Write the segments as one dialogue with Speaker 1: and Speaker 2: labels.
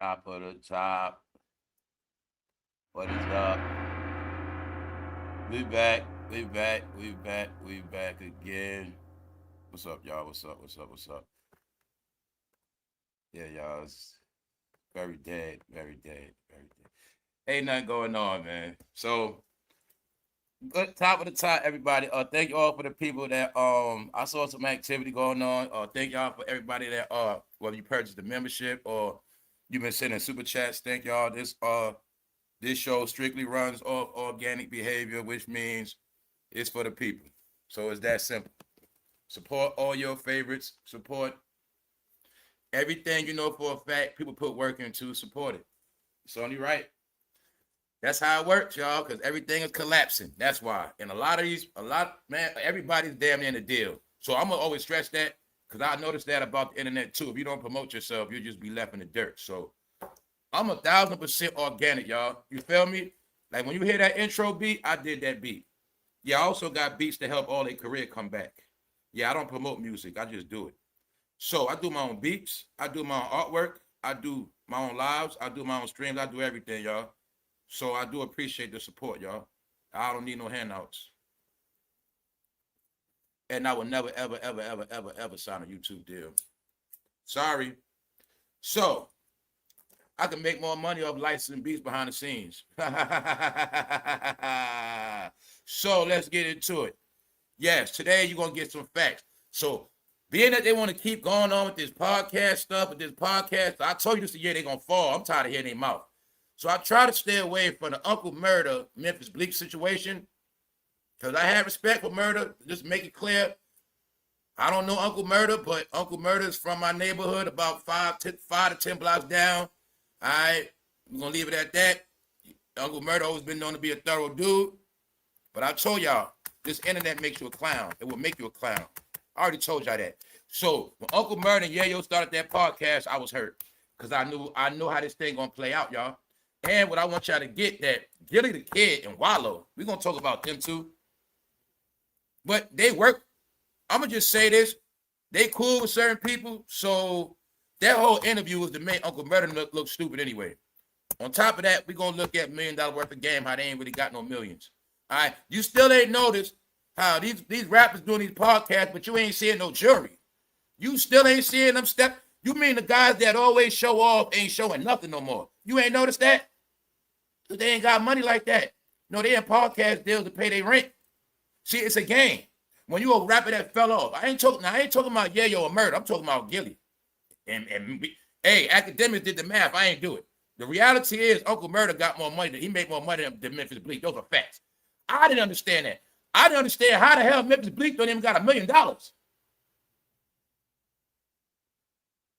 Speaker 1: Top of the top. What is up? We back. We back. We back. We back again. What's up, y'all? What's up? What's up? What's up? Yeah, y'all. It's very dead. Very dead. Very dead. Ain't nothing going on, man. So, good top of the top, everybody. Thank you all for the people that I saw some activity going on. Thank y'all for everybody that whether you purchased the membership or you've been sending super chats. Thank y'all. This show strictly runs off organic behavior, which means it's for the people. So it's that simple. Support all your favorites. Support everything you know for a fact people put work into. Support it. It's only right. That's how it works, y'all, because everything is collapsing. That's why. And man, everybody's damn near in the deal. So I'm going to always stress that because I noticed that about the internet too. If you don't promote yourself, you'll just be left in the dirt. So I'm 1,000% organic, y'all. You feel me? Like when you hear that intro beat, I did that beat. Yeah, I also got beats to help all their career come back. Yeah, I don't promote music. I just do it. So I do my own beats. I do my own artwork. I do my own lives. I do my own streams. I do everything, y'all. So I do appreciate the support, y'all. I don't need no handouts. And I will never, ever, ever, ever, ever, ever sign a YouTube deal. Sorry. So I can make more money off licensing beats behind the scenes. So let's get into it. Yes, today you're going to get some facts. So being that they want to keep going on with this podcast stuff, I told you this year they're going to fall. I'm tired of hearing their mouth. So I try to stay away from the Uncle Murder Memphis Bleek situation because I have respect for Murder. Just make it clear. I don't know Uncle Murder, but Uncle Murder is from my neighborhood about 5 to 10 blocks down. All right, we're going to leave it at that. Uncle Murder always been known to be a thorough dude. But I told y'all, this internet makes you a clown. It will make you a clown. I already told y'all that. So when Uncle Murder and Yayo started that podcast, I was hurt because I knew how this thing going to play out, y'all. And what I want y'all to get that Gilly the Kid and Wallow, we're going to talk about them too. But they work. I'm going to just say this. They cool with certain people. So that whole interview was to make Uncle Murder look stupid anyway. On top of that, we're going to look at $1 million worth of game, how they ain't really got no millions. All right. You still ain't noticed how these rappers doing these podcasts, but you ain't seeing no jury. You still ain't seeing them step. You mean the guys that always show off ain't showing nothing no more. You ain't noticed that? Because they ain't got money like that. No, they in podcast deals to pay their rent. See, it's a game. When you a rapper that fell off, I ain't talking about Yayo or Murder. I'm talking about Gilly. Hey, Akademiks did the math. I ain't do it. The reality is Uncle Murder got more money. He made more money than Memphis Bleek. Those are facts. I didn't understand that. I didn't understand how the hell Memphis Bleek don't even got $1 million. All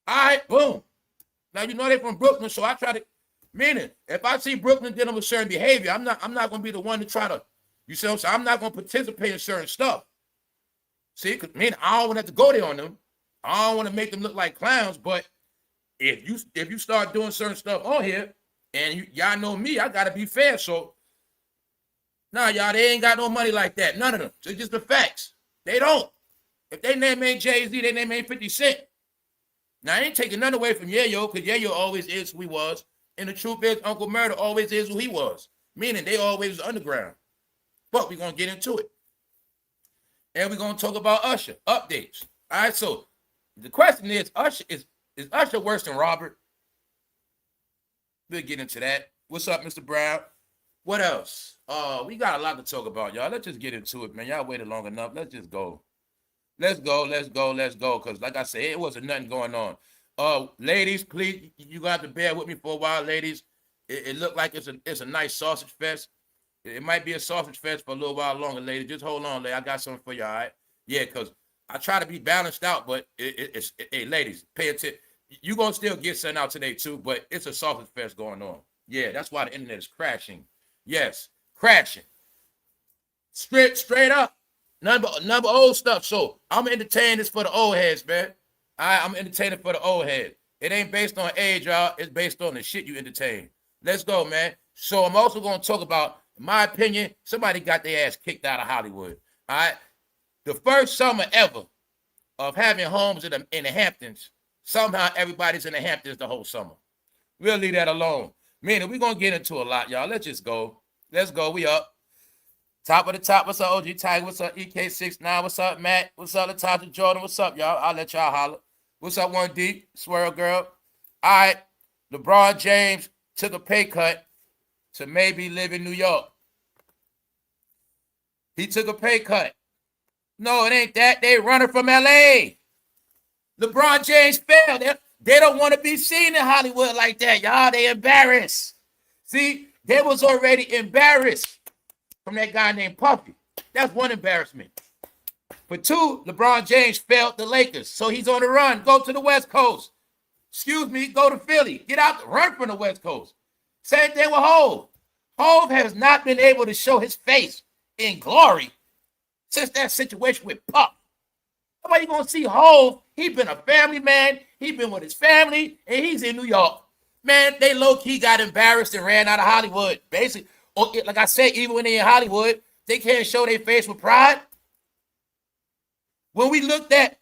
Speaker 1: right, boom. Now you know they from Brooklyn, so I try to. Meaning, if I see Brooklyn dealing with certain behavior, I'm not going to be the one to try to. You see what I'm saying? I'm not going to participate in certain stuff. See, because I don't want to have to go there on them. I don't want to make them look like clowns. But if you start doing certain stuff on here, and y'all know me, I got to be fair. So, nah, y'all, they ain't got no money like that. None of them. It's just the facts. They don't. If they name ain't jayz, they name ain't 50 Cent. Now, I ain't taking none away from Yayo, because Yayo always is who he was. And the truth is, Uncle Murder always is who he was. Meaning they always was underground. But we're going to get into it. And we're going to talk about Usher. Updates. All right, so the question is, is Usher worse than Robert? We'll get into that. What's up, Mr. Brown? What else? We got a lot to talk about, y'all. Let's just get into it, man. Y'all waited long enough. Let's just go. Let's go. Because like I said, it wasn't nothing going on. Ladies, please, you got to bear with me for a while, ladies. It looked like it's a nice sausage fest. It might be a sausage fest for a little while longer, ladies. Just hold on, ladies. I got something for you, all right? Yeah, because I try to be balanced out, but hey, ladies, pay attention. You're going to still get something out today, too, but it's a sausage fest going on. Yeah, that's why the internet is crashing. Yes, crashing. Straight up. Number old stuff. So I'm entertaining this for the old heads, man. I'm entertaining for the old head. It ain't based on age, y'all. It's based on the shit you entertain. Let's go, man. So I'm also going to talk about, in my opinion, somebody got their ass kicked out of Hollywood. All right? The first summer ever of having homes in the Hamptons, somehow everybody's in the Hamptons the whole summer. We'll leave that alone. Meaning, we're going to get into a lot, y'all. Let's just go. Let's go. We up. Top of the top. What's up, OG Tiger? What's up, EK69? What's up, Matt? What's up, Latasha Jordan? What's up, y'all? I'll let y'all holler. What's up, 1D? Swirl Girl. All right. LeBron James took a pay cut to maybe live in New York. He took a pay cut. No, it ain't that. They running from L.A. LeBron James failed. They don't want to be seen in Hollywood like that, y'all. They embarrassed. See, they was already embarrassed from that guy named Puffy. That's one embarrassment. For two, LeBron James failed the Lakers. So he's on the run. Go to the West Coast. Excuse me, go to Philly. Get out, run from the West Coast. Same thing with HOV. HOV has not been able to show his face in glory since that situation with Puff. How are you going to see HOV? He been a family man. He been with his family, and he's in New York. Man, they low-key got embarrassed and ran out of Hollywood. Basically, or like I said, even when they're in Hollywood, they can't show their face with pride. When we looked at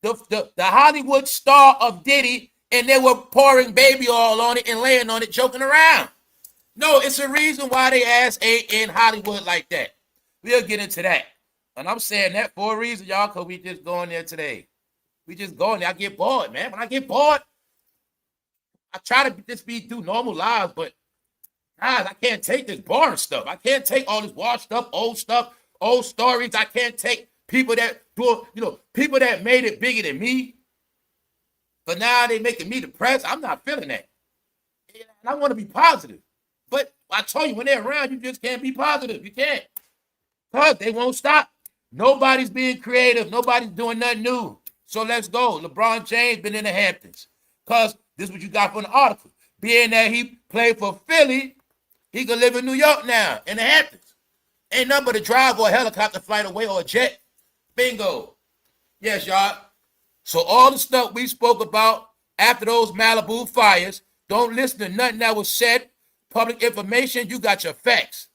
Speaker 1: the Hollywood star of Diddy, and they were pouring baby oil on it and laying on it, joking around. No, it's a reason why they ass ain't in Hollywood like that. We'll get into that. And I'm saying that for a reason, y'all, because we just going there today. We just going there. I get bored, man. When I get bored, I try to just do normal lives, but guys, I can't take this boring stuff. I can't take all this washed up, old stories. I can't take people that do, people that made it bigger than me. But now they making me depressed. I'm not feeling that. And I want to be positive. But I told you, when they're around, you just can't be positive. You can't. Because they won't stop. Nobody's being creative. Nobody's doing nothing new. So let's go. LeBron James been in the Hamptons. Because this is what you got from the article. Being that he played for Philly, he could live in New York now, in the Hamptons. Ain't nothing but a drive or a helicopter flight away or a jet. Bingo. Yes, y'all. So all the stuff we spoke about after those Malibu fires, don't listen to nothing that was said. Public information, you got your facts.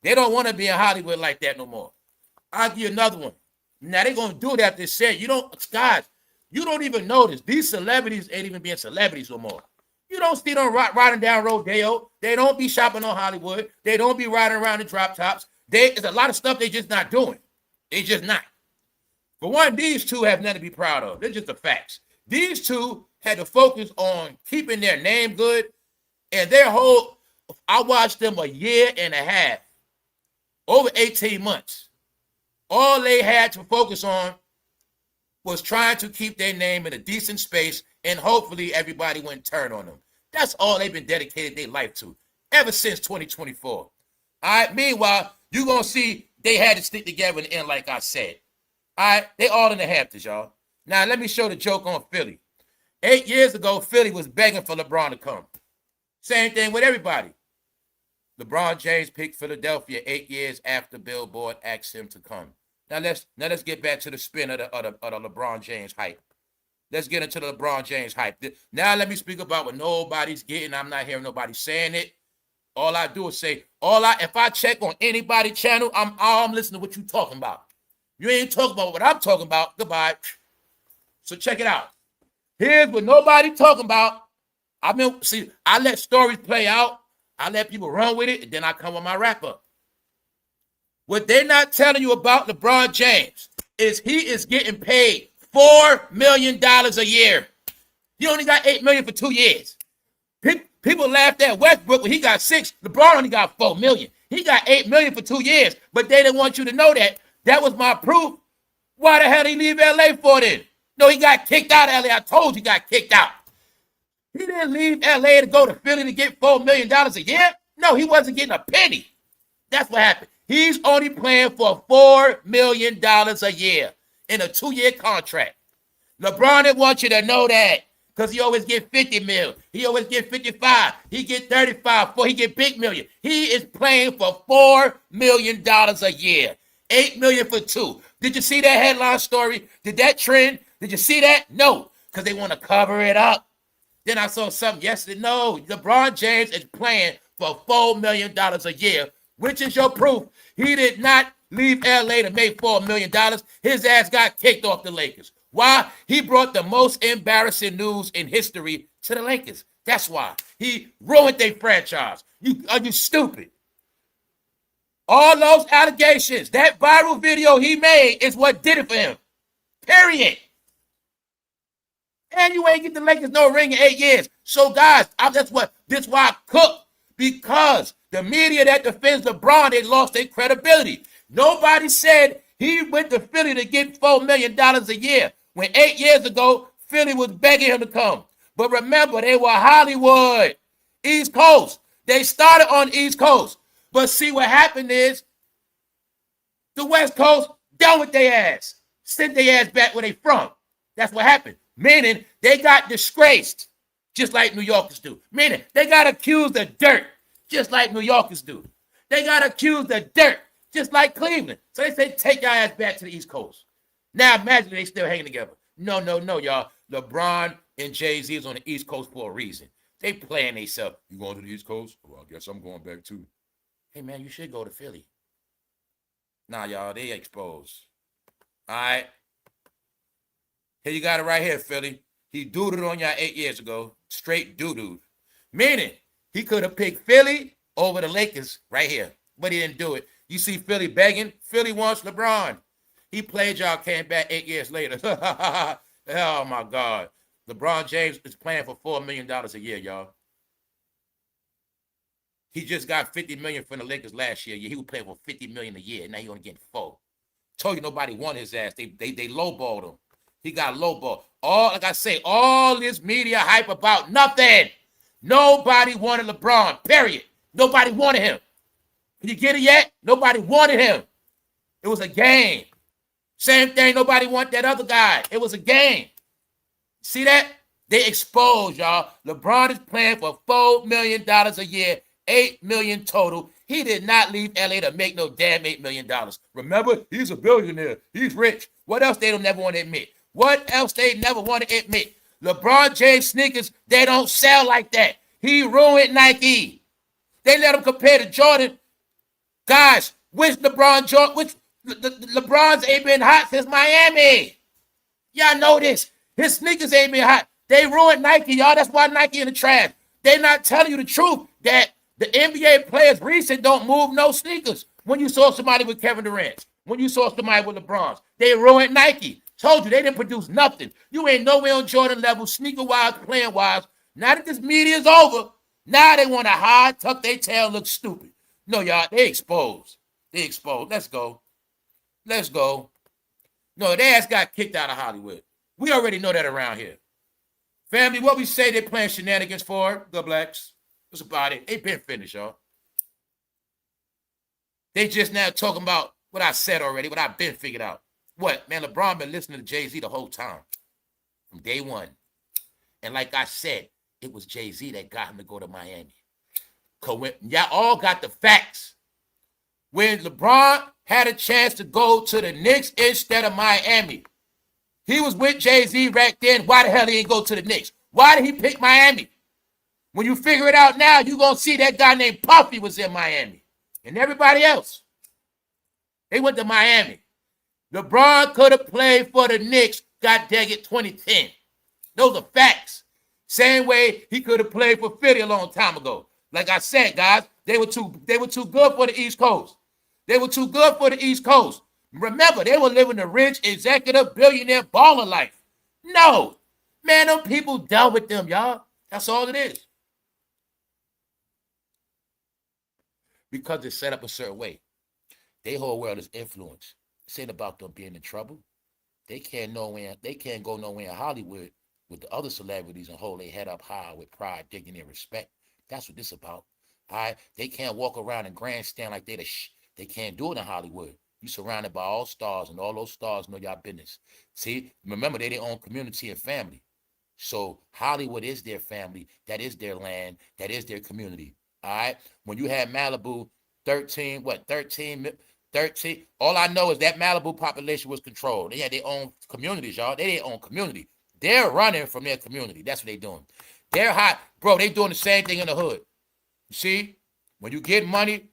Speaker 1: They don't want to be in Hollywood like that no more. I'll give you another one. Now, they're going to do that. They said, guys, you don't even notice. These celebrities ain't even being celebrities no more. You don't see them riding down Rodeo. They don't be shopping on Hollywood. They don't be riding around in drop tops. There's a lot of stuff they just not doing. They just not. For one, these two have nothing to be proud of. They're just the facts. These two had to focus on keeping their name good, and I watched them a year and a half, over 18 months. All they had to focus on was trying to keep their name in a decent space, and hopefully everybody wouldn't turn on them. That's all they've been dedicated their life to ever since 2024. All right. Meanwhile, you're going to see they had to stick together in the end, like I said. All right. They all in the Hamptons, y'all. Now, let me show the joke on Philly. 8 years ago, Philly was begging for LeBron to come. Same thing with everybody. LeBron James picked Philadelphia 8 years after Billboard asked him to come. Now let's get back to the spin of the LeBron James hype. Let's get into the LeBron James hype. Now let me speak about what nobody's getting. I'm not hearing nobody saying it. All I do is say, if I check on anybody's channel, I'm listening to what you talking about. You ain't talking about what I'm talking about. Goodbye. So check it out. Here's what nobody talking about. I let stories play out. I let people run with it, and then I come with my wrap up. What they're not telling you about LeBron James is he is getting paid $4 million a year. He only got $8 million for 2 years. People laughed at Westbrook when he got 6. LeBron only got $4 million. He got $8 million for 2 years, but they didn't want you to know that. That was my proof. Why the hell did he leave LA for then? No, he got kicked out of LA. I told you he got kicked out. He didn't leave LA to go to Philly to get $4 million a year. No, he wasn't getting a penny. That's what happened. He's only playing for $4 million a year in a 2-year contract. LeBron didn't want you to know that because he always get 50 mil. He always get 55. He get 35 before he get big million. He is playing for $4 million a year. $8 million for 2. Did you see that headline story? Did that trend? Did you see that? No, because they want to cover it up. Then I saw something yesterday. No, LeBron James is playing for $4 million a year, which is your proof. He did not leave LA to make $4 million. His ass got kicked off the Lakers. Why? He brought the most embarrassing news in history to the Lakers. That's why. He ruined their franchise. Are you stupid? All those allegations, that viral video he made is what did it for him. Period. And you ain't get the Lakers no ring in 8 years. So, guys, this is why I cook. Because the media that defends LeBron, they lost their credibility. Nobody said he went to Philly to get $4 million a year. When 8 years ago, Philly was begging him to come. But remember, they were Hollywood, East Coast. They started on East Coast. But see what happened is the West Coast done with their ass. Sent their ass back where they from. That's what happened. Meaning they got disgraced, just like New Yorkers do. Meaning they got accused of dirt, just like New Yorkers do. They got accused of dirt, just like Cleveland. So they say, take your ass back to the East Coast. Now imagine they still hanging together. No, y'all. LeBron and Jay-Z is on the East Coast for a reason. They playing themselves. You going to the East Coast? Well, I guess I'm going back too. Hey, man, you should go to Philly. Nah, y'all, they exposed. All right. Here you got it right here, Philly. He doodled on y'all 8 years ago. Straight doo-doo. Meaning, he could have picked Philly over the Lakers right here. But he didn't do it. You see Philly begging. Philly wants LeBron. He played y'all, came back 8 years later. Oh, my God. LeBron James is playing for $4 million a year, y'all. He just got $50 million from the Lakers last year. He was playing for $50 million a year. Now he only getting $4. Told you nobody wanted his ass. They lowballed him. He got lowballed. Like I say, all this media hype about nothing. Nobody wanted LeBron, period. Nobody wanted him. Can you get it yet? Nobody wanted him. It was a game. Same thing, nobody wanted that other guy. It was a game. See that? They exposed, y'all. LeBron is playing for $4 million a year, $8 million total. He did not leave LA to make no damn $8 million. Remember, he's a billionaire. He's rich. What else they don't never want to admit? What else they never want to admit? LeBron James sneakers, they don't sell like that. He ruined Nike. They let him compare to Jordan. Guys, LeBron's ain't been hot since Miami. Y'all know this. His sneakers ain't been hot. They ruined Nike, y'all. That's why Nike in the trash. They not telling you the truth that the NBA players recent don't move no sneakers. When you saw somebody with Kevin Durant, when you saw somebody with LeBron, they ruined Nike. Told you, they didn't produce nothing. You ain't nowhere on Jordan level, sneaker-wise, playing-wise. Now that this media is over, now they want to hide, tuck their tail, look stupid. No, y'all, they exposed. They exposed. Let's go. Let's go. No, their ass got kicked out of Hollywood. We already know that around here. Family, what we say they're playing shenanigans for, the blacks. What's about it? They been finished, y'all. They just now talking about what I said already, what I've been figured out. What? Man, LeBron been listening to Jay-Z the whole time. From day one. And like I said, it was Jay-Z that got him to go to Miami. Y'all all got the facts. When LeBron had a chance to go to the Knicks instead of Miami, he was with Jay-Z right then. Why the hell he didn't go to the Knicks? Why did he pick Miami? When you figure it out now, you're going to see that guy named Puffy was in Miami. And everybody else. They went to Miami. LeBron could have played for the Knicks, got dang it, 2010. Those are facts. Same way he could have played for Philly a long time ago. Like I said, guys, they were too good for the East Coast. They were too good for the East Coast. Remember, they were living the rich, executive, billionaire baller life. No. Man, them people dealt with them, y'all. That's all it is. Because it's set up a certain way. Their whole world is influence. It's ain't about them being in trouble. They can't go nowhere in Hollywood with the other celebrities and hold their head up high with pride, dignity, and respect. That's what this about. All right? They can't walk around and grandstand like they can't do it in Hollywood. You surrounded by all stars, and all those stars know your business. See, remember, they their own community and family. So Hollywood is their family. That is their land. That is their community. All right? When you had Malibu, 13, all I know is that Malibu population was controlled. They had their own communities, y'all. They their own community. They're running from their community. That's what they're doing. They're hot. Bro, they doing the same thing in the hood. You see? When you get money,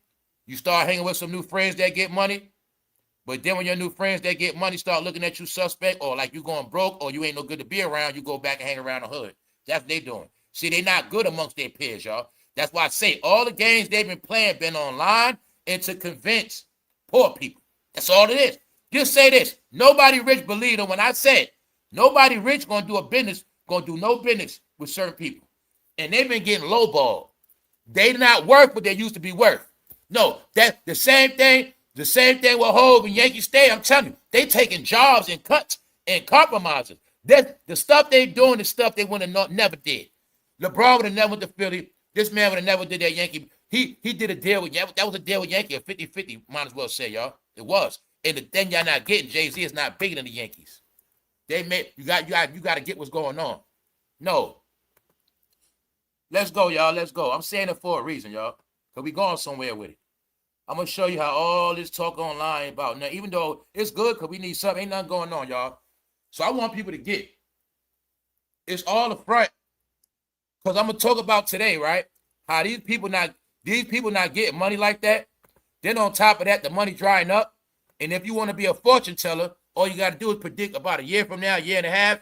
Speaker 1: you start hanging with some new friends that get money. But then when your new friends that get money start looking at you suspect or like you going broke or you ain't no good to be around, you go back and hang around the hood. That's what they doing. See, they not good amongst their peers, y'all. That's why I say all the games they've been playing been online and to convince poor people. That's all it is. Just say this. Nobody rich believe them when I said nobody rich gonna do a business, gonna do no business with certain people. And they've been getting lowballed. They not worth what they used to be worth. No, that the same thing with HOV and Yankee State. I'm telling you, they taking jobs and cuts and compromises. That the stuff they doing is stuff they would have never did. LeBron would have never went to Philly. This man would have never did that Yankee. He did a deal with Yankee. That was a deal with Yankee, a 50-50, might as well say, y'all. It was. And the thing y'all not getting, Jay-Z is not bigger than the Yankees. They made you got to get what's going on. No. Let's go, y'all. Let's go. I'm saying it for a reason, y'all. Because we going somewhere with it. I'm going to show you how all this talk online about now, even though it's good because we need something, ain't nothing going on, y'all. So I want people to get. It's all the front. Because I'm going to talk about today, right? How these people not getting money like that. Then on top of that, the money drying up. And if you want to be a fortune teller, all you got to do is predict about a year from now, a year and a half,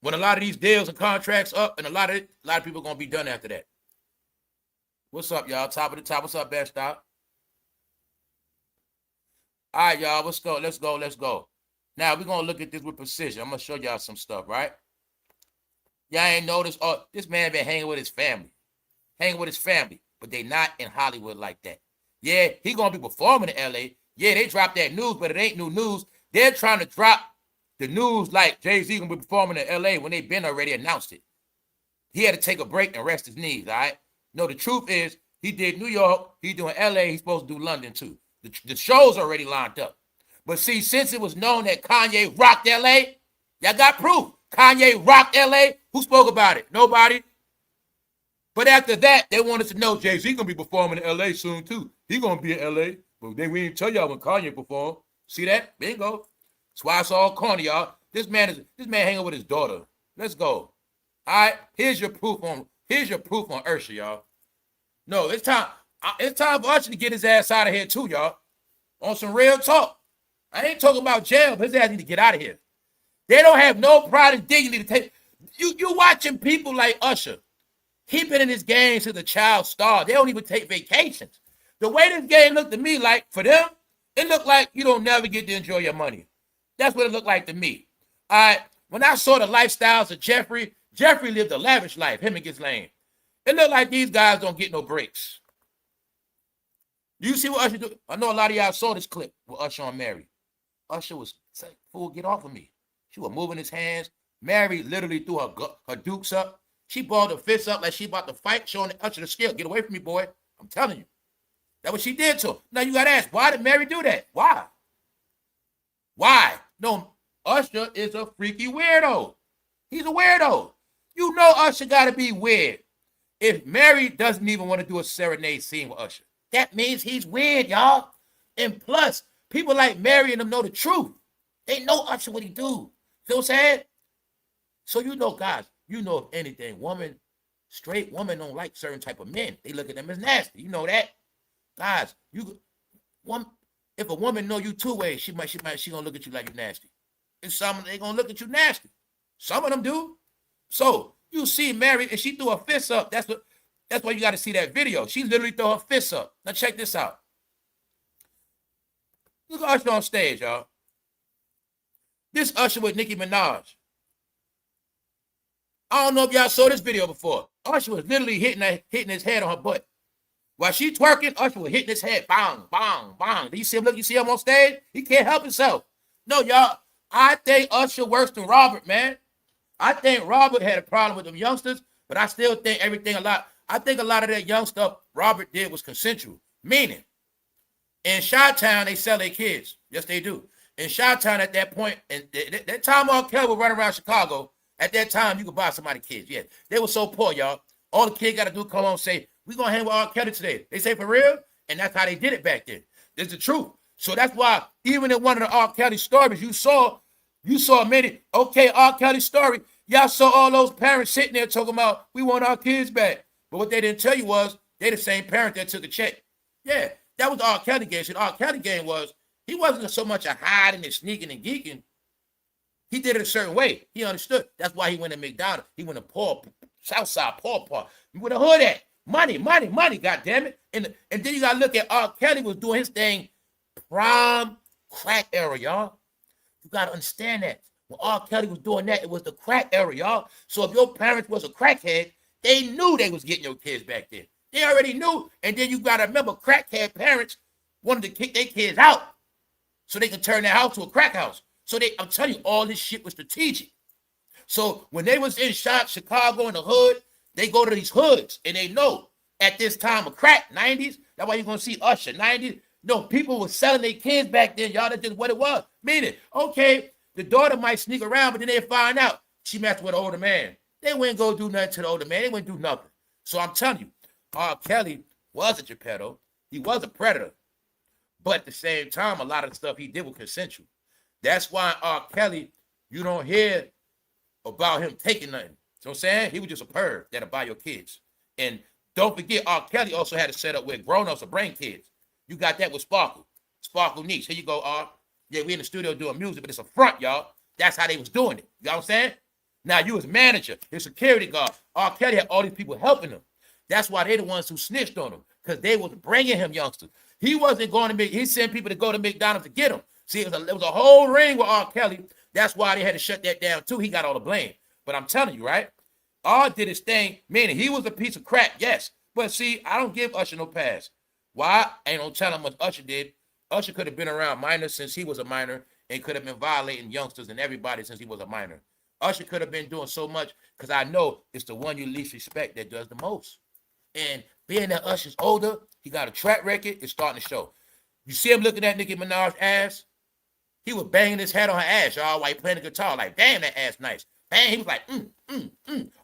Speaker 1: when a lot of these deals and contracts up, and a lot of people are going to be done after that. What's up, y'all? Top of the top. What's up, Best Stop? All right, y'all. Let's go. Let's go. Let's go. Now, we're going to look at this with precision. I'm going to show y'all some stuff, right? Y'all ain't noticed. Oh, this man been hanging with his family. But they not in Hollywood like that. Yeah, he going to be performing in L.A. Yeah, they dropped that news, but it ain't new news. They're trying to drop the news like Jayz going to be performing in L.A. when they been already announced it. He had to take a break and rest his knees, all right? No, the truth is, he did New York, he doing L.A., he's supposed to do London too. The show's already lined up. But see, since it was known that Kanye rocked L.A., y'all got proof. Kanye rocked L.A. Who spoke about it? Nobody. But after that, they wanted to know Jay-Z going to be performing in L.A. soon too. He going to be in L.A., but we didn't tell y'all when Kanye performed. See that? Bingo. That's why it's all corny, y'all. This man hanging with his daughter. Let's go. All right, here's your proof on USHER, y'all. No, it's time for Usher to get his ass out of here too, y'all. On some real talk. I ain't talking about jail, but his ass need to get out of here. They don't have no pride and dignity to take. You watching people like Usher. He been in this game since a child star. They don't even take vacations. The way this game looked to me, like for them, it looked like you don't never get to enjoy your money. That's what it looked like to me. All right, when I saw the lifestyles of Jeffrey lived a lavish life, him and Ghislaine. It looked like these guys don't get no breaks. You see what Usher do? I know a lot of y'all saw this clip with Usher and Mary. Usher was saying, "Fool, get off of me." She was moving his hands. Mary literally threw her dukes up. She balled her fists up like she about to fight, showing Usher the skill. Get away from me, boy. I'm telling you. That's what she did to him. Now you got to ask, why did Mary do that? Why? No, Usher is a freaky weirdo. He's a weirdo. You know Usher got to be weird. If Mary doesn't even want to do a serenade scene with Usher, that means he's weird, y'all. And plus, people like Mary and them know the truth. They know Usher what he do. Feel what I'm saying? So you know, guys, you know if anything, straight women don't like certain type of men. They look at them as nasty. You know that? Guys, if a woman know you two ways, she gonna look at you like you're nasty. And some they gonna look at you nasty. Some of them do. So you see Mary, and she threw her fists up. That's why you got to see that video. She literally threw her fists up. Now check this out. Look at Usher on stage, y'all. This Usher with Nicki Minaj. I don't know if y'all saw this video before. Usher was literally hitting his head on her butt. While she twerking, Usher was hitting his head. Bang, bang, bang. Do you see him? Look, you see him on stage? He can't help himself. No, y'all. I think Usher worse than Robert, man. I think Robert had a problem with them youngsters, but I still think I think a lot of that young stuff Robert did was consensual. Meaning, in Chi-Town, they sell their kids. Yes, they do. In Chi-Town at that point, and that time R. Kelly was running around Chicago, at that time, you could buy somebody kids. Yeah, they were so poor, y'all. All the kid got to do come on and say, we're going to hang with R. Kelly today. They say, for real? And that's how they did it back then. It's the truth. So that's why, even in one of the R. Kelly stories, you saw many, okay, R. Kelly story, y'all saw all those parents sitting there talking about, we want our kids back. But what they didn't tell you was, they the same parent that took a check. Yeah, that was the R. Kelly game. So the R. Kelly game was, he wasn't so much a hiding and sneaking and geeking. He did it a certain way. He understood. That's why he went to McDonald's. He went to poor, Southside, poor part. Where the hood at? Money, money, money, goddammit. And then you got to look at R. Kelly was doing his thing prime crack era, y'all. You got to understand that. When R. Kelly was doing that, it was the crack era, y'all. So if your parents was a crackhead, they knew they was getting your kids back then. They already knew. And then you got to remember, crackhead parents wanted to kick their kids out so they could turn their house to a crack house. So I'm telling you, all this shit was strategic. So when they was in Chicago in the hood, they go to these hoods and they know at this time of crack, 90s, that's why you're going to see Usher, 90s. No, people were selling their kids back then, y'all. That's just what it was. Meaning, okay, the daughter might sneak around, but then they find out she messed with an older man. They wouldn't go do nothing to the older man. They wouldn't do nothing. So I'm telling you, R. Kelly was a Geppetto. He was a predator. But at the same time, a lot of the stuff he did was consensual. That's why R. Kelly, you don't hear about him taking nothing. So I'm saying? He was just a perv that'll buy your kids. And don't forget, R. Kelly also had a setup where grown-ups will bring kids. You got that with Sparkle. Sparkle Niche. Here you go, R. Yeah, we in the studio doing music, but it's a front, y'all. That's how they was doing it. You know what I'm saying? Now, you as manager, his security guard, R. Kelly had all these people helping him. That's why they the ones who snitched on him, because they was bringing him youngsters. He wasn't going to he sent people to go to McDonald's to get him. See, it was a whole ring with R. Kelly. That's why they had to shut that down, too. He got all the blame. But I'm telling you, right? R did his thing, meaning he was a piece of crap, yes. But see, I don't give Usher no pass. Why? Ain't no telling what Usher did. Usher could have been around minors since he was a minor and could have been violating youngsters and everybody since he was a minor. Usher could have been doing so much because I know it's the one you least respect that does the most. And being that Usher's older, he got a track record, it's starting to show. You see him looking at Nicki Minaj's ass? He was banging his head on her ass, y'all, while he playing the guitar. Like, damn, that ass nice. Bang, he was like,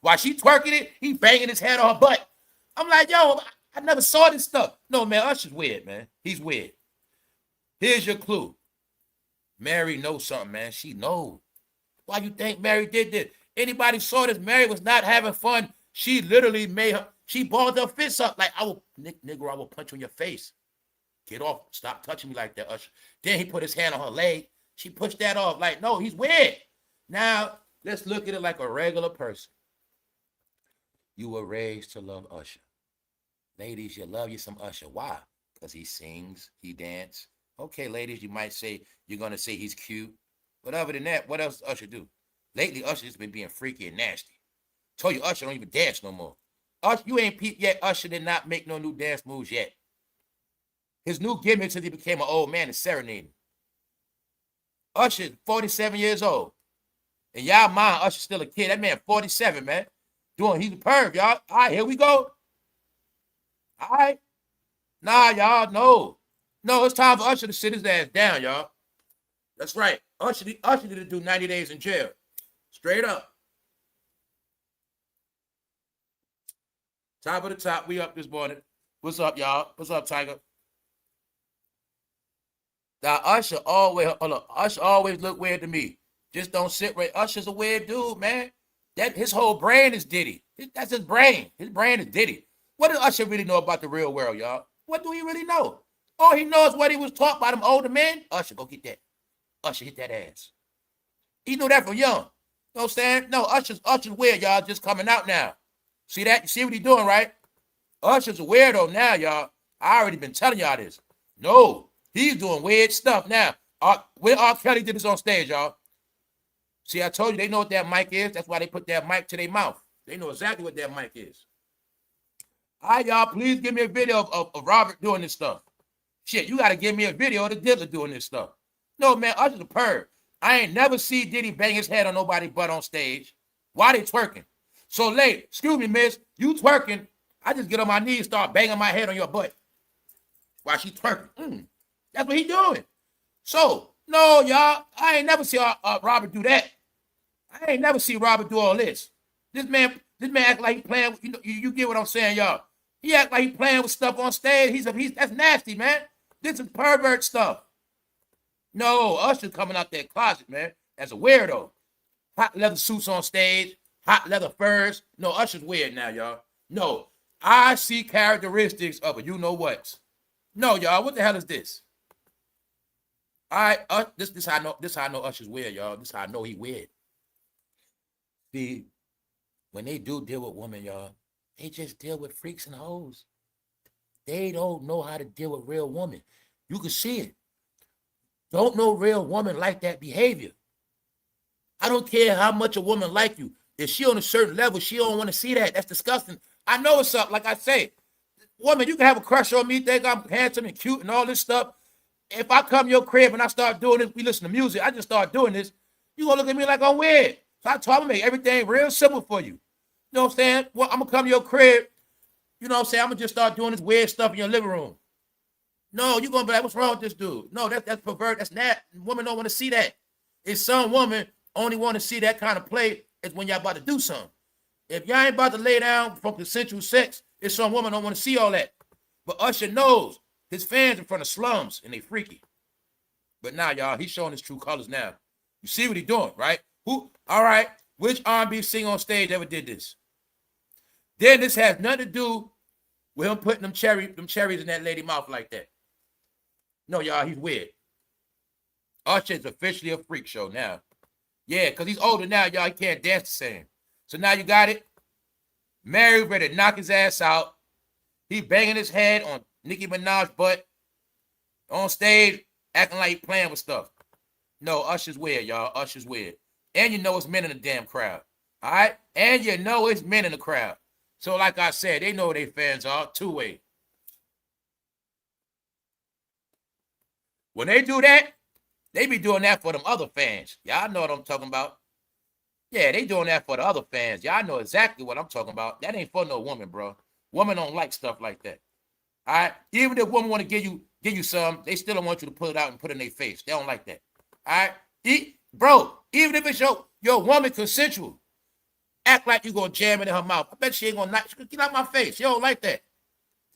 Speaker 1: While she twerking it, he banging his head on her butt. I'm like, yo, I never saw this stuff. No, man, Usher's weird, man. He's weird. Here's your clue. Mary knows something, man. She knows. Why you think Mary did this? Anybody saw this? Mary was not having fun. She literally she balled her fists up like, nigga, I will punch you in your face. Get off. Stop touching me like that, Usher. Then he put his hand on her leg. She pushed that off. Like, no, he's weird. Now, let's look at it like a regular person. You were raised to love Usher. Ladies, you love you some Usher. Why? Because he sings, he dances. Okay, ladies, you might say, you're going to say he's cute. But other than that, what else does Usher do? Lately, Usher's been being freaky and nasty. Told you Usher don't even dance no more. Usher, you ain't peeped yet. Usher did not make no new dance moves yet. His new gimmick since he became an old man is serenading. Usher, 47 years old. And y'all mind, Usher's still a kid. That man, 47, man. He's a perv, y'all. All right, here we go. All right. Nah, y'all, no. No, it's time for Usher to sit his ass down, y'all. That's right. Usher need to do 90 days in jail. Straight up. Top of the top, we up this morning. What's up, y'all? What's up, Tiger? Now, Usher always look weird to me. Just don't sit right. Usher's a weird dude, man. His whole brain is Diddy. That's his brain. His brain is Diddy. What does Usher really know about the real world, y'all? What do he really know? All he knows what he was taught by them older men. Usher, go get that. Usher, hit that ass. He knew that from young. You know what I'm saying? No, Usher's weird, y'all. Just coming out now. See that? You see what he's doing, right? Usher's a weirdo now, y'all. I already been telling y'all this. No, he's doing weird stuff now. When R. Kelly did this on stage, y'all. See, I told you they know what that mic is. That's why they put that mic to their mouth. They know exactly what that mic is. All right, y'all, please give me a video of Robert doing this stuff. Shit, you got to give me a video of the Dizzler doing this stuff. No, man, Usher's a perv. I ain't never see Diddy bang his head on nobody's butt on stage. Why they twerking? So late, excuse me, miss, you twerking, I just get on my knees and start banging my head on your butt while she twerking. That's what he doing. So, no, y'all, I ain't never see Robert do that. I ain't never see Robert do all this. This man act like he playing, you get what I'm saying, y'all. He act like he playing with stuff on stage. That's nasty, man. This is pervert stuff. No, Usher coming out that closet, man. As a weirdo. Hot leather suits on stage, hot leather furs. No, Usher's weird now, y'all. No, I see characteristics of a you-know-what. No, y'all, what the hell is this? All right, this how I know Usher's weird, y'all. This how I know he weird. See, when they do deal with women, y'all, they just deal with freaks and hoes. They don't know how to deal with real women. You can see it. Don't know real woman like that behavior. I don't care how much a woman like you. If she on a certain level, she don't want to see that. That's disgusting. I know it's up. Like I say, woman, you can have a crush on me, think I'm handsome and cute and all this stuff. If I come to your crib and I start doing this, we listen to music, I just start doing this, you gonna look at me like I'm weird. So I told him, make everything real simple for you. You know what I'm saying? Well, I'm gonna come to your crib, you know what I'm saying? I'm gonna just start doing this weird stuff in your living room. No, you're gonna be like, what's wrong with this dude? No, that's pervert, that's not. Women don't want to see that. It's some women only want to see that kind of play is when y'all about to do something. If y'all ain't about to lay down from consensual sex, it's some women don't want to see all that. But Usher knows his fans in front of slums and they freaky. But now, y'all, he's showing his true colors now. You see what he's doing, right? Who? All right. Which R&B singer on stage ever did this? Then this has nothing to do with him putting them cherries in that lady mouth like that. No, y'all, he's weird. Usher is officially a freak show now. Yeah, because he's older now, y'all. He can't dance the same. So now you got it. Mary ready to knock his ass out. He banging his head on Nicki Minaj butt on stage, acting like he playing with stuff. No, Usher's weird, y'all. Usher's weird. And you know it's men in the damn crowd. All right? And you know it's men in the crowd. So like I said, they know their fans are two-way. When they do that, they be doing that for them other fans. Y'all know what I'm talking about. Yeah, they doing that for the other fans. Y'all know exactly what I'm talking about. That ain't for no woman, bro. Women don't like stuff like that. All right? Even if women want to give you some, they still don't want you to pull it out and put it in their face. They don't like that. All right? Bro, even if it's your woman consensual, act like you going to jam it in her mouth. I bet she ain't going to get out my face. She don't like that.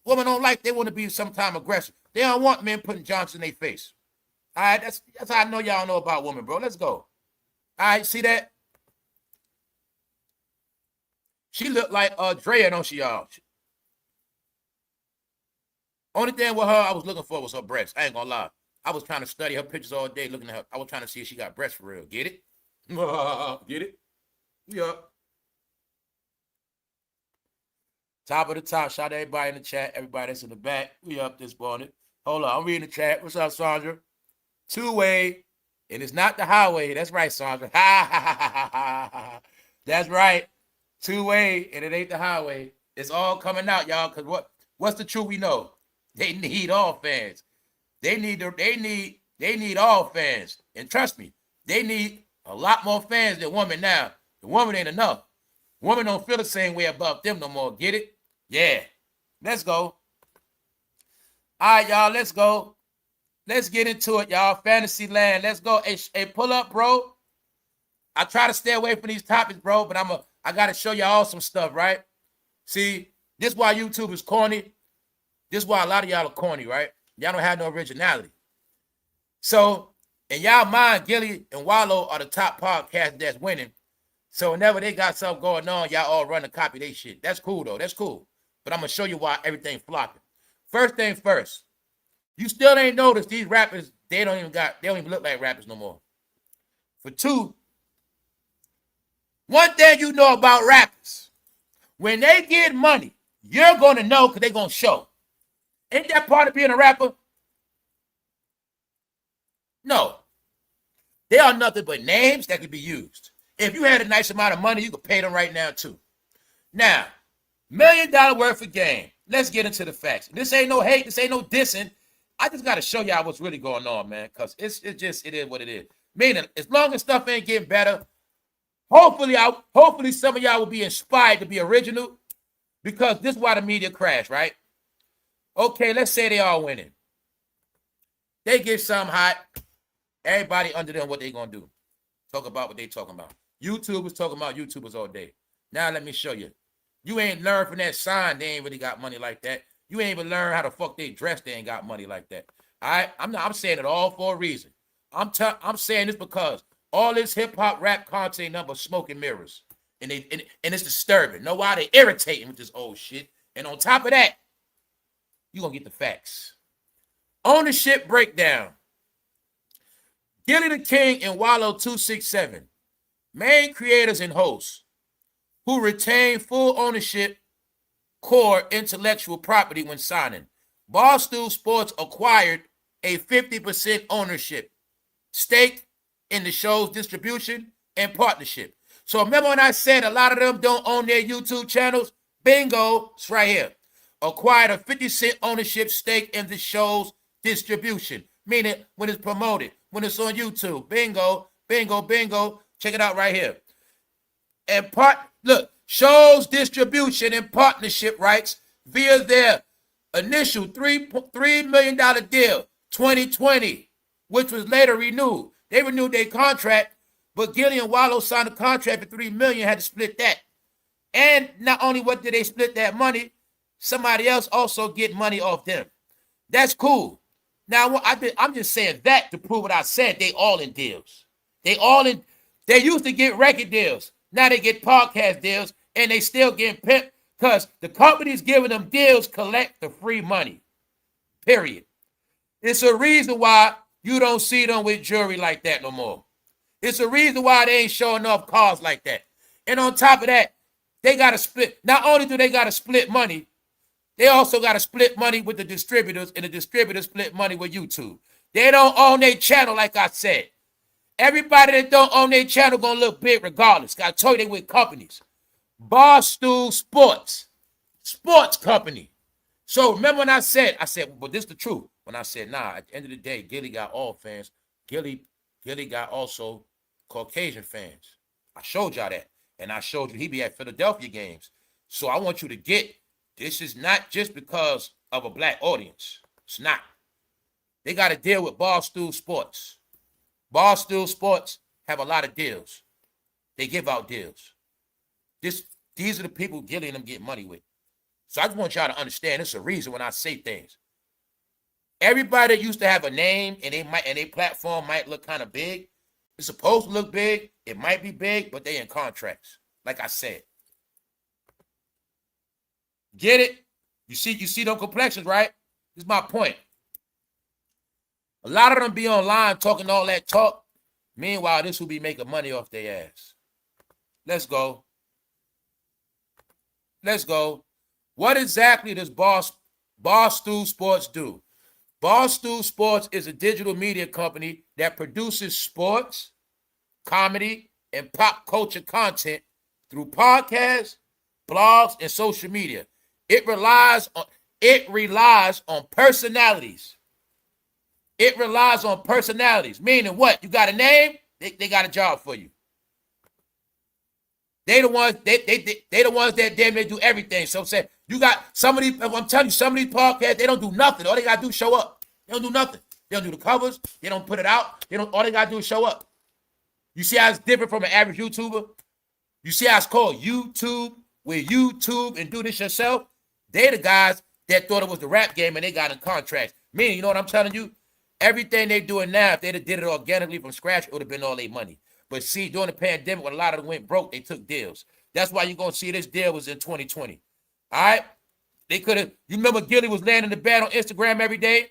Speaker 1: Women don't like, they want to be sometime aggressive. They don't want men putting Johnson in their face. All right? That's how I know y'all know about women, bro. Let's go. All right? See that? She looked like Drea, don't she, y'all? Only thing with her I was looking for was her breasts. I ain't gonna lie. I was trying to study her pictures all day, looking at her. I was trying to see if she got breasts for real. Get it? Get it? Yeah. Top of the top. Shout out to everybody in the chat. Everybody that's in the back. We up this morning. Hold on. I'm reading the chat. What's up, Sandra? Two-way. And it's not the highway. That's right, Sandra. That's right. Two-way. And it ain't the highway. It's all coming out, y'all. Because what's the truth we know? They need all fans. They need all fans. And trust me, they need a lot more fans than women now. The woman ain't enough. Women don't feel the same way about them no more. Get it? Yeah. Let's go. All right, y'all. Let's go. Let's get into it, y'all. Fantasy land. Let's go. Hey, pull up, bro. I try to stay away from these topics, bro, but I got to show y'all some stuff, right? See, this is why YouTube is corny. This is why a lot of y'all are corny, right? Y'all don't have no originality. So, in y'all mind, Gilly and Wallow are the top podcasts that's winning. So, whenever they got something going on, y'all all run to copy their shit. That's cool, though. That's cool. But I'm going to show you why everything flopping. First thing first. You still ain't noticed these rappers, they don't even look like rappers no more. For two, one thing you know about rappers, when they get money, you're going to know because they're going to show. Ain't that part of being a rapper? No. They are nothing but names that can be used. If you had a nice amount of money, you could pay them right now, too. Now, $1 million worth of game. Let's get into the facts. This ain't no hate. This ain't no dissing. I just got to show y'all what's really going on, man, because it is what it is. Meaning, as long as stuff ain't getting better, hopefully some of y'all will be inspired to be original, because this is why the media crashed, right? Okay, let's say they all winning. They get something hot. Everybody under them, what they gonna do? Talk about what they talking about. YouTubers talking about YouTubers all day. Now let me show you. You ain't learned from that sign. They ain't really got money like that. You ain't even learned how the fuck they dress. They ain't got money like that. All right, I'm saying it all for a reason. I'm saying this because all this hip hop rap content number smoke and mirrors, and it's disturbing. Know why? They irritating with this old shit. And on top of that, you gonna get the facts. Ownership breakdown. Gilly the King and Wallow 267, main creators and hosts who retain full ownership core intellectual property when signing. Barstool Sports acquired a 50% ownership stake in the show's distribution and partnership. So remember when I said a lot of them don't own their YouTube channels? Bingo, it's right here. Acquired a 50% ownership stake in the show's distribution, meaning when it's promoted, when it's on YouTube. Bingo, bingo, bingo. Check it out right here. And look, shows distribution and partnership rights via their initial $3 million deal, 2020, which was later renewed. They renewed their contract, but Gilly and Wallow signed a contract for $3 million, had to split that. And not only what did they split that money, somebody else also get money off them. That's cool. Now, I'm just saying that to prove what I said. They all in deals. They used to get record deals. Now they get podcast deals, and they still getting pimped because the companies giving them deals collect the free money. Period. It's a reason why you don't see them with jewelry like that no more. It's a reason why they ain't showing off cars like that. And on top of that, they got to split. Not only do they got to split money, they also got to split money with the distributors, and the distributors split money with YouTube. They don't own their channel, like I said. Everybody that don't own their channel gonna look big regardless. I told you they with companies. Barstool Sports company. So remember when I said, well, this is the truth. When I said, nah, at the end of the day, Gilly got all fans. Gilly got also Caucasian fans. I showed y'all that. And I showed you he be at Philadelphia games. So I want you to get, this is not just because of a black audience. It's not. They got to deal with Barstool Sports. Barstool Sports have a lot of deals. They give out deals. These are the people Gilly and them get money with. So I just want y'all to understand, it's a reason when I say things. Everybody that used to have a name and their platform might look kind of big. It's supposed to look big. It might be big, but they in contracts. Like I said. Get it? You see them complexions, right? This is my point. A lot of them be online talking all that talk. Meanwhile, this will be making money off their ass. Let's go. What exactly does Barstool Sports do? Barstool Sports is a digital media company that produces sports, comedy, and pop culture content through podcasts, blogs, and social media. It relies on personalities. It relies on personalities, meaning what? You got a name, they got a job for you. They the ones that damn near do everything. So I'm saying, you got somebody, I'm telling you, some of these podcasts, they don't do nothing. All they gotta do is show up. They don't do nothing. They don't do the covers. They don't put it out. All they gotta do is show up. You see how it's different from an average YouTuber? You see how it's called YouTube, where YouTube and do this yourself? They the guys that thought it was the rap game and they got in contracts. Meaning, you know what I'm telling you? Everything they doing now, if they did it organically from scratch, it would have been all their money. But see, during the pandemic, when a lot of them went broke, they took deals. That's why you're going to see this deal was in 2020. All right? They could have, you remember Gilly was landing the bat on Instagram every day?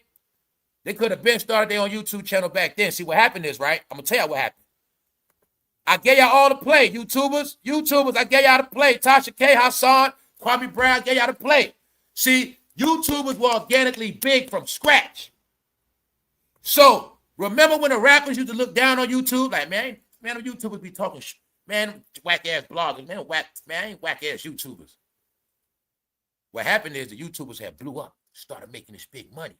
Speaker 1: They could have been started their own YouTube channel back then. See, what happened is, right? I'm going to tell y'all what happened. I gave y'all all the play, YouTubers, I gave y'all the play. Tasha K, Hassan, Kwame Brown, I gave y'all the play. See, YouTubers were organically big from scratch. So, remember when the rappers used to look down on YouTube? Like, man, the YouTubers be talking, man, whack-ass bloggers, ain't whack-ass YouTubers. What happened is the YouTubers had blew up, started making this big money.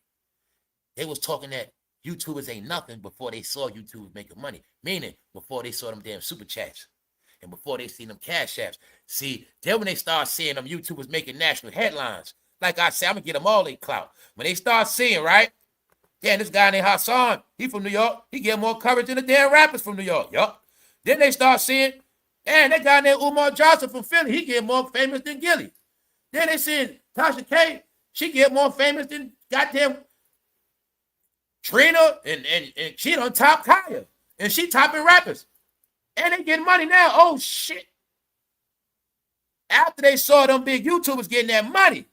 Speaker 1: They was talking that YouTubers ain't nothing before they saw YouTubers making money. Meaning, before they saw them damn super chats. And before they seen them cash apps. See, then when they start seeing them YouTubers making national headlines, like I said, I'm going to get them all their clout. When they start seeing, right? Damn, this guy named Hassan, he from New York. He get more coverage than the damn rappers from New York. Yup. Then they start seeing, damn, that guy named Umar Johnson from Philly, he get more famous than Gilly. Then they see Tasha K, she get more famous than goddamn Trina, and she on top Kaya. And she topping rappers. And they getting money now. Oh, shit. After they saw them big YouTubers getting that money,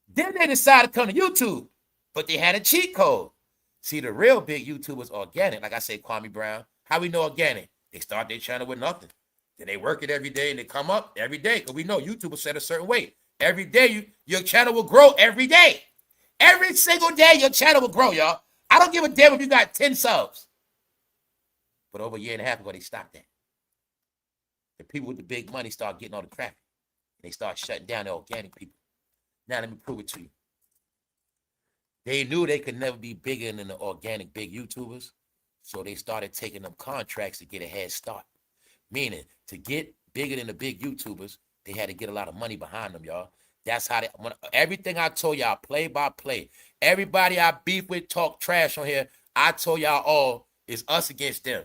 Speaker 1: then they decided to come to YouTube. But they had a cheat code. See, the real big YouTubers organic. Like I say, Kwame Brown. How we know organic? They start their channel with nothing. Then they work it every day and they come up every day. Because we know YouTubers set a certain way. Every day, your channel will grow every day. Every single day, your channel will grow, y'all. I don't give a damn if you got 10 subs. But over a year and a half ago, they stopped that. The people with the big money start getting all the traffic. They start shutting down the organic people. Now, let me prove it to you. They knew they could never be bigger than the organic big YouTubers. So they started taking them contracts to get a head start. Meaning, to get bigger than the big YouTubers, they had to get a lot of money behind them, y'all. That's how everything I told y'all, play by play. Everybody I beef with, talk trash on here, I told y'all all is us against them.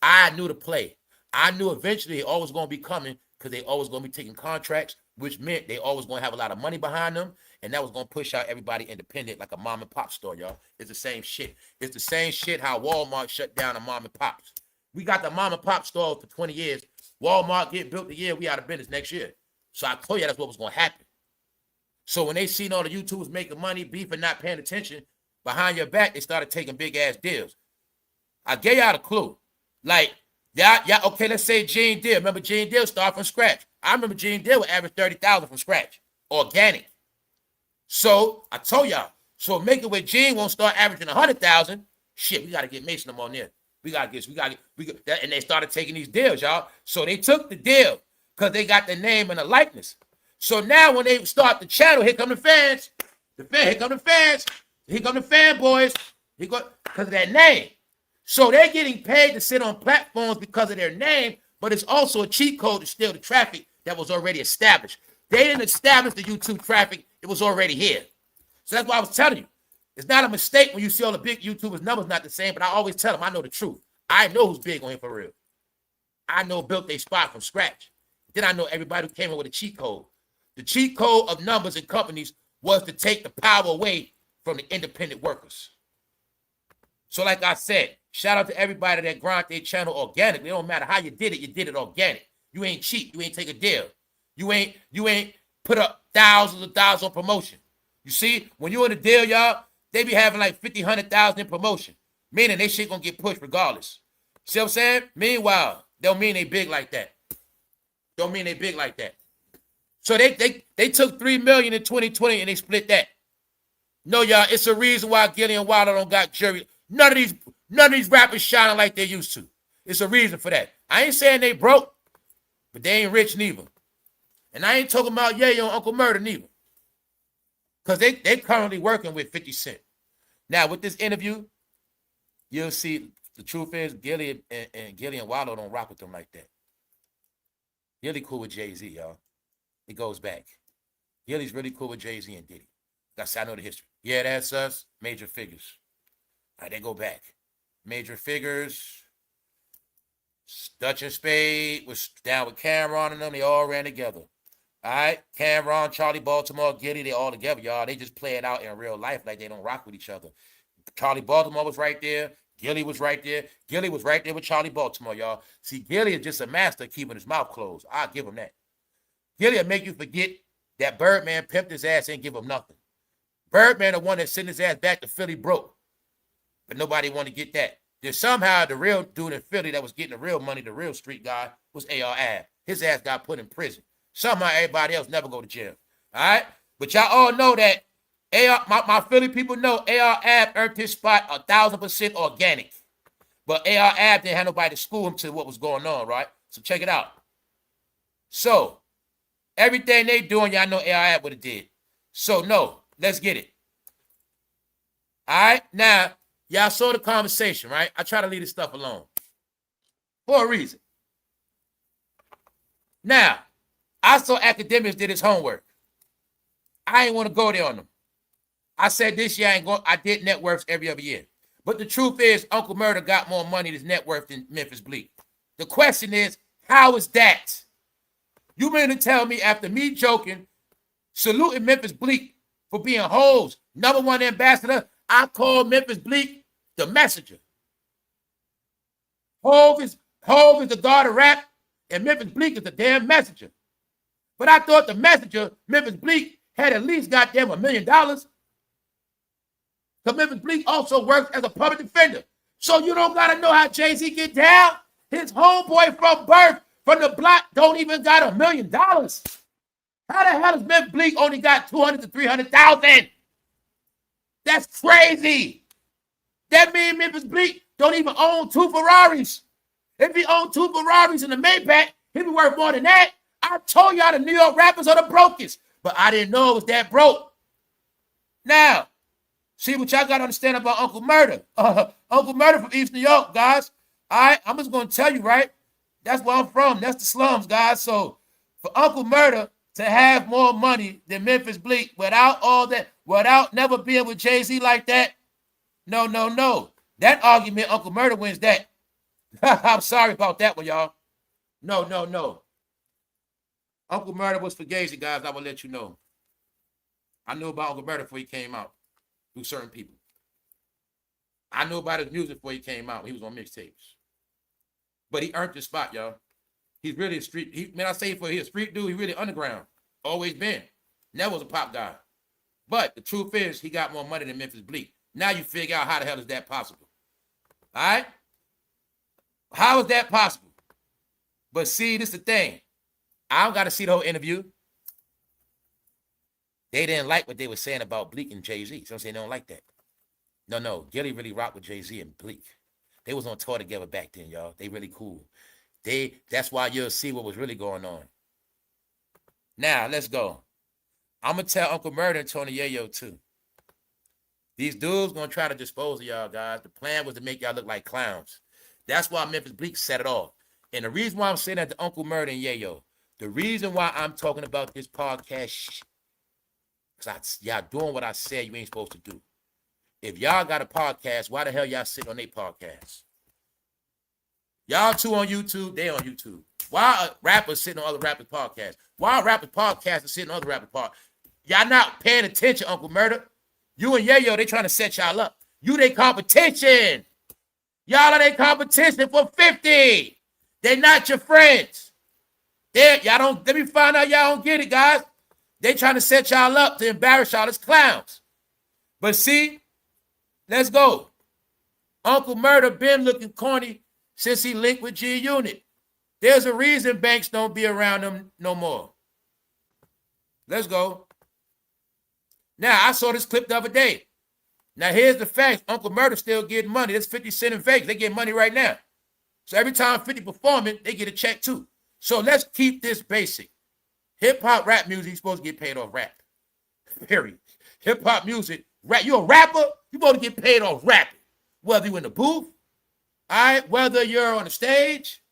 Speaker 1: I knew the play. I knew eventually they always going to be coming because they always going to be taking contracts, which meant they always going to have a lot of money behind them, and that was going to push out everybody independent like a mom and pop store, y'all. It's the same shit. It's the same shit how Walmart shut down the mom and pops. We got the mom and pop store for 20 years. Walmart get built the year we out of business next year. So I told you that's what was going to happen. So when they seen all the YouTubers making money, beefing, not paying attention, behind your back, they started taking big-ass deals. I gave y'all the clue. Like, yeah, okay, let's say Gene Deal. Remember, Gene Deal started from scratch. I remember Gene Deal would average 30,000 from scratch, organic. So I told y'all, so make it where Gene won't start averaging 100,000. Shit, we got to get Mason on there. And they started taking these deals, y'all. So they took the deal because they got the name and the likeness. So now when they start the channel, here come the fans. Here come the fans. Here come the fanboys. Because of that name. So they're getting paid to sit on platforms because of their name, but it's also a cheat code to steal the traffic that was already established. They didn't establish the YouTube traffic. It was already here. So that's why I was telling you. It's not a mistake when you see all the big YouTubers' numbers not the same, but I always tell them I know the truth. I know who's big on here for real. I know built their spot from scratch. Then I know everybody who came in with a cheat code. The cheat code of numbers and companies was to take the power away from the independent workers. So like I said, shout out to everybody that grind their channel organically. It don't matter how you did it organic. You ain't cheat. You ain't take a deal. You ain't put up thousands of dollars on promotion. You see, when you in a deal, y'all, they be having like 50, 100,000 in promotion. Meaning they shit gonna get pushed regardless. See what I'm saying? Meanwhile, don't mean they big like that. Don't mean they big like that. So they took $3 million in 2020 and they split that. No, y'all, it's a reason why Gillie and Wilder don't got jury. None of these rappers shining like they used to. It's a reason for that. I ain't saying they broke, but they ain't rich neither. And I ain't talking about Ye on Uncle Murder neither. Because they currently working with 50 Cent. Now, with this interview, you'll see the truth is Gillie and Wilder don't rock with them like that. Gillie cool with Jay-Z, y'all. It goes back. Gillie's really cool with Jay-Z and Diddy. I know the history. Yeah, that's us. Major figures. All right, they go back. Major figures. Dutch and Spade was down with Cameron and them. They all ran together. All right? Cameron, Charlie Baltimore, Gillie, they all together, y'all. They just play it out in real life like they don't rock with each other. Charlie Baltimore was right there. Gillie was right there. Gillie was right there with Charlie Baltimore, y'all. See, Gillie is just a master of keeping his mouth closed. I'll give him that. Gillie will make you forget that Birdman pimped his ass and give him nothing. Birdman, the one that sent his ass back to Philly broke. But nobody wanted to get that. Then somehow the real dude in Philly that was getting the real money, the real street guy, was A.R. Ab. His ass got put in prison. Somehow everybody else never go to jail. All right? But y'all all know that my Philly people know A.R. Ab earned his spot 1,000% organic. But A.R. Ab didn't have nobody to school him to what was going on, right? So check it out. So, everything they doing, y'all know A.R. Ab would have did. So, no. Let's get it. All right? Now, y'all saw the conversation, right? I try to leave this stuff alone. For a reason. Now, I saw Akademiks did his homework. I ain't want to go there on them. I said this year I did net worths every other year. But the truth is, Uncle Murder got more money in his net worth than memphisbleek. The question is, how is that? You mean to tell me after me joking, saluting memphisbleek for being Hov's #1 ambassador, I call memphisbleek the messenger. Hov is the god of rap, and memphisbleek is the damn messenger. But I thought the messenger, memphisbleek, had at least goddamn $1 million. Because Memphis Bleek also works as a public defender. So you don't got to know how Jay-Z get down. His homeboy from birth, from the block, don't even got $1 million. How the hell does Memphis Bleek only got 200 to 300,000? That's crazy. That means Memphis Bleek don't even own 2 Ferraris. If he owned 2 Ferraris in the Maybach, he'd be worth more than that. I told y'all the New York rappers are the brokest, but I didn't know it was that broke. Now, see what y'all got to understand about Uncle Murder. Uncle Murder from East New York, guys. All right, I'm just going to tell you, right? That's where I'm from. That's the slums, guys. So for Uncle Murder to have more money than Memphis Bleek without all that, without never being with Jay-Z like that, no. That argument, Uncle Murder wins that. I'm sorry about that one, y'all. No. Uncle Murder was for Fugazi, guys. I will let you know. I knew about Uncle Murder before he came out through certain people. I knew about his music before he came out. He was on mixtapes. But he earned the spot, y'all. He's really a street. He's a street dude. He really underground. Always been. Never was a pop guy. But the truth is, he got more money than Memphis Bleek. Now you figure out how the hell is that possible. All right? How is that possible? But see, this is the thing. I don't got to see the whole interview. They didn't like what they were saying about Bleek and Jay-Z. So I'm saying they don't like that. No. Gilly really rocked with Jay-Z and Bleek. They was on tour together back then, y'all. They really cool. That's why you'll see what was really going on. Now, let's go. I'm going to tell Uncle Murder and Tony Yayo, too. These dudes going to try to dispose of y'all, guys. The plan was to make y'all look like clowns. That's why Memphis Bleek set it off. And the reason why I'm saying that to Uncle Murder and Yayo, the reason why I'm talking about this podcast, because y'all doing what I said you ain't supposed to do. If y'all got a podcast, why the hell y'all sit on their podcast? Y'all two on YouTube, they on YouTube. Why are rappers sitting on other rappers' podcasts? Why are rappers' podcasts sitting on other rappers' podcasts? Y'all not paying attention, Uncle Murder. You and Yayo, they trying to set y'all up. You they competition. Y'all are they competition for 50. They not your friends. Y'all don't, let me find out y'all don't get it, guys. They trying to set y'all up to embarrass y'all as clowns. But see, let's go. Uncle Murder been looking corny since he linked with G Unit. There's a reason Banks don't be around them no more. Let's go. Now, I saw this clip the other day. Now, here's the facts. Uncle Murder still getting money. That's 50 Cent in Vegas. They get money right now. So every time 50 performing, they get a check too. So let's keep this basic. Hip-hop rap music, you're supposed to get paid off rap. Period. Hip-hop music, rap. You a rapper, you're supposed to get paid off rapping. Whether you're in the booth, all right, whether you're on the stage,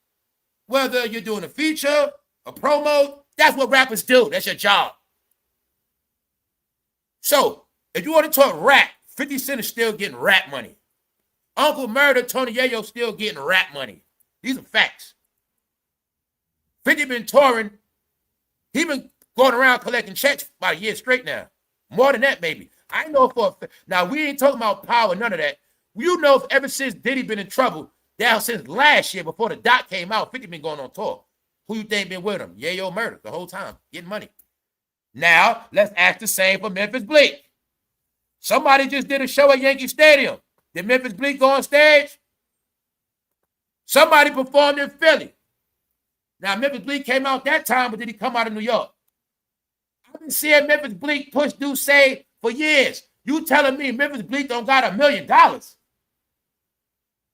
Speaker 1: whether you're doing a feature, a promo, that's what rappers do. That's your job. So, if you want to talk rap, 50 Cent is still getting rap money. Uncle Murder, Tony Yayo still getting rap money. These are facts. 50 been touring. He been going around collecting checks about a year straight now. More than that, maybe. I know for a now, we ain't talking about power, none of that. You know, ever since Diddy been in trouble, down since last year before the doc came out, 50 been going on tour. Who you think been with him? Yayo Murder the whole time, getting money. Now, let's ask the same for Memphis Bleek. Somebody just did a show at Yankee Stadium. Did Memphis Bleek go on stage? Somebody performed in Philly. Now, Memphis Bleek came out that time, but did he come out of New York? I've been seeing Memphis Bleek push Say for years. You telling me Memphis Bleek don't got $1 million?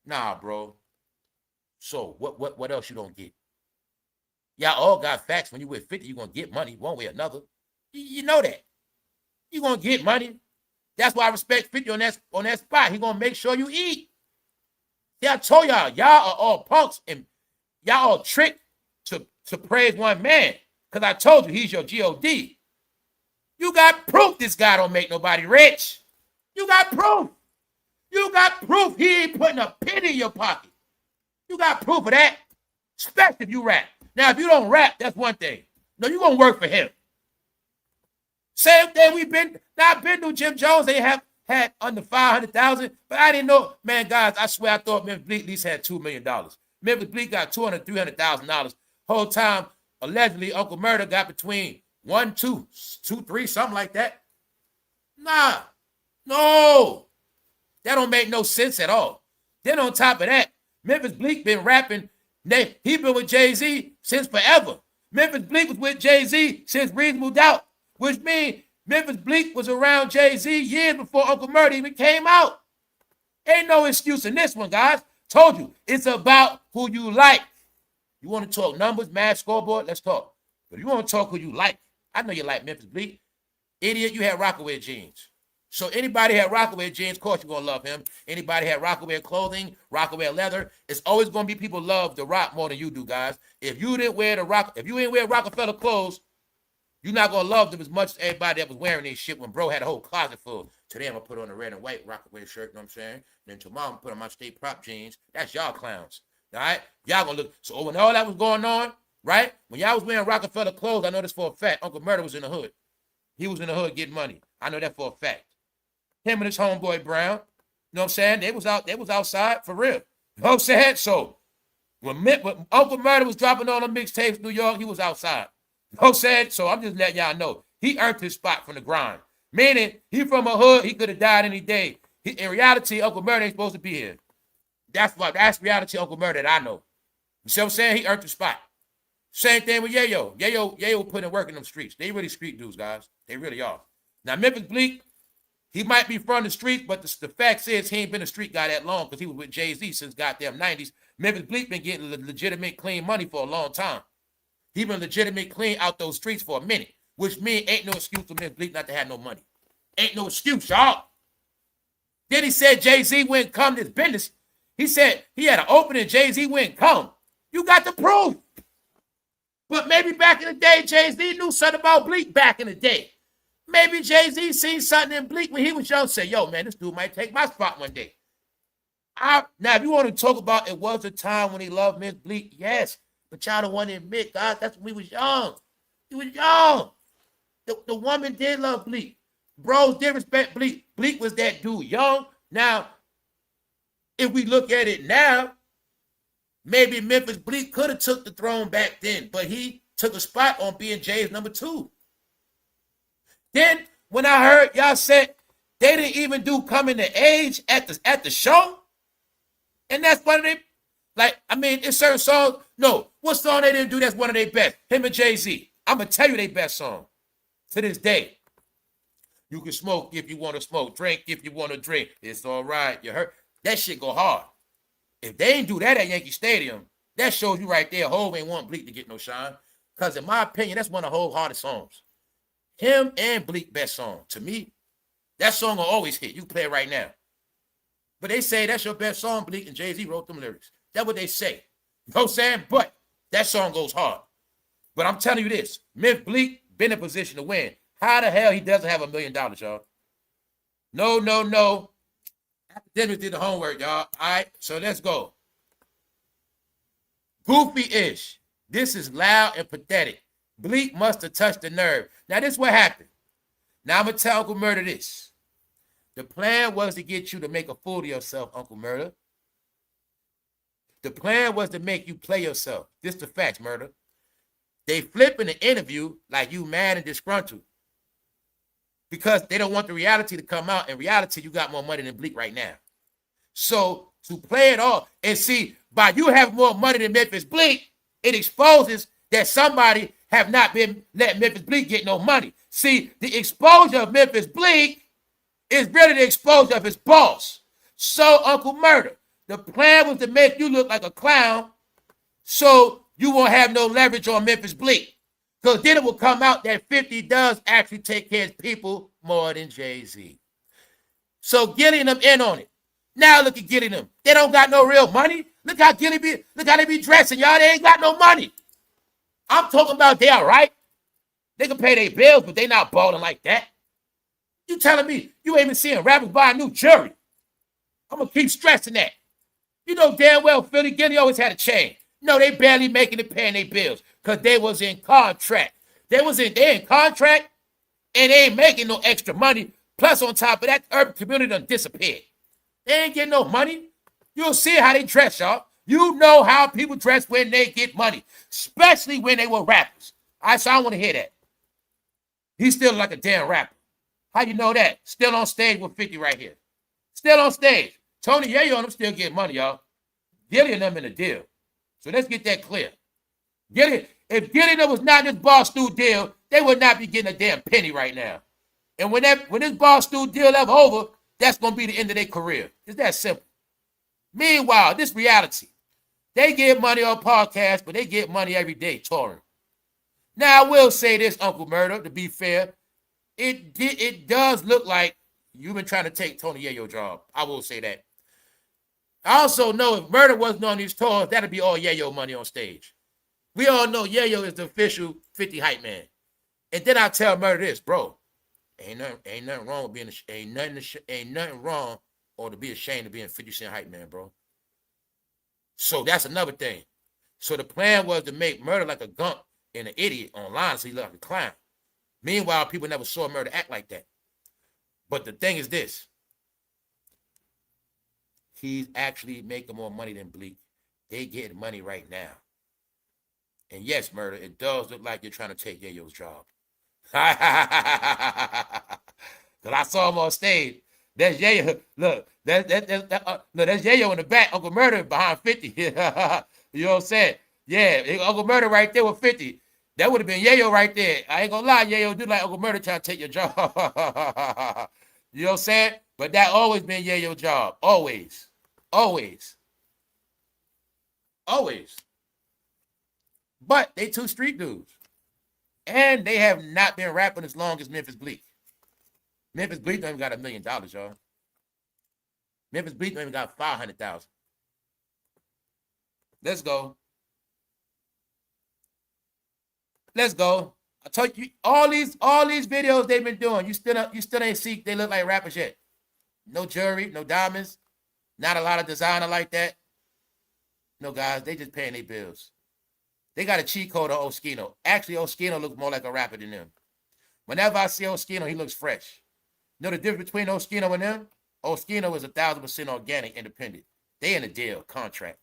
Speaker 1: Nah, bro. So what else you don't get? Y'all all got facts. When you with 50, you're going to get money one way or another. You know that. You're going to get money. That's why I respect 50 on that spot. He going to make sure you eat. See, I told y'all are all punks and y'all all tricked to praise one man. Because I told you he's your G.O.D. You got proof this guy don't make nobody rich. You got proof. You got proof he ain't putting a penny in your pocket. You got proof of that, especially if you rap. Now, if you don't rap, that's one thing. No, you're going to work for him. Same thing I've been to Jim Jones. They have had under 500,000, but I didn't know. Man, guys, I swear I thought Memphis Bleek at least had $2 million. Memphis Bleek got $200,000, $300,000. Whole time, allegedly, Uncle Murder got between 1, 2, 2, 3, something like that. Nah, no. That don't make no sense at all. Then on top of that, Memphis Bleek been rapping. He been with Jay-Z since forever. Memphis Bleek was with Jay-Z since Reasonable Doubt, which means Memphis Bleek was around Jay-Z years before Uncle Murder even came out. Ain't no excuse in this one, guys. Told you, it's about who you like. You want to talk numbers, math, scoreboard? Let's talk. But you want to talk who you like. I know you like Memphis Bleek. Idiot, you had Rockaway jeans. So anybody had Rockaway jeans, of course you're going to love him. Anybody had Rockaway clothing, Rockaway leather, it's always going to be people love the Rock more than you do, guys. If you didn't wear if you didn't wear Rockefeller clothes, you're not going to love them as much as everybody that was wearing this shit when bro had a whole closet full. Today I'm going to put on a red and white Rockaway shirt, you know what I'm saying? Then tomorrow I'm going to put on my state prop jeans. That's y'all clowns, all right? Y'all going to look. So when all that was going on, right? When y'all was wearing Rockefeller clothes, I know this for a fact. Uncle Murder was in the hood. He was in the hood getting money. I know that for a fact. Him and his homeboy Brown, you know what I'm saying? They was outside for real. You know what I'm saying? So when Uncle Murder was dropping on the mixtapes in New York, he was outside. You know what I'm saying? So I'm just letting y'all know. He earned his spot from the grind. Meaning, he from a hood, he could have died any day. In reality, Uncle Murder ain't supposed to be here. That's reality Uncle Murder that I know. You see what I'm saying? He earned the spot. Same thing with Yayo. Yayo put in work in them streets. They really street dudes, guys. They really are. Now, Memphis Bleek, he might be from the streets, but the fact is he ain't been a street guy that long because he was with Jay-Z since goddamn 90s. Memphis Bleek been getting legitimate clean money for a long time. He been legitimate clean out those streets for a minute, which means ain't no excuse for Memphis Bleek not to have no money. Ain't no excuse, y'all. Then he said Jay-Z wouldn't come to his business. He said he had an opening, Jay-Z wouldn't come. You got the proof. But maybe back in the day, Jay-Z knew something about Bleek back in the day. Maybe Jay-Z seen something in Bleek when he was young. Say, yo, man, this dude might take my spot one day. Now, if you want to talk about it was a time when he loved Miss Bleek, yes. But y'all don't want to admit, guys, that's when we was young. He was young. The woman did love Bleek. Bros did respect Bleek. Bleek was that dude young. Now, if we look at it now, maybe Memphis Bleek could have took the throne back then, but he took a spot on being Jay's number 2. Then, when I heard y'all said they didn't even do Coming to Age at the show, and that's one of they, like, I mean, in certain songs, no, what song they didn't do that's one of their best? Him and Jay-Z. I'm going to tell you their best song to this day. You can smoke if you want to smoke, drink if you want to drink. It's all right. You heard? That shit go hard. If they ain't do that at Yankee Stadium, that shows you right there, HOV ain't want Bleek to get no shine. Because in my opinion, that's one of HOV's hardest songs. Him and Bleek best song. To me, that song will always hit. You can play it right now. But they say that's your best song, Bleek, and Jay-Z wrote them lyrics. That's what they say. You know what I'm saying? But that song goes hard. But I'm telling you this, Memphis Bleek been in position to win. How the hell he doesn't have $1 million, y'all? No. Akademiks did the homework, y'all. All right, so let's go. Goofy-ish. This is loud and pathetic. Bleek must have touched the nerve. Now, this is what happened. Now, I'm going to tell Uncle Murder this. The plan was to get you to make a fool of yourself, Uncle Murder. The plan was to make you play yourself. This the facts, Murder. They flip in the interview like you mad and disgruntled because they don't want the reality to come out. In reality, you got more money than Bleek right now. So to play it off and see, by you having more money than Memphis Bleek, it exposes that somebody have not been letting Memphis Bleek get no money. See, the exposure of Memphis Bleek is really the exposure of his boss. So, Uncle Murder, the plan was to make you look like a clown so you won't have no leverage on Memphis Bleek. Because then it will come out that 50 does actually take care of people more than Jay-Z. So Gilliam in on it. Now look at Gilliam. They don't got no real money. Look how Gilliam be, look how they be dressing, y'all. They ain't got no money. I'm talking about they all right. They can pay their bills, but they not balling like that. You telling me you ain't even seeing rappers buy a new jewelry? I'm going to keep stressing that. You know damn well Philly Gilly always had a chain. No, they barely making it paying their bills because they was in contract. They in contract and they ain't making no extra money. Plus, on top of that, the urban community done disappeared. They ain't getting no money. You'll see how they dress, y'all. You know how people dress when they get money, especially when they were rappers. So I want to hear that. He's still like a damn rapper. How you know that? Still on stage with 50 right here. Still on stage. Tony Yayo and them still getting money, y'all. Gilly and them in the deal. So let's get that clear. Gilly, if Gilly and them was not in this Barstool deal, they would not be getting a damn penny right now. And when this Barstool deal ever over, that's going to be the end of their career. It's that simple. Meanwhile, this reality. They get money on podcasts, but they get money every day touring. Now, I will say this, Uncle Murder, to be fair. It does look like you've been trying to take Tony Yayo's job. I will say that. I also know if Murder wasn't on these tours, that'd be all Yayo money on stage. We all know Yayo is the official 50 hype man. And then I tell Murder this, bro, ain't nothing wrong with being ain't nothing wrong or to be ashamed of being 50 Cent hype man, bro. So that's another thing. So the plan was to make Murder like a gump and an idiot online so he looked like a clown. Meanwhile, people never saw Murder act like that. But the thing is this. He's actually making more money than Bleek. They getting money right now. And yes, Murder, it does look like you're trying to take Yayo's job. Because I saw him on stage. That's Yayo. Look, that's Yayo in the back. Uncle Murder behind 50. You know what I'm saying? Yeah, Uncle Murder right there with 50. That would have been Yayo right there. I ain't gonna lie, Yayo do like Uncle Murder trying to take your job. You know what I'm saying? But that always been Yayo's job. Always. Always. Always. But they two street dudes. And they have not been rapping as long as memphisbleek. memphisbleek don't even got $1 million, y'all. memphisbleek don't even got 500,000. Let's go. Let's go. I told you all these videos they've been doing. You still ain't see they look like rappers yet. No jewelry, no diamonds, not a lot of designer like that. No, guys, they just paying their bills. They got a cheat code on Oskino. Actually, Oskino looks more like a rapper than them. Whenever I see Oskino, he looks fresh. You know the difference between Oskino and them? Oskino is 1,000% organic, independent. They in a deal, contract.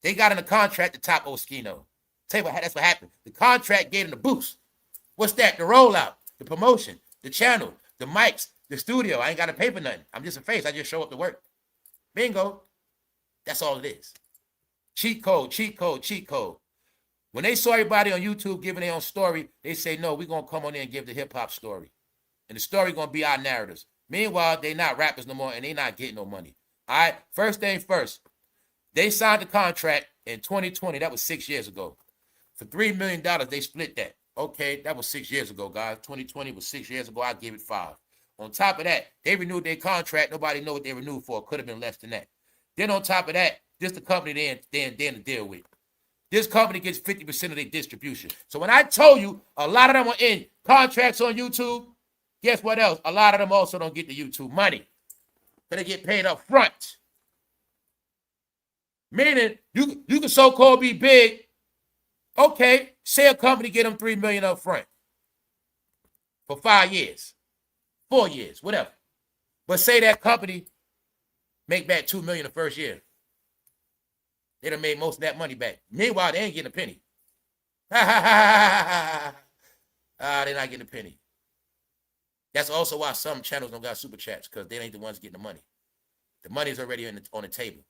Speaker 1: They got in a contract to top Oskino. Tell you what, that's what happened. The contract gave them the boost. What's that? The rollout, the promotion, the channel, the mics, the studio. I ain't got to pay for nothing. I'm just a face. I just show up to work. Bingo. That's all it is. Cheat code, cheat code, cheat code. When they saw everybody on YouTube giving their own story, they say, no, we're going to come on there and give the hip-hop story. And the story going to be our narratives. Meanwhile, they not rappers no more, and they not getting no money. All right? First thing first. They signed the contract in 2020. That was 6 years ago. For $3 million, they split that. Okay, that was 6 years ago, guys. 2020 was 6 years ago. I give it 5. On top of that, they renewed their contract. Nobody know what they renewed for. It could have been less than that. Then on top of that, this the company they're in to deal with. This company gets 50% of their distribution. So when I told you a lot of them are in contracts on YouTube, guess what else? A lot of them also don't get the YouTube money. They get paid up front. Meaning, you can so-called be big. Okay, say a company get them $3 million up front for 5 years, 4 years, whatever. But say that company make back $2 million the first year. They done made most of that money back. Meanwhile, they ain't getting a penny. They're not getting a penny. That's also why some channels don't got super chats, because they ain't the ones getting the money. The money's already on the table.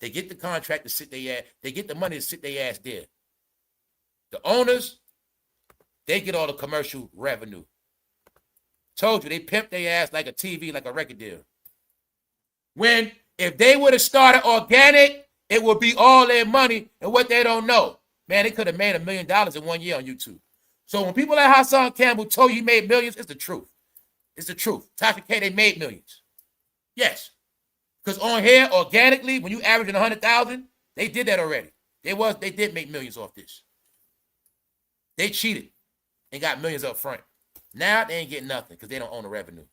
Speaker 1: They get the contract to sit their ass. They get the money to sit their ass there. The owners, they get all the commercial revenue. Told you, they pimp their ass like a TV, like a record deal. If they would have started organic, it would be all their money, and what they don't know. Man, they could have made $1 million in 1 year on YouTube. So when people like Hassan Campbell told you he made millions, it's the truth. It's the truth. Tasha K, they made millions. Yes. Because on here, organically, when you averaging 100,000, they did that already. They did make millions off this. They cheated and got millions up front. Now they ain't getting nothing because they don't own the revenue.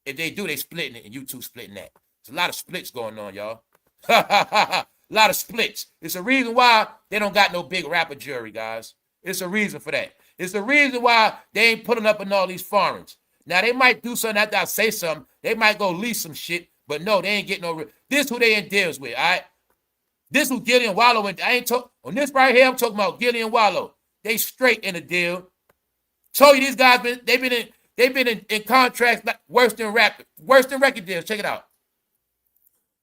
Speaker 1: If they do, they splitting it, and YouTube splitting that. There's a lot of splits going on, y'all. A lot of splits. It's a reason why they don't got no big rapper jury, guys. It's a reason for that. It's the reason why they ain't putting up in all these foreigns. Now, they might do something after I say something. They might go lease some shit, but no, they ain't getting no... This who they in deals with, all right? This who Gilly and Wallow... I ain't talking... On this right here, I'm talking about Gilly and Wallow. They straight in a deal. Told you these guys they've been in They've been in contracts worse than record deals. Check it out.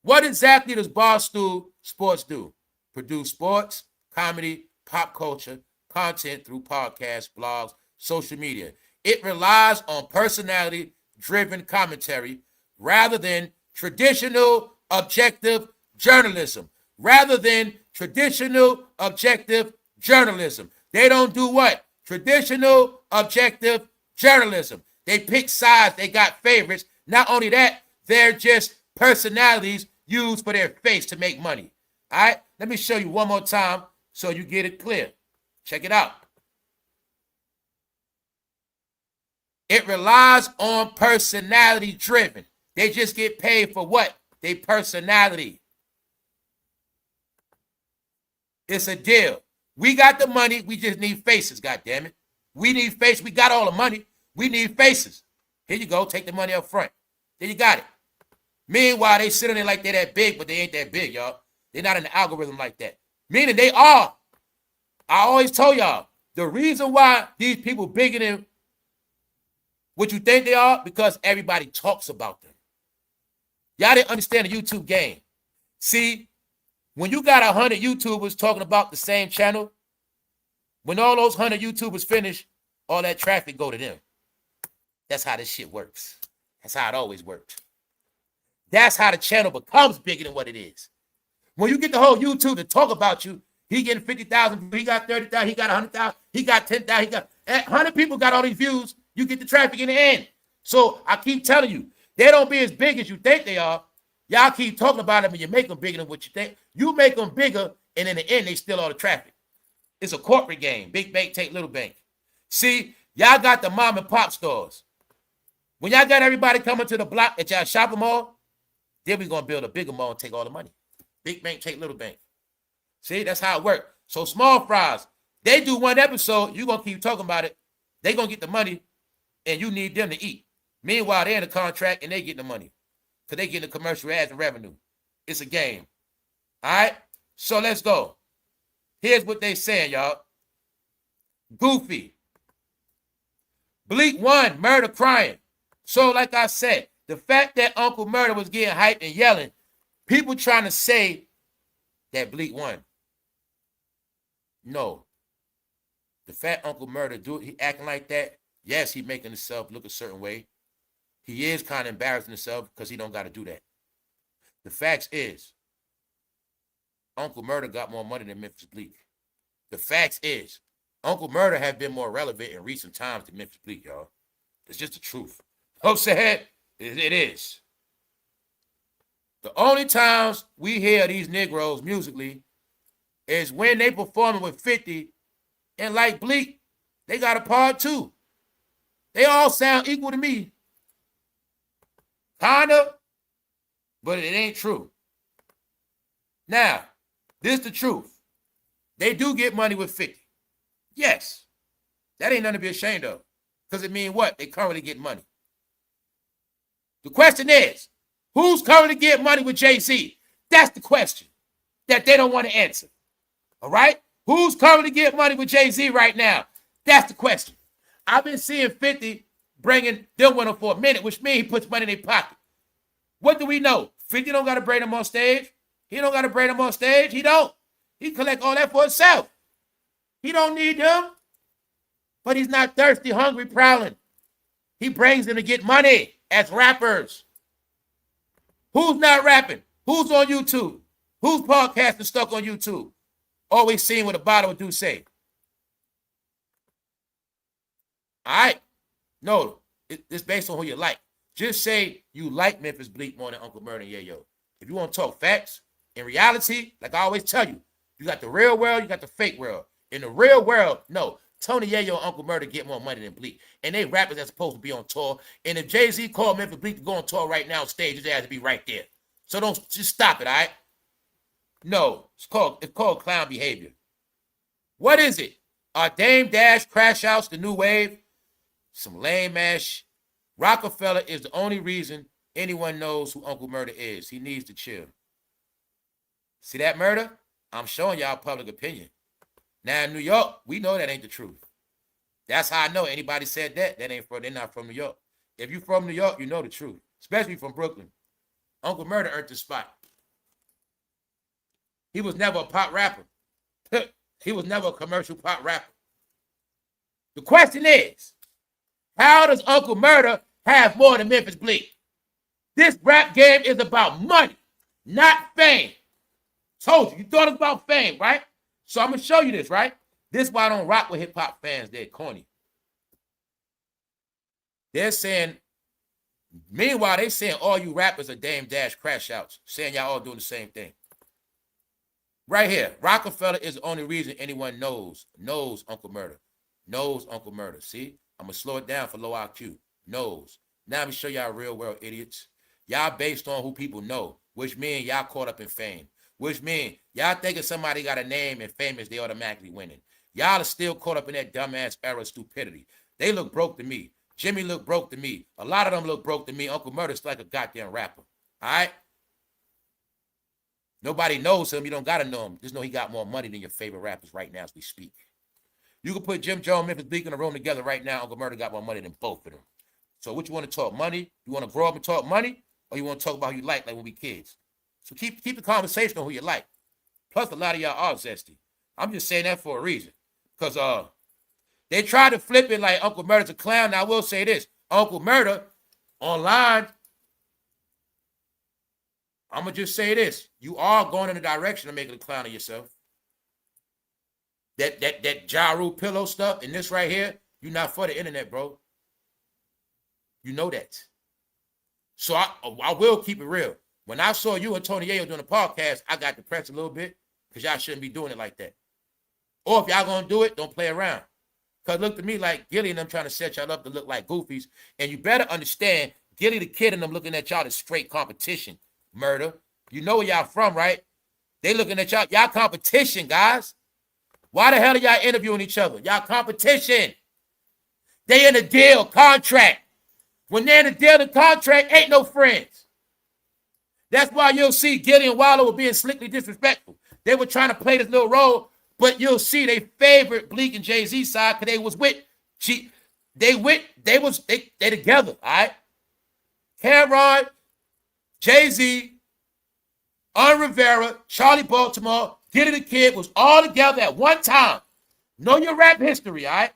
Speaker 1: What exactly does Barstool Sports do? Produce sports, comedy, pop culture, content through podcasts, blogs, social media. It relies on personality-driven commentary rather than traditional objective journalism. They don't do what? Traditional objective journalism. They pick sides. They got favorites. Not only that, they're just personalities used for their face to make money. All right? Let me show you one more time so you get it clear. Check it out. It relies on personality driven. They just get paid for what? Their personality. It's a deal. We got the money. We just need faces, goddammit. We need faces. We got all the money. We need faces. Here you go. Take the money up front. There you got it. Meanwhile, they sitting there like they're that big, but they ain't that big, y'all. They're not in the algorithm like that. Meaning they are. I always told y'all, the reason why these people bigger than what you think they are, because everybody talks about them. Y'all didn't understand the YouTube game. See, when you got 100 YouTubers talking about the same channel, when all those 100 YouTubers finish, all that traffic go to them. That's how this shit works. That's how it always worked. That's how the channel becomes bigger than what it is. When you get the whole YouTube to talk about you, he getting 50,000, he got 30,000, he got 100,000, he got 10,000, he got 100 people got all these views. You get the traffic in the end. So I keep telling you, they don't be as big as you think they are. Y'all keep talking about them and you make them bigger than what you think. You make them bigger, and in the end, they steal all the traffic. It's a corporate game. Big bank take little bank. See, y'all got the mom and pop stores. When y'all got everybody coming to the block at y'all shopping mall, then we going to build a bigger mall and take all the money. Big bank take little bank. See, that's how it works. So small fries, they do one episode, you going to keep talking about it. They going to get the money, and you need them to eat. Meanwhile, they're in a contract, and they get the money. Because they get the commercial ads and revenue. It's a game. All right? So let's go. Here's what they saying, y'all. Goofy. BLEEK 1, murder crying. So like I said, the fact that Uncle Murder was getting hyped and yelling, people trying to say that BLEEK 1. No. The fact Uncle Murder he acting like that, yes, he making himself look a certain way. He is kind of embarrassing himself because he don't got to do that. The facts is, Uncle Murder got more money than memphisbleek. The facts is, Uncle Murder have been more relevant in recent times than memphisbleek, y'all. It's just the truth. You know what I'm saying? It is. The only times we hear these Negroes musically is when they performing with 50, and like BLEEK, they got a part too. They all sound equal to me. Kinda, but it ain't true. Now, this is the truth. They do get money with 50. Yes. That ain't nothing to be ashamed of. Because it means what? They currently get money. The question is, who's currently getting money with jayz? That's the question that they don't want to answer. All right? Who's currently getting money with jayz right now? That's the question. I've been seeing 50 bringing them with him for a minute, which means he puts money in their pocket. What do we know? 50 don't got to bring them on stage. He don't got to bring them on stage. He don't. He collect all that for himself. He don't need them. But he's not thirsty, hungry, prowling. He brings them to get money as rappers. Who's not rapping? Who's on YouTube? Who's podcasting stuck on YouTube? Always seeing what a bottle would do say. All right? No, it's based on who you like. Just say you like memphisbleek more than Uncle Murder and Yayo. If you want to talk facts, in reality, like I always tell you, you got the real world, you got the fake world. In the real world, no, Tony Yayo and Uncle Murder get more money than BLEEK. And they rappers that's supposed to be on tour. And if jayz called memphisbleek to go on tour right now on stage, his ass to be right there. So don't just stop it, all right? No, it's called clown behavior. What is it? Are Dame Dash crash outs the new wave? Some lame ass. Rockefeller is the only reason anyone knows who Uncle Murder is. He needs to chill. See that murder? I'm showing y'all public opinion. Now in New York, we know that ain't the truth. That's how I know anybody said that ain't from, they're not from New York. If you from New York, you know the truth, especially from Brooklyn. Uncle Murder earned the spot. He was never a pop rapper. He was never a commercial pop rapper. The question is, how does Uncle Murder have more than memphisbleek? This rap game is about money, not fame. Told you, you thought it was about fame, right? So I'm going to show you this, right? This is why I don't rock with hip-hop fans. They're corny. They're saying, meanwhile, they saying all you rappers are Dame Dash crash outs, saying y'all all doing the same thing. Right here, Rockefeller is the only reason anyone knows Uncle Murder. Knows Uncle Murder. See? I'm going to slow it down for low IQ. Knows. Now let me show y'all real world idiots. Y'all based on who people know, which means y'all caught up in fame. Which means y'all thinking somebody got a name and famous, they automatically winning. Y'all are still caught up in that dumbass era of stupidity. They look broke to me. Jimmy look broke to me. A lot of them look broke to me. Uncle Murder's like a goddamn rapper. All right? Nobody knows him. You don't got to know him. Just know he got more money than your favorite rappers right now as we speak. You can put Jim Jones and memphisbleek in a room together right now. Uncle Murder got more money than both of them. So what you want to talk? Money? You want to grow up and talk money? Or you want to talk about who you like when we kids? So keep the conversation on who you like. Plus, a lot of y'all are zesty. I'm just saying that for a reason. Because they tried to flip it like Uncle Murder's a clown. Now, I will say this. Uncle Murder, online, I'm going to just say this. You are going in the direction of making a clown of yourself. That Ja Rule pillow stuff and this right here, you're not for the internet, bro. You know that. So I will keep it real. When I saw you and Tony Yayo doing a podcast, I got depressed a little bit because y'all shouldn't be doing it like that. Or if y'all going to do it, don't play around. Because look to me like Gilly and them trying to set y'all up to look like goofies. And you better understand, Gilly the Kid and them looking at y'all as straight competition. Murder. You know where y'all from, right? They looking at y'all. Y'all competition, guys. Why the hell are y'all interviewing each other? Y'all competition. They in a deal, contract. When they're in a deal and contract, ain't no friends. That's why you'll see Gilly and Wallow were being slickly disrespectful. They were trying to play this little role, but you'll see they favorite BLEEK and jayz side because they was with they together, all right? Cameron, jayz, Rivera, Charlie Baltimore, Gilly the Kid was all together at one time. Know your rap history, all right?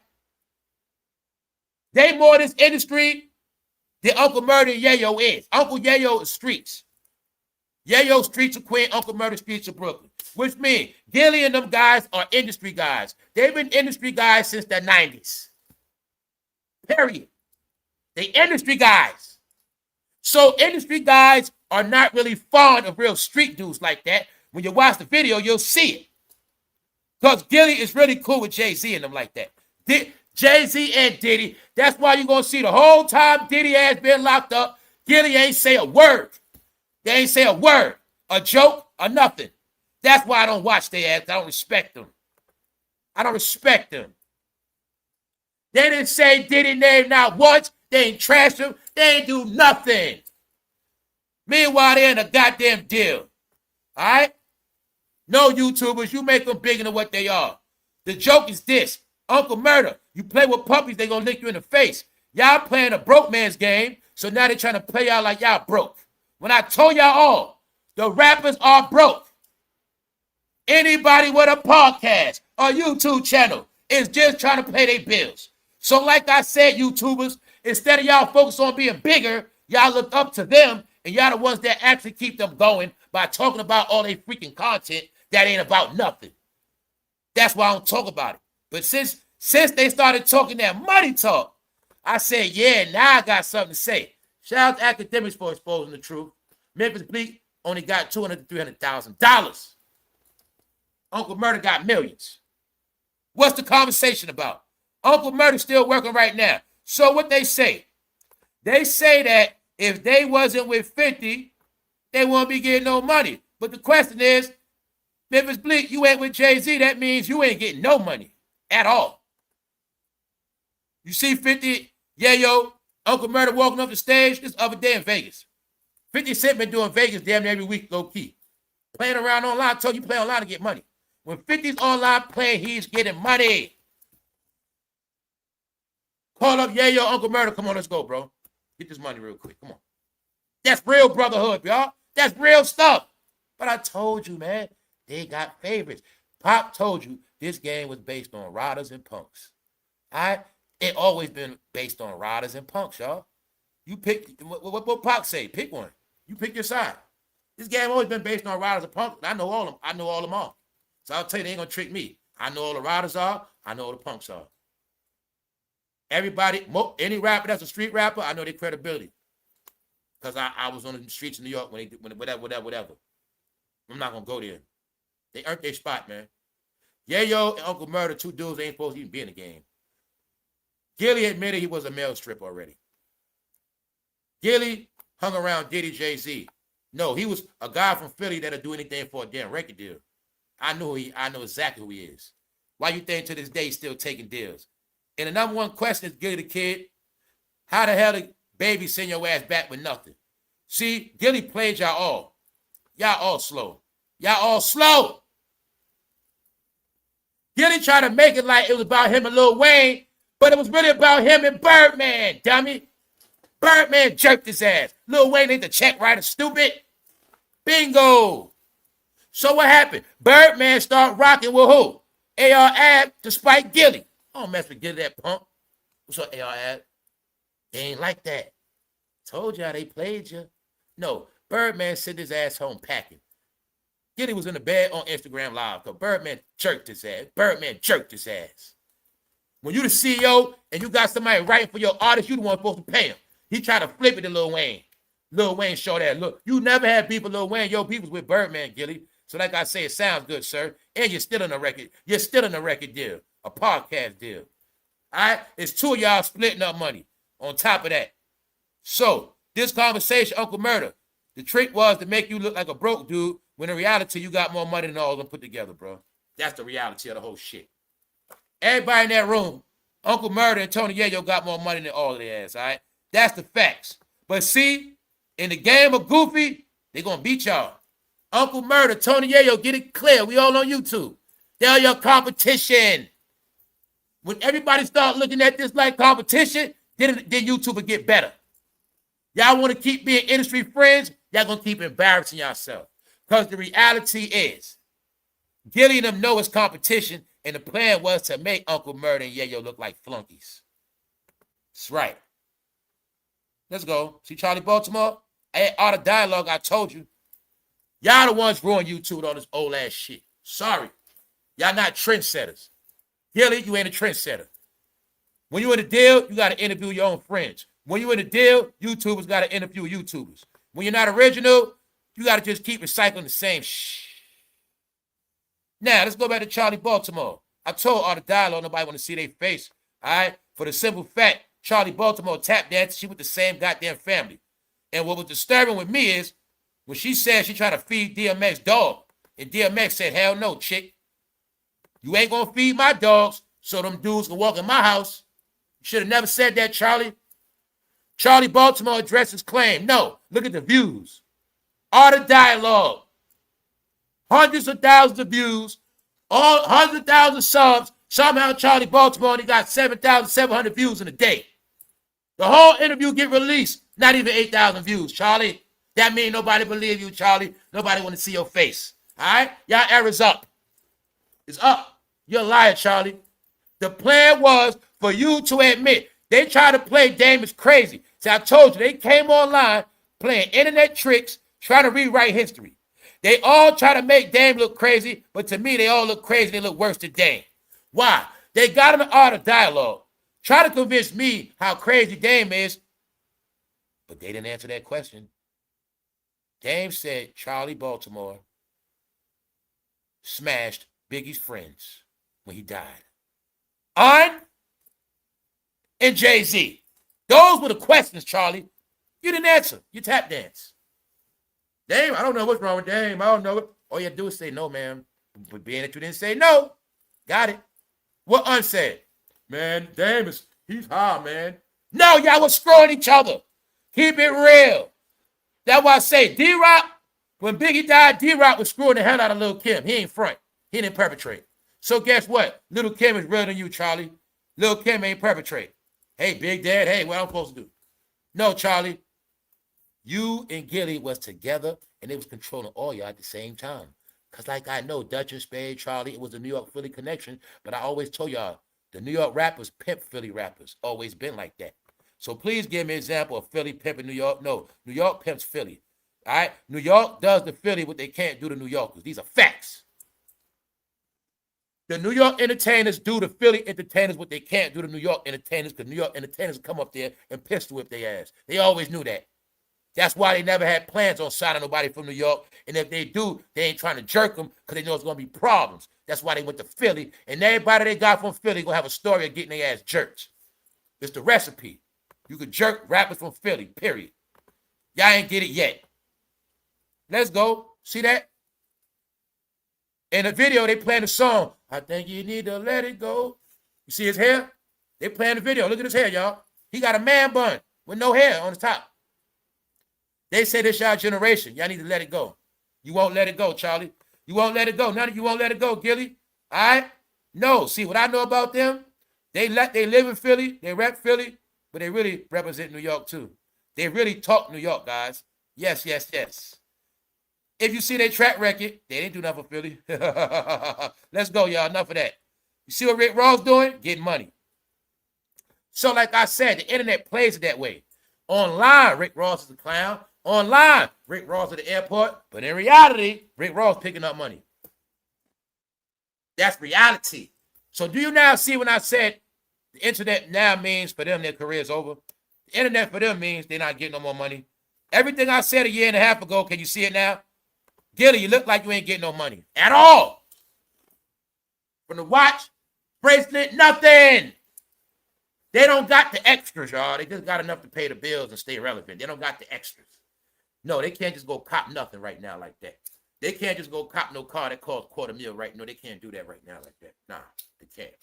Speaker 1: They more this industry than Uncle Murder and Yayo is. Uncle Yayo is streets. Yayo streets of Queen, Uncle Murder streets of Brooklyn. Which means Gilly and them guys are industry guys. They've been industry guys since the 90s. Period. They industry guys. So industry guys are not really fond of real street dudes like that. When you watch the video, you'll see it. Because Gilly is really cool with jayz and them like that. jayz and Diddy. That's why you're going to see the whole time Diddy has been locked up, Gilly ain't say a word. They ain't say a word, a joke, or nothing. That's why I don't watch their ass. I don't respect them. I don't respect them. They didn't say Diddy name not once. They ain't trash him. They ain't do nothing. Meanwhile, they're in a goddamn deal. All right? No, YouTubers, you make them bigger than what they are. The joke is this. Uncle Murder, you play with puppies, they gonna lick you in the face. Y'all playing a broke man's game, so now they're trying to play y'all like y'all broke. When I told y'all all, the rappers are broke. Anybody with a podcast or YouTube channel is just trying to pay their bills. So like I said, YouTubers, instead of y'all focus on being bigger, y'all look up to them, and y'all the ones that actually keep them going by talking about all their freaking content that ain't about nothing. That's why I don't talk about it. But since they started talking that money talk, I said, yeah, now I got something to say. Shout out to Akademiks for exposing the truth. memphisbleek only got $200,000 to $300,000. Uncle Murder got millions. What's the conversation about? Uncle Murder's still working right now. So what they say that if they wasn't with 50, they won't be getting no money. But the question is, memphisbleek, you ain't with jayz, that means you ain't getting no money at all. You see 50, Yayo, Uncle Murder walking up the stage this other day in Vegas. 50 Cent been doing Vegas damn near every week, low key. Playing around online, I told you play online to get money. When 50's online playing, he's getting money. Call up Yayo, Uncle Murder. Come on, let's go, bro. Get this money real quick. Come on. That's real brotherhood, y'all. That's real stuff. But I told you, man, they got favorites. Pop told you this game was based on riders and punks. All right? It always been based on riders and punks, y'all. You pick, what Pop say? Pick one. You pick your side. This game always been based on riders and punks. I know all of them. I know all of them all. So I'll tell you, they ain't going to trick me. I know all the riders are. I know all the punks are. Everybody, any rapper that's a street rapper, I know their credibility. Because I was on the streets of New York when whatever. I'm not going to go there. They earned their spot, man. Yayo and Uncle Murder, two dudes ain't supposed to even be in the game. Gilly admitted he was a male strip already. Gilly hung around Diddy, Jay-Z. No, he was a guy from Philly that'll do anything for a damn record deal. I know exactly who he is. Why you think to this day he's still taking deals? And the number one question is Gilly the Kid. How the hell did Baby send your ass back with nothing? See, Gilly played y'all all. Y'all all slow. Y'all all slow. Gilly tried to make it like it was about him and Lil Wayne, but it was really about him and Birdman, dummy. Birdman jerked his ass. Lil Wayne ain't the check writer, stupid. Bingo. So what happened? Birdman started rocking with who? AR Ab to spite Gilly. I don't mess with Gilly, that punk. What's up, AR Ab? They ain't like that. Told y'all they played you. No, Birdman sent his ass home packing. Gilly was in the bed on Instagram Live because Birdman jerked his ass. Birdman jerked his ass. When you the CEO and you got somebody writing for your artist, you the one supposed to pay him. He tried to flip it to Lil Wayne. Lil Wayne showed that. Look, you never had beef with Lil Wayne. Your beef was with Birdman, Gilly. So like I say, it sounds good, sir. And you're still in a record. You're still in a record deal. A podcast deal. All right? It's two of y'all splitting up money on top of that. So, this conversation, Uncle Murder, the trick was to make you look like a broke dude when in reality you got more money than all of them put together, bro. That's the reality of the whole shit. Everybody in that room, Uncle Murder and Tony Yayo got more money than all of their ass, all right? That's the facts. But see, in the game of Goofy, they're going to beat y'all. Uncle Murder, Tony Yayo, get it clear. We all on YouTube. They're your competition. When everybody start looking at this like competition, then YouTube will get better. Y'all want to keep being industry friends, y'all going to keep embarrassing yourself. Because the reality is, Gilly and them know it's competition, and the plan was to make Uncle Murder and Yayo look like flunkies. That's right. Let's go. See Charlie Baltimore? All the dialogue I told you. Y'all the ones ruining YouTube with all this old ass shit. Sorry. Y'all not trendsetters. Gilly, you ain't a trendsetter. When you in a deal, you got to interview your own friends. When you in a deal, YouTubers got to interview YouTubers. When you're not original, you got to just keep recycling the same shit. Now, let's go back to Charlie Baltimore. I told all the dialogue, nobody want to see their face. All right? For the simple fact, Charlie Baltimore tap danced, she with the same goddamn family. And what was disturbing with me is when she said she tried to feed DMX dog, and DMX said, hell no, chick. You ain't going to feed my dogs so them dudes can walk in my house. You should have never said that, Charlie. Charlie Baltimore addressed his claim. No, look at the views. All the dialogue. Hundreds of thousands of views. All 100,000 subs. Somehow Charlie Baltimore only got 7,700 views in a day. The whole interview get released. Not even 8,000 views, Charlie. That means nobody believe you, Charlie. Nobody want to see your face. All right? Y'all errors up. It's up. You're a liar, Charlie. The plan was for you to admit they tried to play Dame as crazy. See, I told you, they came online playing internet tricks, trying to rewrite history. They all try to make Dame look crazy, but to me, they all look crazy. They look worse than Dame. Why? They got in the art of dialogue. Try to convince me how crazy Dame is, but they didn't answer that question. Dame said Charlie Baltimore smashed Biggie's friends when he died. And Jay-Z. Those were the questions, Charlie. You didn't answer. You tap dance. Dame, I don't know what's wrong with Dame. I don't know it. All you have to do is say no, man. But being that you didn't say no, got it. What unsaid? Man, Dame he's high, man. No, y'all was screwing each other. Keep it real. That's why I say D-Rock, when Biggie died, D-Rock was screwing the hell out of Lil' Kim. He ain't front. He didn't perpetrate. So guess what? Lil' Kim is realer than you, Charlie. Lil' Kim ain't perpetrate. Hey, Big Dad, hey, what I'm supposed to do? No, Charlie. You and Gilly was together, and they was controlling all y'all at the same time. Because like I know, Dutch and Spade, Charlie, it was a New York-Philly connection, but I always told y'all, the New York rappers pimp Philly rappers. Always been like that. So please give me an example of Philly pimping New York. No, New York pimps Philly. All right? New York does to Philly what they can't do to New Yorkers. These are facts. The New York entertainers do to Philly entertainers what they can't do to New York entertainers, because New York entertainers come up there and pistol whip their ass. They always knew that. That's why they never had plans on signing nobody from New York. And if they do, they ain't trying to jerk them because they know it's going to be problems. That's why they went to Philly. And everybody they got from Philly going to have a story of getting their ass jerked. It's the recipe. You could jerk rappers from Philly, period. Y'all ain't get it yet. Let's go. See that? In the video, they playing the song, I think you need to let it go. You see his hair? They playing the video. Look at his hair, y'all. He got a man bun with no hair on the top. They say this y'all generation. Y'all need to let it go. You won't let it go, Charlie. You won't let it go. None of you won't let it go, Gilly. All right? No. See, what I know about them, they live in Philly. They rep Philly, but they really represent New York, too. They really talk New York, guys. Yes, yes, yes. If you see their track record, they didn't do nothing for Philly. Let's go, y'all. Enough of that. You see what Rick Ross doing? Getting money. So, like I said, the internet plays it that way. Online, Rick Ross is a clown. Online, Rick Ross at the airport. But in reality, Rick Ross picking up money. That's reality. So do you now see when I said the internet now means for them their career is over? The internet for them means they're not getting no more money. Everything I said a year and a half ago, can you see it now? Gilly, you look like you ain't getting no money at all. From the watch, bracelet, nothing. They don't got the extras, y'all. They just got enough to pay the bills and stay relevant. They don't got the extras. No, they can't just go cop nothing right now like that. They can't just go cop no car that costs $250,000 right now. No, they can't do that right now like that. Nah, they can't.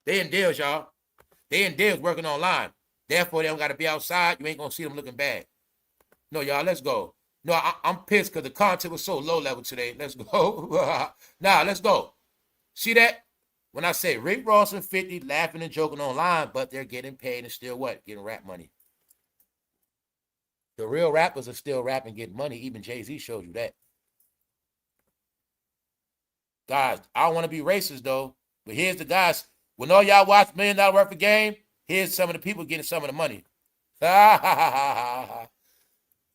Speaker 1: They in deals, y'all. They in deals working online. Therefore, they don't got to be outside. You ain't going to see them looking bad. No, y'all, let's go. No, I'm pissed because the content was so low level today. Let's go. Nah, let's go. See that? When I say Rick Ross and 50 laughing and joking online, but they're getting paid and still what? Getting rap money. The real rappers are still rapping, getting money. Even Jay-Z showed you that. Guys, I don't want to be racist, though. But here's the guys. When all y'all watch $1 Million Worth of Game, here's some of the people getting some of the money.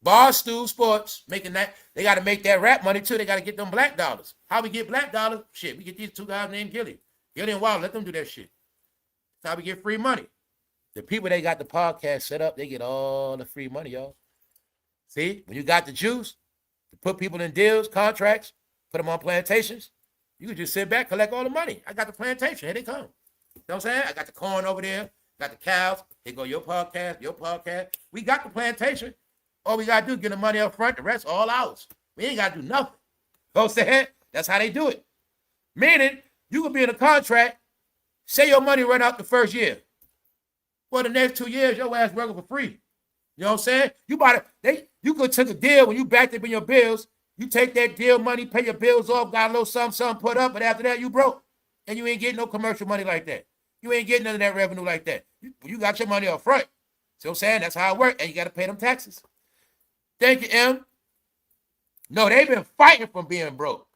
Speaker 1: Barstool Sports making that. They got to make that rap money, too. They got to get them black dollars. How we get black dollars? Shit, we get these two guys named Gilly. Gilly and Wild, let them do that shit. That's how we get free money. The people that got the podcast set up, they get all the free money, y'all. See, when you got the juice to put people in deals, contracts, put them on plantations, you can just sit back, collect all the money. I got the plantation. Here they come. You know what I'm saying? I got the corn over there, got the cows. Here go your podcast, your podcast. We got the plantation. All we got to do is get the money up front. The rest all ours. We ain't got to do nothing. You know what I'm saying? That's how they do it. Meaning, you could be in a contract, say your money run out the first year. For the next 2 years, your ass working for free. You know what I'm saying? You could take a deal when you backed up in your bills. You take that deal money, pay your bills off, got a little something put up, but after that, you broke. And you ain't getting no commercial money like that. You ain't getting none of that revenue like that. You got your money up front. See what I'm saying? That's how it works. And you got to pay them taxes. Thank you, M. No, they've been fighting from being broke.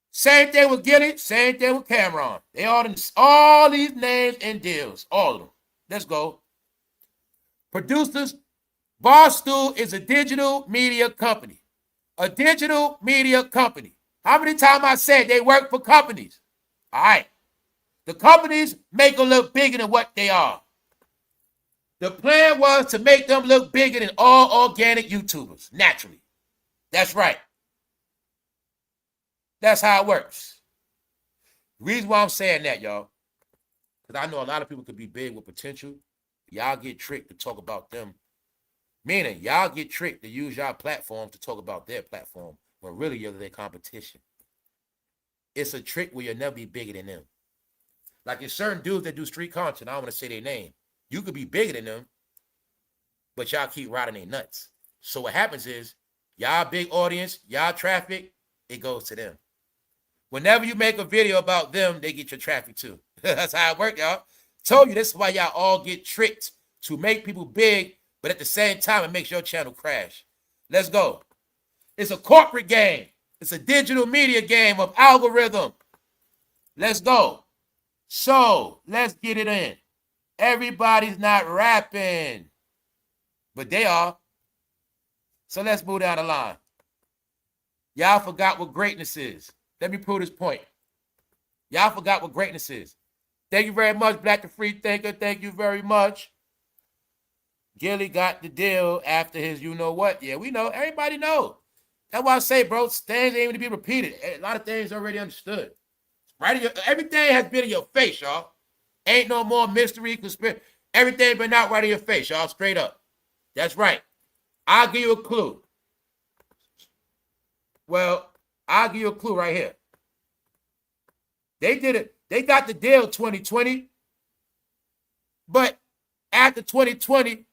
Speaker 1: Same thing with Gilly, same thing with Cameron. They all these names and deals, all of them. Let's go. Producers, Barstool is a digital media company. A digital media company. How many times I said they work for companies? All right. The companies make them look bigger than what they are. The plan was to make them look bigger than all organic YouTubers, naturally. That's right. That's how it works. The reason why I'm saying that, y'all, because I know a lot of people could be big with potential. Y'all get tricked to talk about them. Meaning, y'all get tricked to use y'all platform to talk about their platform when really you're their competition. It's a trick where you'll never be bigger than them. Like there's certain dudes that do street content, I don't want to say their name. You could be bigger than them, but y'all keep riding their nuts. So what happens is, y'all big audience, y'all traffic, it goes to them. Whenever you make a video about them, they get your traffic too. That's how it works, y'all. Told you this is why y'all all get tricked to make people big, but at the same time, it makes your channel crash. Let's go. It's a corporate game. It's a digital media game of algorithm. Let's go. So let's get it in. Everybody's not rapping, but they are. So let's move down the line. Y'all forgot what greatness is. Let me prove this point. Y'all forgot what greatness is. Thank you very much, Black the Free Thinker. Thank you very much. Gilly got the deal after his you know what. Yeah, we know. Everybody know. That's why I say, bro, things ain't even to be repeated. A lot of things already understood. Right? Everything has been in your face, y'all. Ain't no more mystery, conspiracy. Everything been out right in your face, y'all. Straight up. That's right. I'll give you a clue. Well, I'll give you a clue right here. They did it. They got the deal 2020. But after 2020,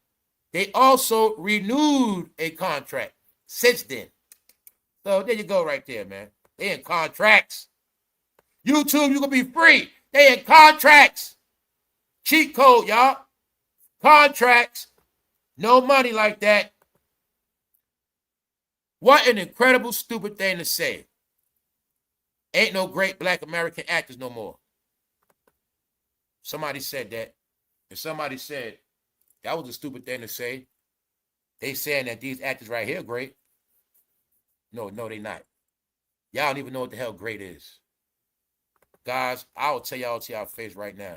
Speaker 1: they also renewed a contract since then. So there you go right there, man. They in contracts. YouTube, you gonna be free. They in contracts. Cheat code, y'all. Contracts. No money like that. What an incredible, stupid thing to say. Ain't no great Black American actors no more. Somebody said that. And somebody said that was a stupid thing to say. They saying that these actors right here are great. No, they not. Y'all don't even know what the hell great is. Guys, I will tell y'all to y'all face right now.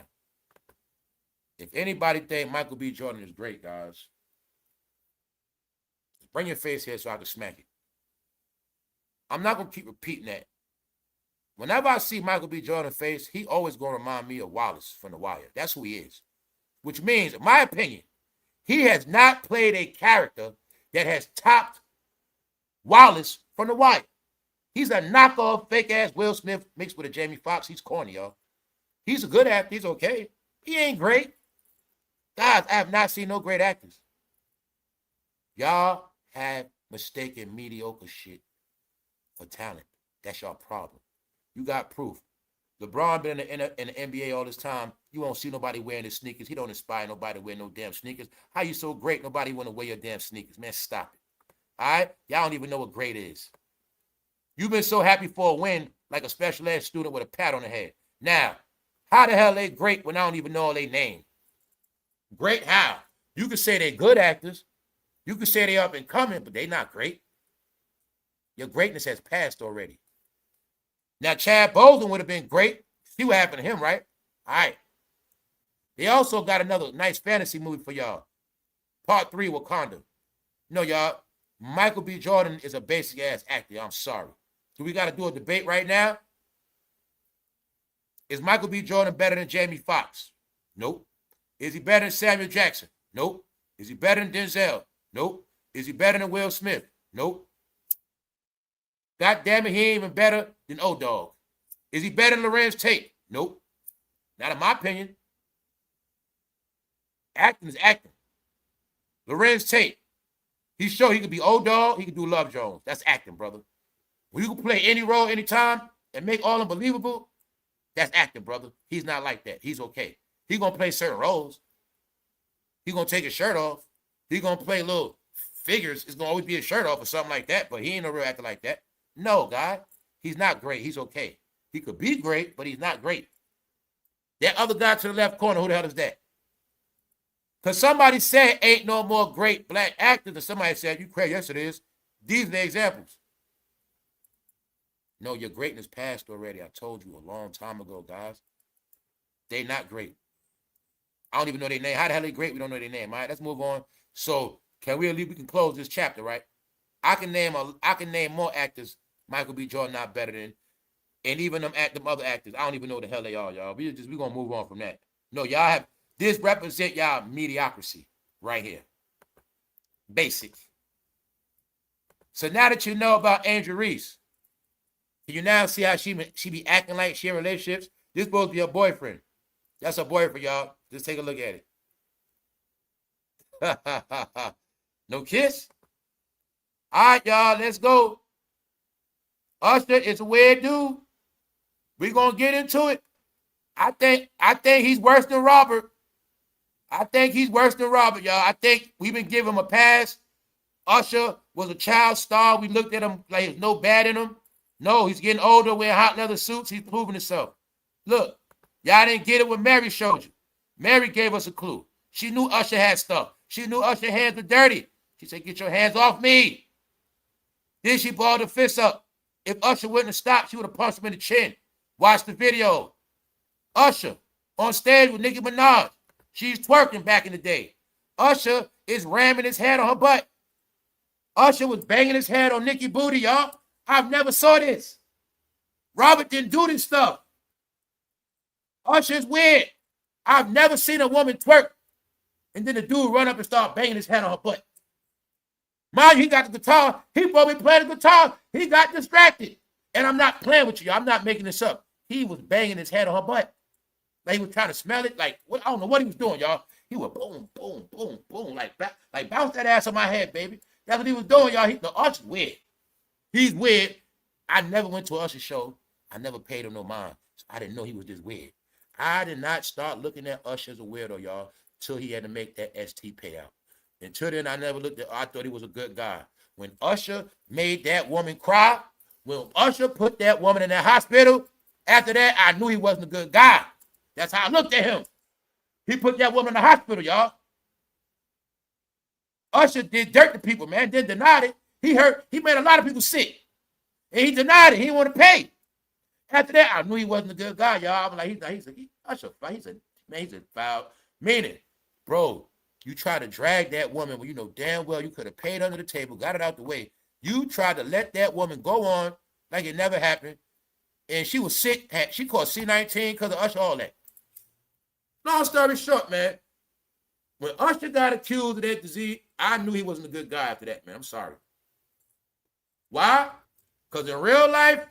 Speaker 1: If anybody think Michael B. Jordan is great, guys, bring your face here so I can smack it. I'm not going to keep repeating that. Whenever I see Michael B. Jordan's face, he always going to remind me of Wallace from The Wire. That's who he is. Which means, in my opinion, he has not played a character that has topped Wallace from The Wire. He's a knockoff, fake-ass Will Smith mixed with a Jamie Foxx. He's corny, y'all. He's a good actor. He's okay. He ain't great. Guys, I have not seen no great actors. Y'all have mistaken mediocre shit for talent. That's your problem. You got proof. LeBron been in the NBA all this time. You won't see nobody wearing his sneakers. He don't inspire nobody to wear no damn sneakers. How you so great? Nobody want to wear your damn sneakers. Man, stop it. All right? Y'all don't even know what great is. You've been so happy for a win like a special ed student with a pat on the head. Now, how the hell they great when I don't even know their name? Great how? You can say they're good actors. You can say they up and coming, but they not great. Your greatness has passed already. Now, Chad Boseman would have been great. See what happened to him, right? All right. They also got another nice fantasy movie for y'all. Part 3, Wakanda. No, y'all, Michael B. Jordan is a basic-ass actor. I'm sorry. So we got to do a debate right now. Is Michael B. Jordan better than Jamie Foxx? Nope. Is he better than Samuel Jackson? Nope. Is he better than Denzel? Nope. Is he better than Will Smith? Nope. God damn it, he ain't even better than O-Dog. Is he better than Lorenz Tate? Nope. Not in my opinion. Acting is acting. Lorenz Tate, he showed he could be O-Dog, he could do Love Jones. That's acting, brother. When you can play any role, anytime, and make all unbelievable, that's acting, brother. He's not like that. He's okay. He's going to play certain roles. He's going to take his shirt off. He's going to play little figures. It's going to always be a shirt off or something like that, but he ain't no real actor like that. No, guy. He's not great. He's okay. He could be great, but he's not great. That other guy to the left corner, who the hell is that? Because somebody said ain't no more great black actors, and somebody said, you crazy. Yes, it is. These are the examples. No, your greatness passed already. I told you a long time ago, guys. They not great. I don't even know their name. How the hell they great? We don't know their name. All right, let's move on. So can we at least we can close this chapter, right? I can name more actors Michael B. Jordan not better than, and even them other actors. I don't even know what the hell they are, y'all. We gonna move on from that. No, y'all have this represent y'all mediocrity right here. Basic. So now that you know about Angel Reese, can you now see how she be acting like she in relationships? This supposed to be her boyfriend. That's her boyfriend, y'all. Just take a look at it. No kiss? All right, y'all, let's go. Usher, it's a weird dude. We're going to get into it. I think he's worse than Robert. I think he's worse than Robert, y'all. I think we've been giving him a pass. Usher was a child star. We looked at him like there's no bad in him. No, he's getting older, wearing hot leather suits. He's proving himself. Look, y'all didn't get it when Mary showed you. Mary gave us a clue. She knew Usher had stuff. She knew Usher's hands were dirty. She said, get your hands off me. Then she balled her fist up. If Usher wouldn't have stopped, she would have punched him in the chin. Watch the video. Usher on stage with Nicki Minaj. She's twerking back in the day. Usher is ramming his head on her butt. Usher was banging his head on Nicki booty, y'all. I've never saw this. Robert didn't do this stuff. Usher's weird. I've never seen a woman twerk and then the dude run up and start banging his head on her butt. Mind you, he got the guitar. He probably playing the guitar. He got distracted. And I'm not playing with you. I'm not making this up. He was banging his head on her butt. Like he was trying to smell it. Like, what, I don't know what he was doing, y'all. He was boom, boom, boom, boom. Like bounce that ass on my head, baby. That's what he was doing, y'all. The Usher's weird. He's weird. I never went to an Usher show. I never paid him no mind. So I didn't know he was this weird. I did not start looking at Usher as a weirdo, y'all, till he had to make that ST payout. Until then, I never looked at, I thought he was a good guy. When Usher made that woman cry, when Usher put that woman in that hospital, after that, I knew he wasn't a good guy. That's how I looked at him. He put that woman in the hospital, y'all. Usher did dirt to people, man. Then denied it. He made a lot of people sick. And he denied it. He didn't want to pay. After that, I knew he wasn't a good guy, y'all. I'm like, he's a foul. Meaning, bro, you try to drag that woman when you know damn well you could have paid under the table, got it out the way. You tried to let that woman go on like it never happened. And she was sick. She caught C-19 because of Usher, all that. Long story short, man. When Usher got accused of that disease, I knew he wasn't a good guy after that, man. I'm sorry. Why? Because in real life,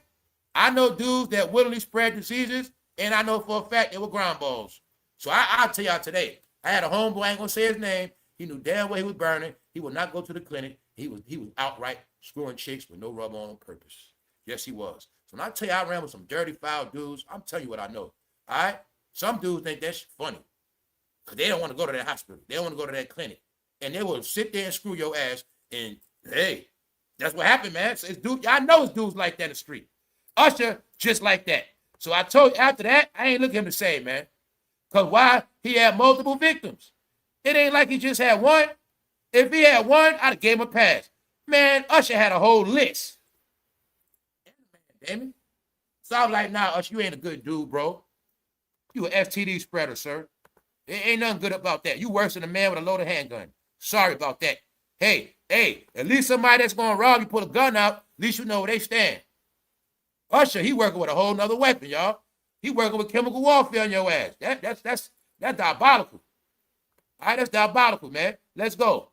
Speaker 1: I know dudes that willingly spread diseases, and I know for a fact they were ground balls. So I'll tell y'all today, I had a homeboy, I ain't gonna say his name. He knew damn well he was burning. He would not go to the clinic. He was outright screwing chicks with no rub on purpose. Yes, he was. So when I tell you I ran with some dirty, foul dudes, I'm telling you what I know. All right? Some dudes think that's funny because they don't want to go to that hospital. They don't want to go to that clinic. And they will sit there and screw your ass. And, hey, that's what happened, man. So it's dude, I know it's dudes like that in the street. Usher, just like that. So I told you after that, I ain't look at him the same, man. Because why? He had multiple victims. It ain't like he just had one. If he had one, I'd have gave him a pass. Man, Usher had a whole list. Damn it. So I was like, nah, Usher, you ain't a good dude, bro. You an STD spreader, sir. There ain't nothing good about that. You worse than a man with a loaded handgun. Sorry about that. Hey, at least somebody that's going to rob you, pull a gun out, at least you know where they stand. Usher, he working with a whole nother weapon, y'all. He working with chemical warfare on your ass. That's diabolical. All right, that's diabolical, man. Let's go.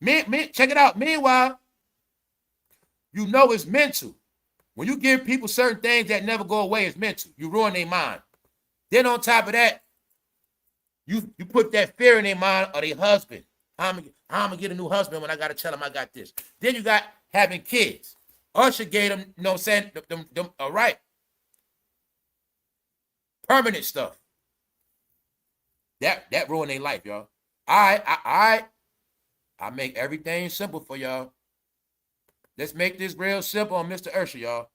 Speaker 1: Check it out. Meanwhile, you know it's mental. When you give people certain things that never go away, it's mental. You ruin their mind. Then on top of that, you put that fear in their mind of their husband. How I'm gonna get a new husband when I gotta tell him I got this. Then you got having kids. Usher gave them, you know what I'm saying, them all right. Permanent stuff. That ruined their life, y'all. I make everything simple for y'all. Let's make this real simple on Mr. Usher, y'all.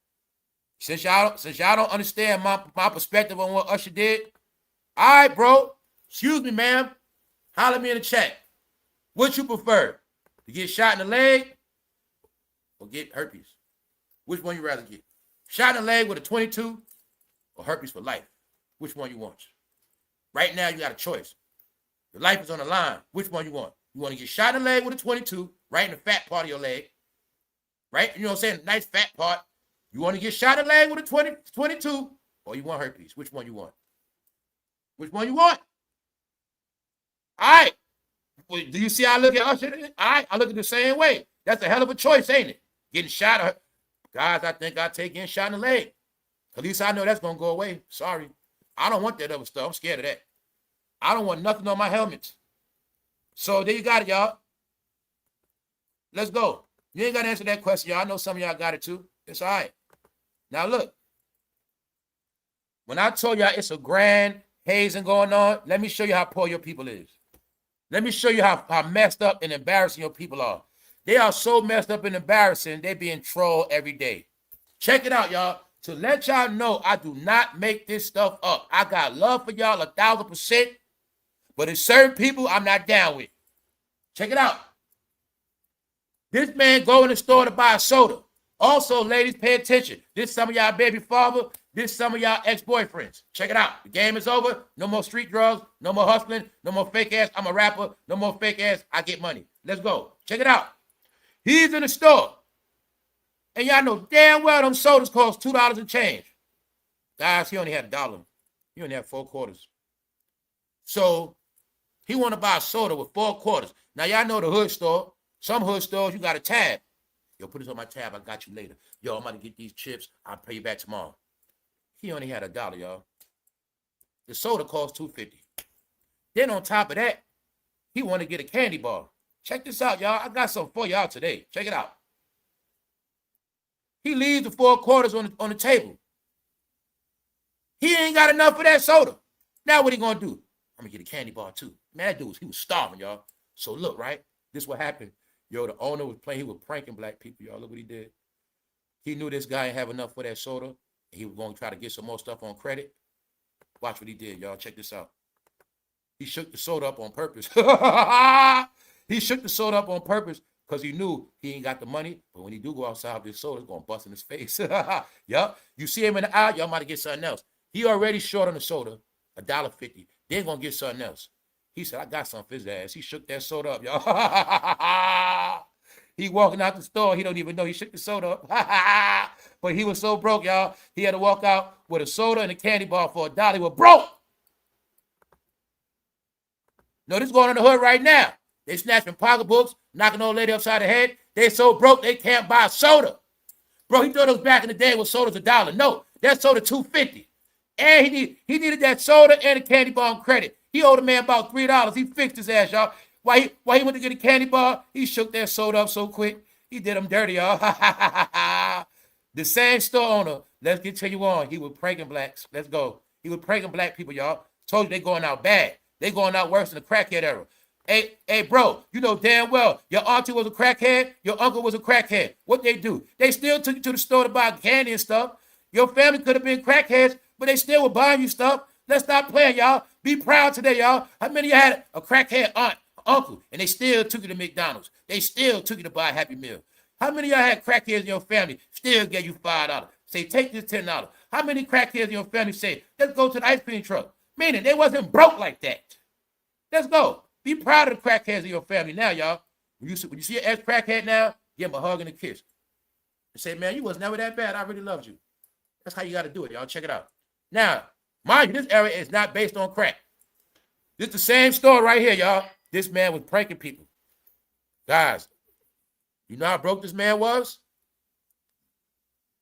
Speaker 1: Since y'all don't understand my perspective on what Usher did, all right, bro. Excuse me, ma'am. Holler me in the chat. What you prefer? To get shot in the leg or get herpes? Which one you rather get? Shot in the leg with a 22 or herpes for life? Which one you want? Right now, you got a choice. Your life is on the line. Which one you want? You want to get shot in the leg with a 22, right in the fat part of your leg, right? You know what I'm saying? Nice fat part. You want to get shot in the leg with a 22, or you want herpes? Which one you want? Which one you want? All right. Well, do you see how I look at Usher? All right. I look at it the same way. That's a hell of a choice, ain't it? Getting shot. Guys, I think I take getting shot in the leg. At least I know that's going to go away. Sorry. I don't want that other stuff. I'm scared of that. I don't want nothing on my helmets. So there you got it, y'all. Let's go. You ain't got to answer that question, y'all. I know some of y'all got it too. It's all right. Now look. When I told y'all it's a grand hazing going on, let me show you how poor your people is. Let me show you how messed up and embarrassing your people are. They are so messed up and embarrassing, they being trolled every day. Check it out, y'all. To let y'all know, I do not make this stuff up. I got love for y'all 1,000%, but there's certain people I'm not down with. Check it out. This man go in the store to buy a soda. Also, ladies, pay attention. This some of y'all baby father. This some of y'all ex-boyfriends. Check it out. The game is over. No more street drugs. No more hustling. No more fake ass. I'm a rapper. No more fake ass. I get money. Let's go. Check it out. He's in the store. And y'all know damn well them sodas cost $2 and change. Guys, he only had $1. He only had 4 quarters. So he want to buy a soda with 4 quarters. Now, y'all know the hood store. Some hood stores, you got a tab. Yo, put this on my tab. I got you later. Yo, I'm about to get these chips. I'll pay you back tomorrow. He only had $1, y'all. The soda cost $2.50. Then on top of that, he want to get a candy bar. Check this out, y'all. I got something for y'all today. Check it out. He leaves the 4 quarters on the table. He ain't got enough for that soda. Now what he gonna do? I'm gonna get a candy bar too. Man, that dude, he was starving, y'all. So look, right? This what happened. Yo, the owner was playing. He was pranking black people, y'all. Look what he did. He knew this guy didn't have enough for that soda. He was going to try to get some more stuff on credit. Watch what he did, y'all. Check this out. He shook the soda up on purpose. He shook the soda up on purpose because he knew he ain't got the money. But when he do go outside with this soda, it's going to bust in his face. Yup. You see him in the aisle, y'all might get something else. He already short on the soda, $1.50. Then going to get something else. He said, I got something for his ass. He shook that soda up, y'all. He walking out the store. He don't even know he shook the soda up. But he was so broke, y'all. He had to walk out with a soda and a candy bar for $1. He was broke. No, this is going on in the hood right now. They snatching pocketbooks, knocking old lady upside the head. They so broke they can't buy soda. Bro, he thought it was back in the day when soda's $1. No, that soda $2.50. And he needed that soda and a candy bar on credit. He owed a man about $3. He fixed his ass, y'all. While he went to get a candy bar, he shook that soda up so quick. He did him dirty, y'all. The same store owner, let's continue on. He was pranking blacks. Let's go. He was pranking black people, y'all. Told you they going out bad. They going out worse than the crackhead era. Hey, bro, you know damn well your auntie was a crackhead, your uncle was a crackhead. What they do? They still took you to the store to buy candy and stuff. Your family could have been crackheads, but they still were buying you stuff. Let's stop playing, y'all. Be proud today, y'all. How many of you had a crackhead aunt, uncle, and they still took you to McDonald's? They still took you to buy a Happy Meal. How many of y'all had crackheads in your family, still gave you $5? Say, take this $10. How many crackheads in your family say, let's go to the ice cream truck? Meaning they wasn't broke like that. Let's go. Be proud of the crackheads in your family now, y'all. When you see an ex-crackhead now, give him a hug and a kiss. And say, man, you was never that bad. I really loved you. That's how you got to do it, y'all. Check it out. Now, mind you, this area is not based on crack. This is the same story right here, y'all. This man was pranking people. Guys, you know how broke this man was?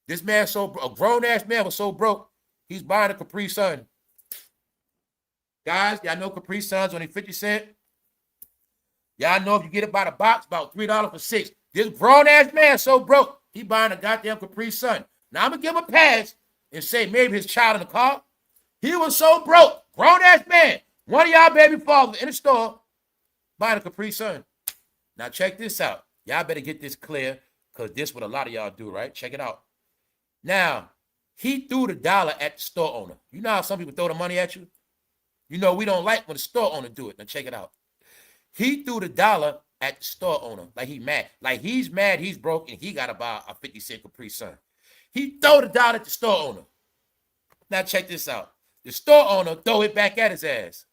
Speaker 1: This man a grown-ass man was so broke, he's buying a Capri Sun. Guys, y'all know Capri Suns only 50 cents? Y'all know if you get it by the box, about $3 for 6. This grown-ass man so broke, he buying a goddamn Capri Sun. Now, I'm going to give him a pass and say maybe his child in the car. He was so broke, grown-ass man. One of y'all baby fathers in the store buying a Capri Sun. Now, check this out. Y'all better get this clear because this is what a lot of y'all do, right? Check it out. Now, he threw the $1 at the store owner. You know how some people throw the money at you? You know, we don't like when the store owner do it. Now, check it out. He threw the $1 at the store owner like he mad. Like he's mad, he's broke, and he got to buy a 50-cent Capri Sun. He threw the $1 at the store owner. Now, check this out. The store owner threw it back at his ass.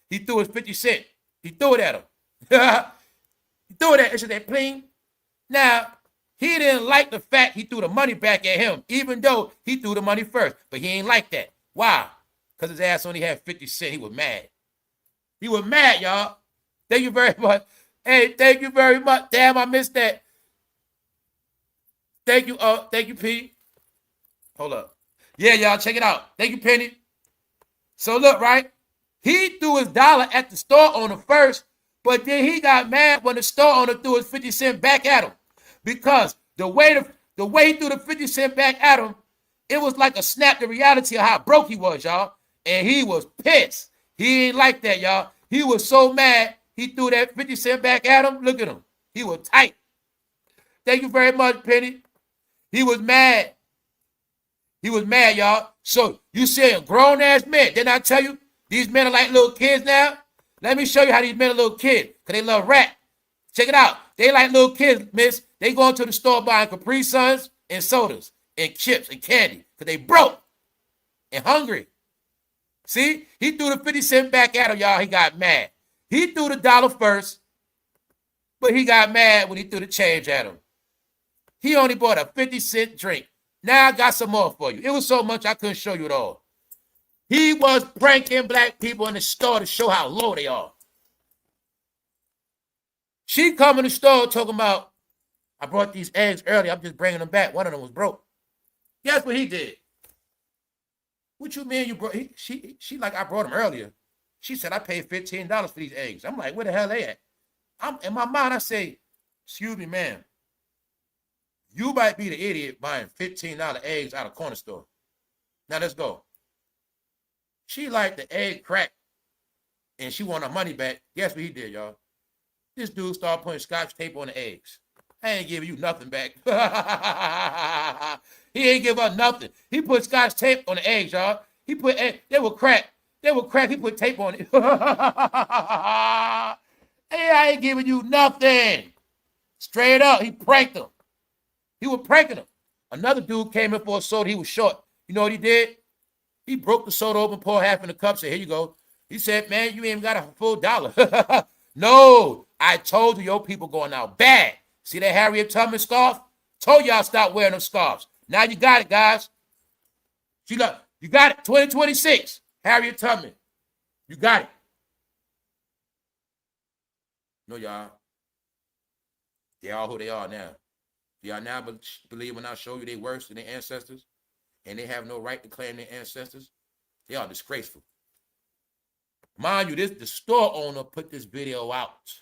Speaker 1: He threw his 50 cents. He threw it at him. He threw it at him. It said, pling. Now, he didn't like the fact he threw the money back at him, even though he threw the money first. But he ain't like that. Why? Because his ass only had 50 cents. He was mad. He was mad, y'all. Thank you very much. Hey, thank you very much. Damn, I missed that. Thank you, P. Hold up. Yeah, y'all, check it out. Thank you, Penny. So look, right? He threw his $1 at the store owner first, but then he got mad when the store owner threw his 50 cents back at him. Because the way he threw the 50 cents back at him, it was like a snap to reality of how broke he was, y'all. And he was pissed. He ain't like that, y'all. He was so mad, he threw that 50 cent back at him. Look at him. He was tight. Thank you very much, Penny. He was mad. He was mad, y'all. So you saying grown-ass men. Didn't I tell you these men are like little kids now? Let me show you how these men are little kids, because they love rap. Check it out. They like little kids, miss. They going to the store buying Capri Suns and sodas and chips and candy because they broke and hungry. See? He threw the 50 cent back at him, y'all. He got mad. He threw the dollar first, but he got mad when he threw the change at him. He only bought a 50-cent drink. Now I got some more for you. It was so much I couldn't show you it all. He was pranking black people in the store to show how low they are. She come in the store talking about, I brought these eggs early. I'm just bringing them back. One of them was broke. Guess what he did? What you mean you brought? She like, I brought them earlier. She said, I paid $15 for these eggs. I'm like, where the hell they at? In my mind, I say, excuse me, ma'am. You might be the idiot buying $15 eggs out of corner store. Now let's go. She like the egg crack and she want her money back. Guess what he did, y'all? This dude started putting Scotch tape on the eggs. I ain't giving you nothing back. He ain't give her nothing. He put Scotch tape on the eggs, y'all. He put, they were cracked. They were cracked. He put tape on it. Hey, I ain't giving you nothing. Straight up, he pranked them. He was pranking them. Another dude came in for a soda. He was short. You know what he did? He broke the soda open, poured half in the cup, said, here you go. He said, man, you ain't even got a full dollar. No, I told you your people going out bad. See that Harriet Tubman scarf? Told y'all stop wearing them scarves. Now you got it, guys. You got it. 2026. Harriet Tubman. You got it. No, y'all. They are who they are now. Y'all now believe when I show you they worse than their ancestors and they have no right to claim their ancestors? They are disgraceful. Mind you, the store owner put this video out,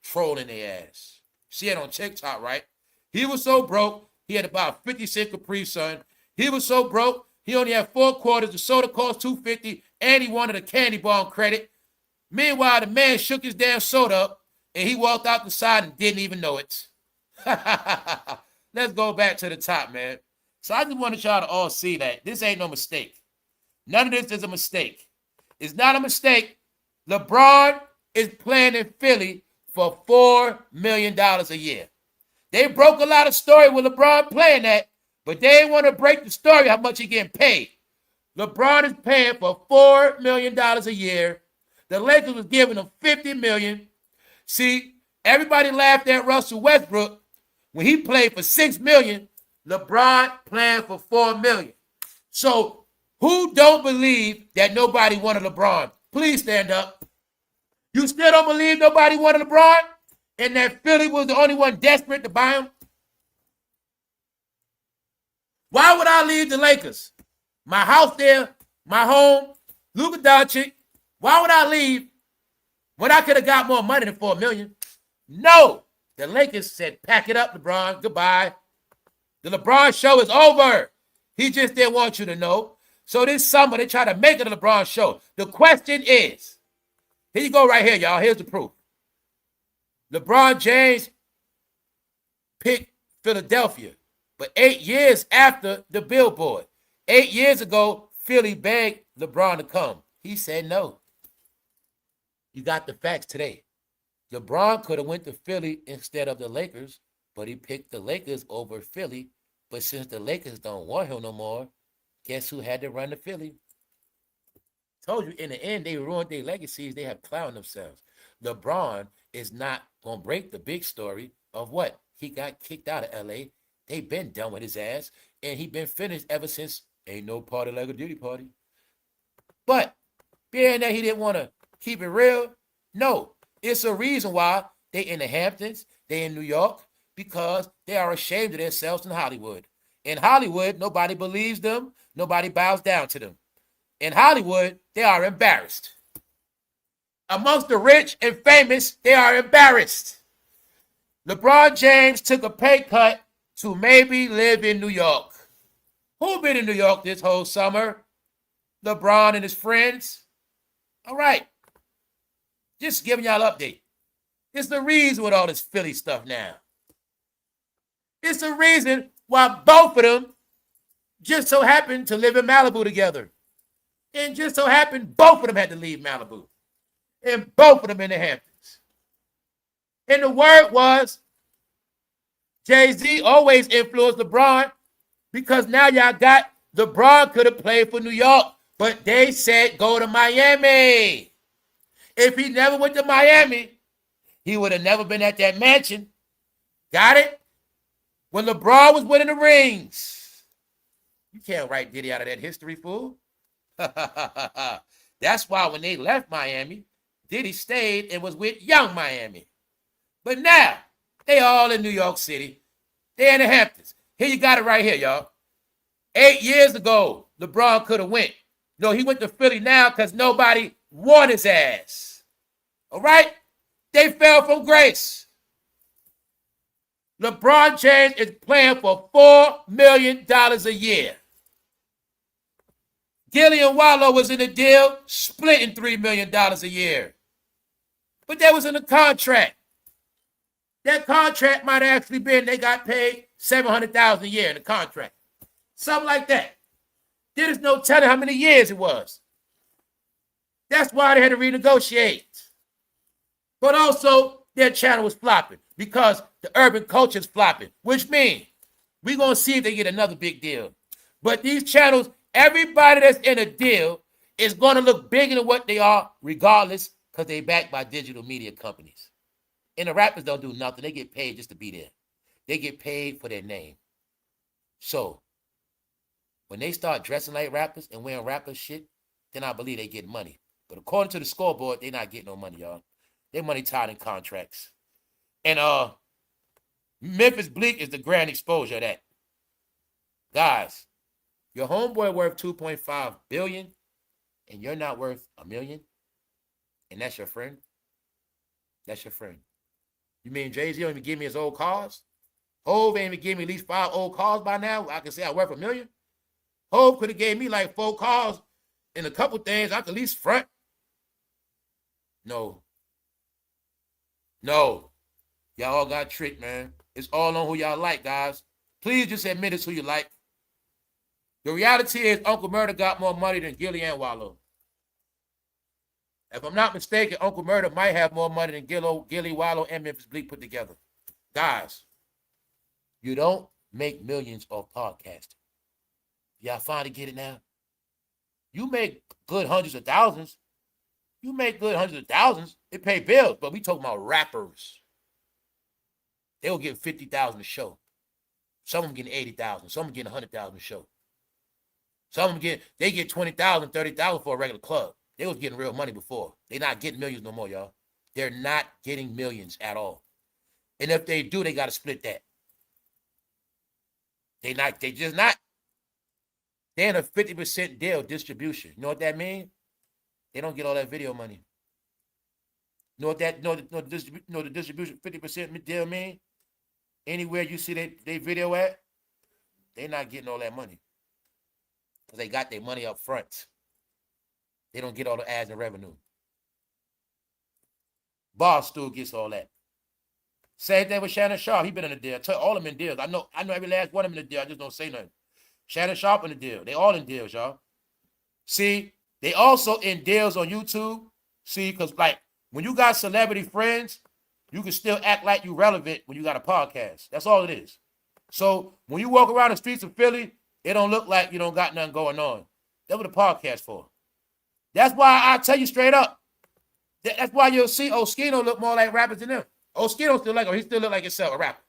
Speaker 1: trolling their ass. See it on TikTok, right? He was so broke, he had about 50-cent Capri Sun. He was so broke, he only had 4 quarters. The soda cost $2.50, and he wanted a candy bar on credit. Meanwhile, the man shook his damn soda up, and he walked out the side and didn't even know it. Let's go back to the top, man. So I just wanted y'all to all see that this ain't no mistake. None of this is a mistake. It's not a mistake. LeBron is playing in Philly for $4 million a year. They broke a lot of story with LeBron playing that, but they didn't want to break the story how much he getting paid. LeBron is paying for $4 million a year. The Lakers was giving him $50 million. See, everybody laughed at Russell Westbrook when he played for $6 million. LeBron playing for $4 million. So who don't believe that nobody wanted LeBron? Please stand up. You still don't believe nobody wanted LeBron? And that Philly was the only one desperate to buy him? Why would I leave the Lakers? My house there, my home, Luka Doncic. Why would I leave when I could have got more money than $4 million? No. The Lakers said, pack it up, LeBron. Goodbye. The LeBron show is over. He just didn't want you to know. So this summer, they try to make it a LeBron show. The question is, here you go right here, y'all. Here's the proof. LeBron James picked Philadelphia, but 8 years after the billboard. 8 years ago, Philly begged LeBron to come. He said no. You got the facts today. LeBron could have went to Philly instead of the Lakers, but he picked the Lakers over Philly. But since the Lakers don't want him no more, guess who had to run to Philly? Told you, in the end, they ruined their legacies. They have clowned themselves. LeBron is not going to break the big story of what? He got kicked out of L.A. They been done with his ass, and he been finished ever since ain't no party like a duty party. But being that he didn't want to keep it real, no. It's a reason why they in the Hamptons, they in New York, because they are ashamed of themselves in Hollywood. In Hollywood, nobody believes them. Nobody bows down to them. In Hollywood, they are embarrassed. Amongst the rich and famous, they are embarrassed. LeBron James took a pay cut to maybe live in New York. Who been in New York this whole summer? LeBron and his friends. All right. Just giving y'all an update. It's the reason with all this Philly stuff now. It's the reason why both of them just so happened to live in Malibu together. And just so happened both of them had to leave Malibu. And both of them in the Hamptons. And the word was Jay-Z always influenced LeBron because now y'all got LeBron could have played for New York, but they said go to Miami. If he never went to Miami, he would have never been at that mansion. Got it? When LeBron was winning the rings. You can't write Diddy out of that history, fool. That's why when they left Miami, Diddy stayed and was with Young Miami. But now, they all in New York City. They're in the Hamptons. Here you got it right here, y'all. 8 years ago, LeBron could have went. No, he went to Philly now because nobody won his ass. All right? They fell from grace. LeBron James is playing for $4 million a year. Gillian Wallow was in the deal, splitting $3 million a year. But that was in the contract. That contract might have actually been they got paid $700,000 a year in the contract. Something like that. There's no telling how many years it was. That's why they had to renegotiate. But also, their channel was flopping because the urban culture is flopping, which means we're going to see if they get another big deal. But these channels, everybody that's in a deal is going to look bigger than what they are regardless because they're backed by digital media companies. And the rappers don't do nothing. They get paid just to be there. They get paid for their name. So, when they start dressing like rappers and wearing rapper shit, then I believe they get money. But according to the scoreboard, they're not getting no money, y'all. Their money tied in contracts. And memphisbleek is the grand exposure of that. Guys, your homeboy worth $2.5 billion and you're not worth $1 million, and that's your friend? That's your friend. You mean Jay-Z don't even give me his old cars? HOV ain't even give me at least 5 old cars by now. I can say I worth $1 million. HOV could have gave me like 4 cars and a couple things I could at least front. No. No. Y'all all got tricked, man. It's all on who y'all like, guys. Please just admit it's who you like. The reality is Uncle Murder got more money than Gillian Wallow. If I'm not mistaken, Uncle Murder might have more money than Gilly Wallow and memphisbleek put together. Guys, you don't make millions off podcasting. Y'all finally get it now? You make good hundreds of thousands. You make good hundreds of thousands. It pay bills, but we talking about rappers. They will get $50,000 a show. Some of them getting $80,000. Some of them getting $100,000 a show. Some of them they get $20,000, $30,000 for a regular club. They was getting real money before. They're not getting millions no more, y'all. They're not getting millions at all. And if they do, they got to split that. They just not. They're in a 50% deal distribution. You know what that means? They don't get all that video money. You know what the distribution 50% deal mean? Anywhere you see they video at, they're not getting all that money. Because they got their money up front. They don't get all the ads and revenue. Boss still gets all that. Same thing with Shannon Sharp. He been in a deal. All of them in deals. I know every last one of them in a deal. I just don't say nothing. Shannon Sharp in a deal. They all in deals, y'all. See, they also in deals on YouTube. See, because like when you got celebrity friends, you can still act like you relevant when you got a podcast. That's all it is. So when you walk around the streets of Philly, it don't look like you don't got nothing going on. That's what a podcast for. That's why I tell you straight up. That's why you'll see Oskino look more like rappers than them. Oskino still like, he still look like himself, a rapper.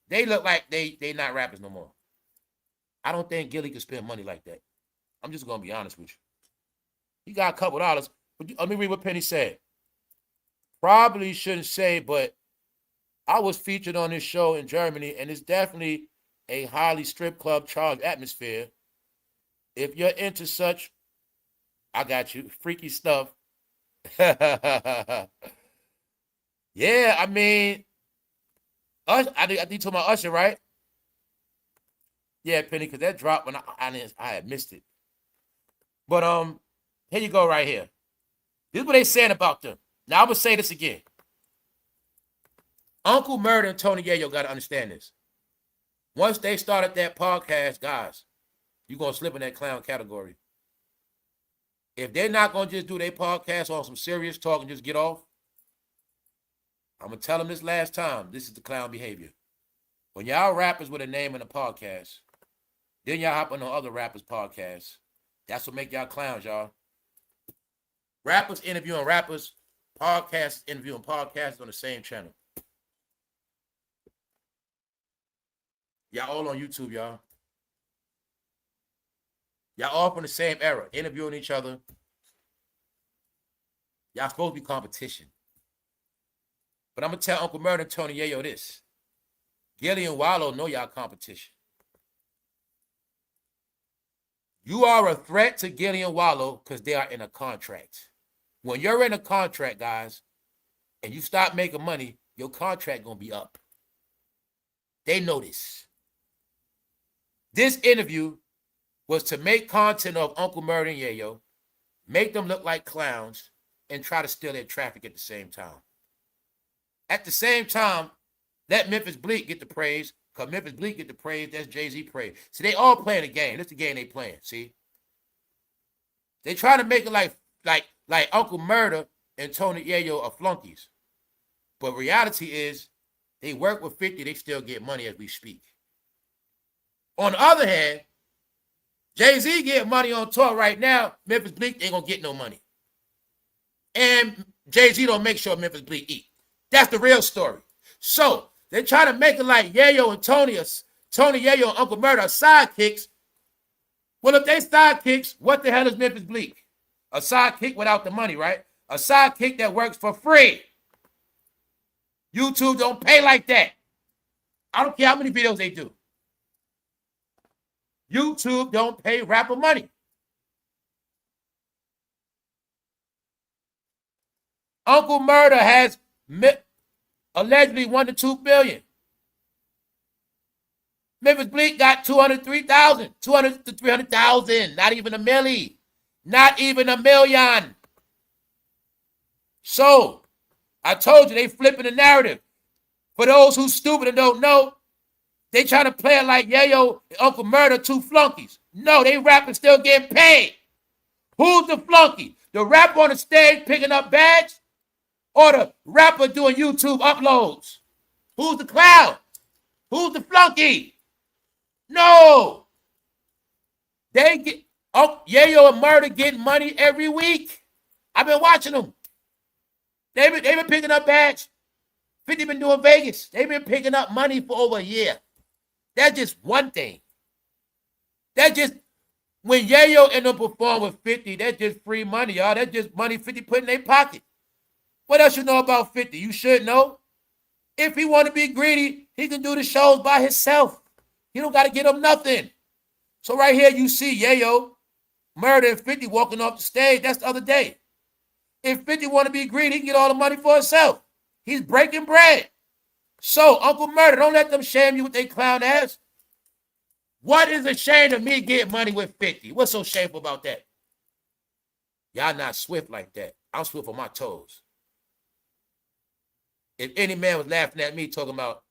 Speaker 1: They look like they not rappers no more. I don't think Gilly can spend money like that. I'm just gonna be honest with you. He got a couple dollars. But let me read what Penny said. Probably shouldn't say, but I was featured on this show in Germany, and it's definitely a highly strip club charged atmosphere. If you're into such, I got you, freaky stuff. Yeah, I mean, I think you talking about Usher, right? Yeah, Penny, because that dropped when I had missed it. But here you go right here. This is what they saying about them. Now I'm gonna say this again. Uncle Murder and Tony Yayo got to understand this. Once they started that podcast, guys, you're gonna slip in that clown category. If they're not gonna just do their podcast on some serious talk and just get off, I'm gonna tell them this last time. This is the clown behavior. When y'all rappers with a name in a podcast, then y'all hop on other rappers' podcasts. That's what make y'all clowns, y'all. Rappers interviewing rappers, podcasts interviewing podcasts on the same channel. Y'all all on YouTube, y'all. Y'all all from the same era, interviewing each other. Y'all supposed to be competition. But I'm going to tell Uncle Murder and Tony Yayo this. Gilly and Wallow know y'all competition. You are a threat to Gilly and Wallow because they are in a contract. When you're in a contract, guys, and you stop making money, your contract going to be up. They know this. This interview was to make content of Uncle Murder and Yayo, make them look like clowns, and try to steal their traffic at the same time. At the same time, let memphisbleek get the praise, because memphisbleek get the praise, that's jayz praise. See, they all playing the game. That's the game they playing, see? They try to make it like Uncle Murder and Tony Yayo are flunkies. But reality is, they work with 50, they still get money as we speak. On the other hand, jayz get money on tour right now. memphisbleek ain't gonna get no money. And jayz don't make sure memphisbleek eat. That's the real story. So they try to make it like Yayo and Tony Yayo and Uncle Murder are sidekicks. Well, if they sidekicks, what the hell is memphisbleek? A sidekick without the money, right? A sidekick that works for free. YouTube don't pay like that. I don't care how many videos they do. YouTube don't pay rapper money. Uncle Murder has allegedly 1 to 2 billion. memphisbleek got 203,000, 200 to 300,000. Not even a milli. Not even a million. So, I told you they flipping the narrative. For those who's stupid and don't know, they trying to play it like Yayo and Uncle Murder two flunkies. No, they rapping still getting paid. Who's the flunky? The rapper on the stage picking up bags? Or the rapper doing YouTube uploads? Who's the clown? Who's the flunky? No. They get Yayo and Murder getting money every week. I've been watching them. They've been picking up bags. 50 been doing Vegas. They've been picking up money for over a year. That's just one thing. That's just, when Yayo end up performing with 50, that's just free money, y'all. That's just money 50 put in their pocket. What else you know about 50? You should know. If he want to be greedy, he can do the shows by himself. He don't got to get him nothing. So right here, you see Yayo, Murder, and 50 walking off the stage. That's the other day. If 50 want to be greedy, he can get all the money for himself. He's breaking bread. So, Uncle Murder, don't let them shame you with their clown ass. What is a shame of me getting money with 50? What's so shameful about that? Y'all not swift like that. I'm swift on my toes. If any man was laughing at me talking about,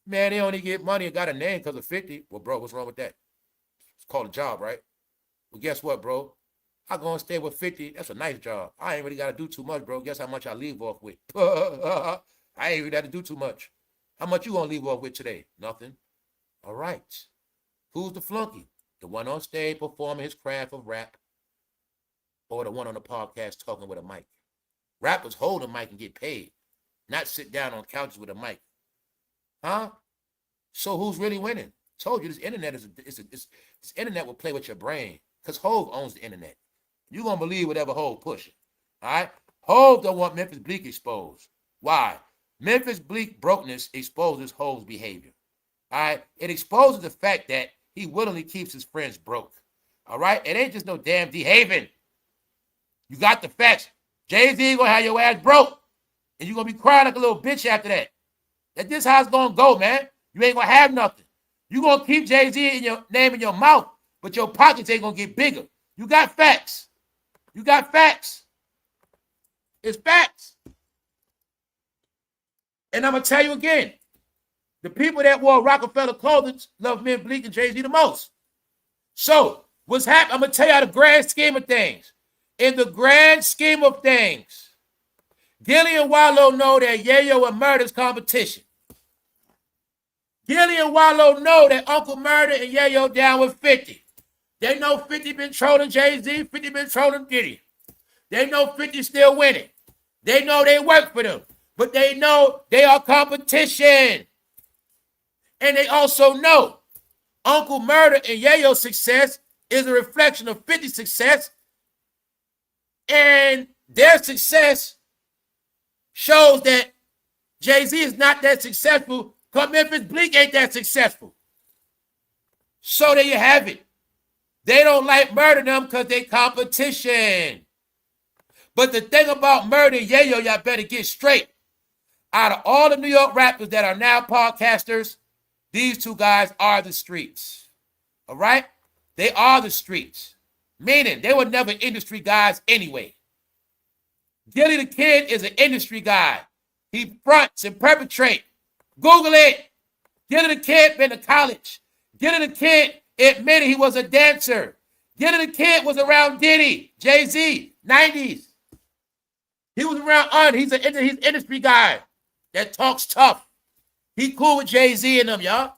Speaker 1: man, they only get money and got a name because of 50. Well, bro, what's wrong with that? It's called a job, right? Well, guess what, bro? I go and stay with 50. That's a nice job. I ain't really got to do too much, bro. Guess how much I leave off with? I ain't really got to do too much. How much you going to leave off with today? Nothing. All right. Who's the flunky? The one on stage performing his craft of rap, or the one on the podcast talking with a mic? Rappers hold a mic and get paid, not sit down on couches with a mic. Huh? So who's really winning? Told you this internet this internet will play with your brain, because HOV owns the internet. You're going to believe whatever HOV pushing. All right? HOV don't want memphisbleek exposed. Why? memphisbleek brokenness exposes HOV's behavior. All right? It exposes the fact that he willingly keeps his friends broke. All right? It ain't just no damn D-Haven. You got the facts. jayz going to have your ass broke. And you're going to be crying like a little bitch after that. That this how it's going to go, man. You ain't going to have nothing. You gonna keep Jay-Z in your name in your mouth, but your pockets ain't gonna get bigger. You got facts. You got facts. It's facts. And I'm gonna tell you again, the people that wore Rockefeller clothing love memphisbleek and Jay-Z the most. So what's happening? I'm gonna tell you the grand scheme of things. In the grand scheme of things, Gillie and Wallow know that Yayo and Murder's competition. Gillie and Wallow know that Uncle Murder and Yayo down with 50. They know 50 been trolling Jay-Z, 50 been trolling Gillie. They know 50 still winning. They know they work for them, but they know they are competition. And they also know Uncle Murder and Yayo's success is a reflection of 50's success, and their success shows that Jay-Z is not that successful because memphisbleek ain't that successful. So there you have it. They don't like Murder them because they competition. But the thing about Murder and Yayo, y'all better get straight. Out of all the New York rappers that are now podcasters, these two guys are the streets. All right? They are the streets. Meaning they were never industry guys anyway. Gillie the Kid is an industry guy. He fronts and perpetrates. Google it. Gillie the Kid been to college. Gillie the Kid admitted he was a dancer. Gillie the Kid was around Diddy, Jay-Z, 90s. He was around he's industry guy that talks tough. He cool with Jay-Z and them, y'all.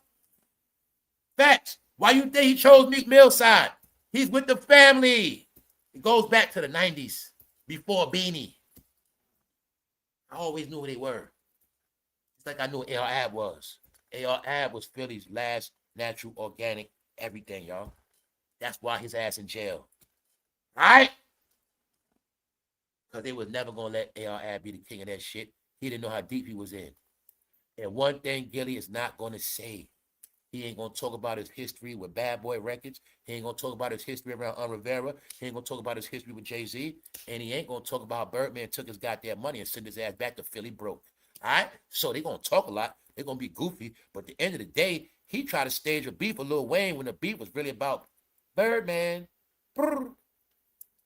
Speaker 1: Facts. Why you think he chose Meek Mill's side? He's with the family. It goes back to the 90s, before Beanie. I always knew who they were. It's like I knew what A.R. Ab was. A.R. Ab was Philly's last natural, organic, everything, y'all. That's why his ass in jail. All right? Because they was never going to let A.R. Ab be the king of that shit. He didn't know how deep he was in. And one thing Gillie is not going to say, he ain't going to talk about his history with Bad Boy Records. He ain't going to talk about his history around Rivera. He ain't going to talk about his history with Jay-Z. And he ain't going to talk about how Birdman took his goddamn money and sent his ass back to Philly broke. All right? So they're going to talk a lot. They're going to be goofy. But at the end of the day, he tried to stage a beef with Lil Wayne when the beef was really about Birdman. Brr.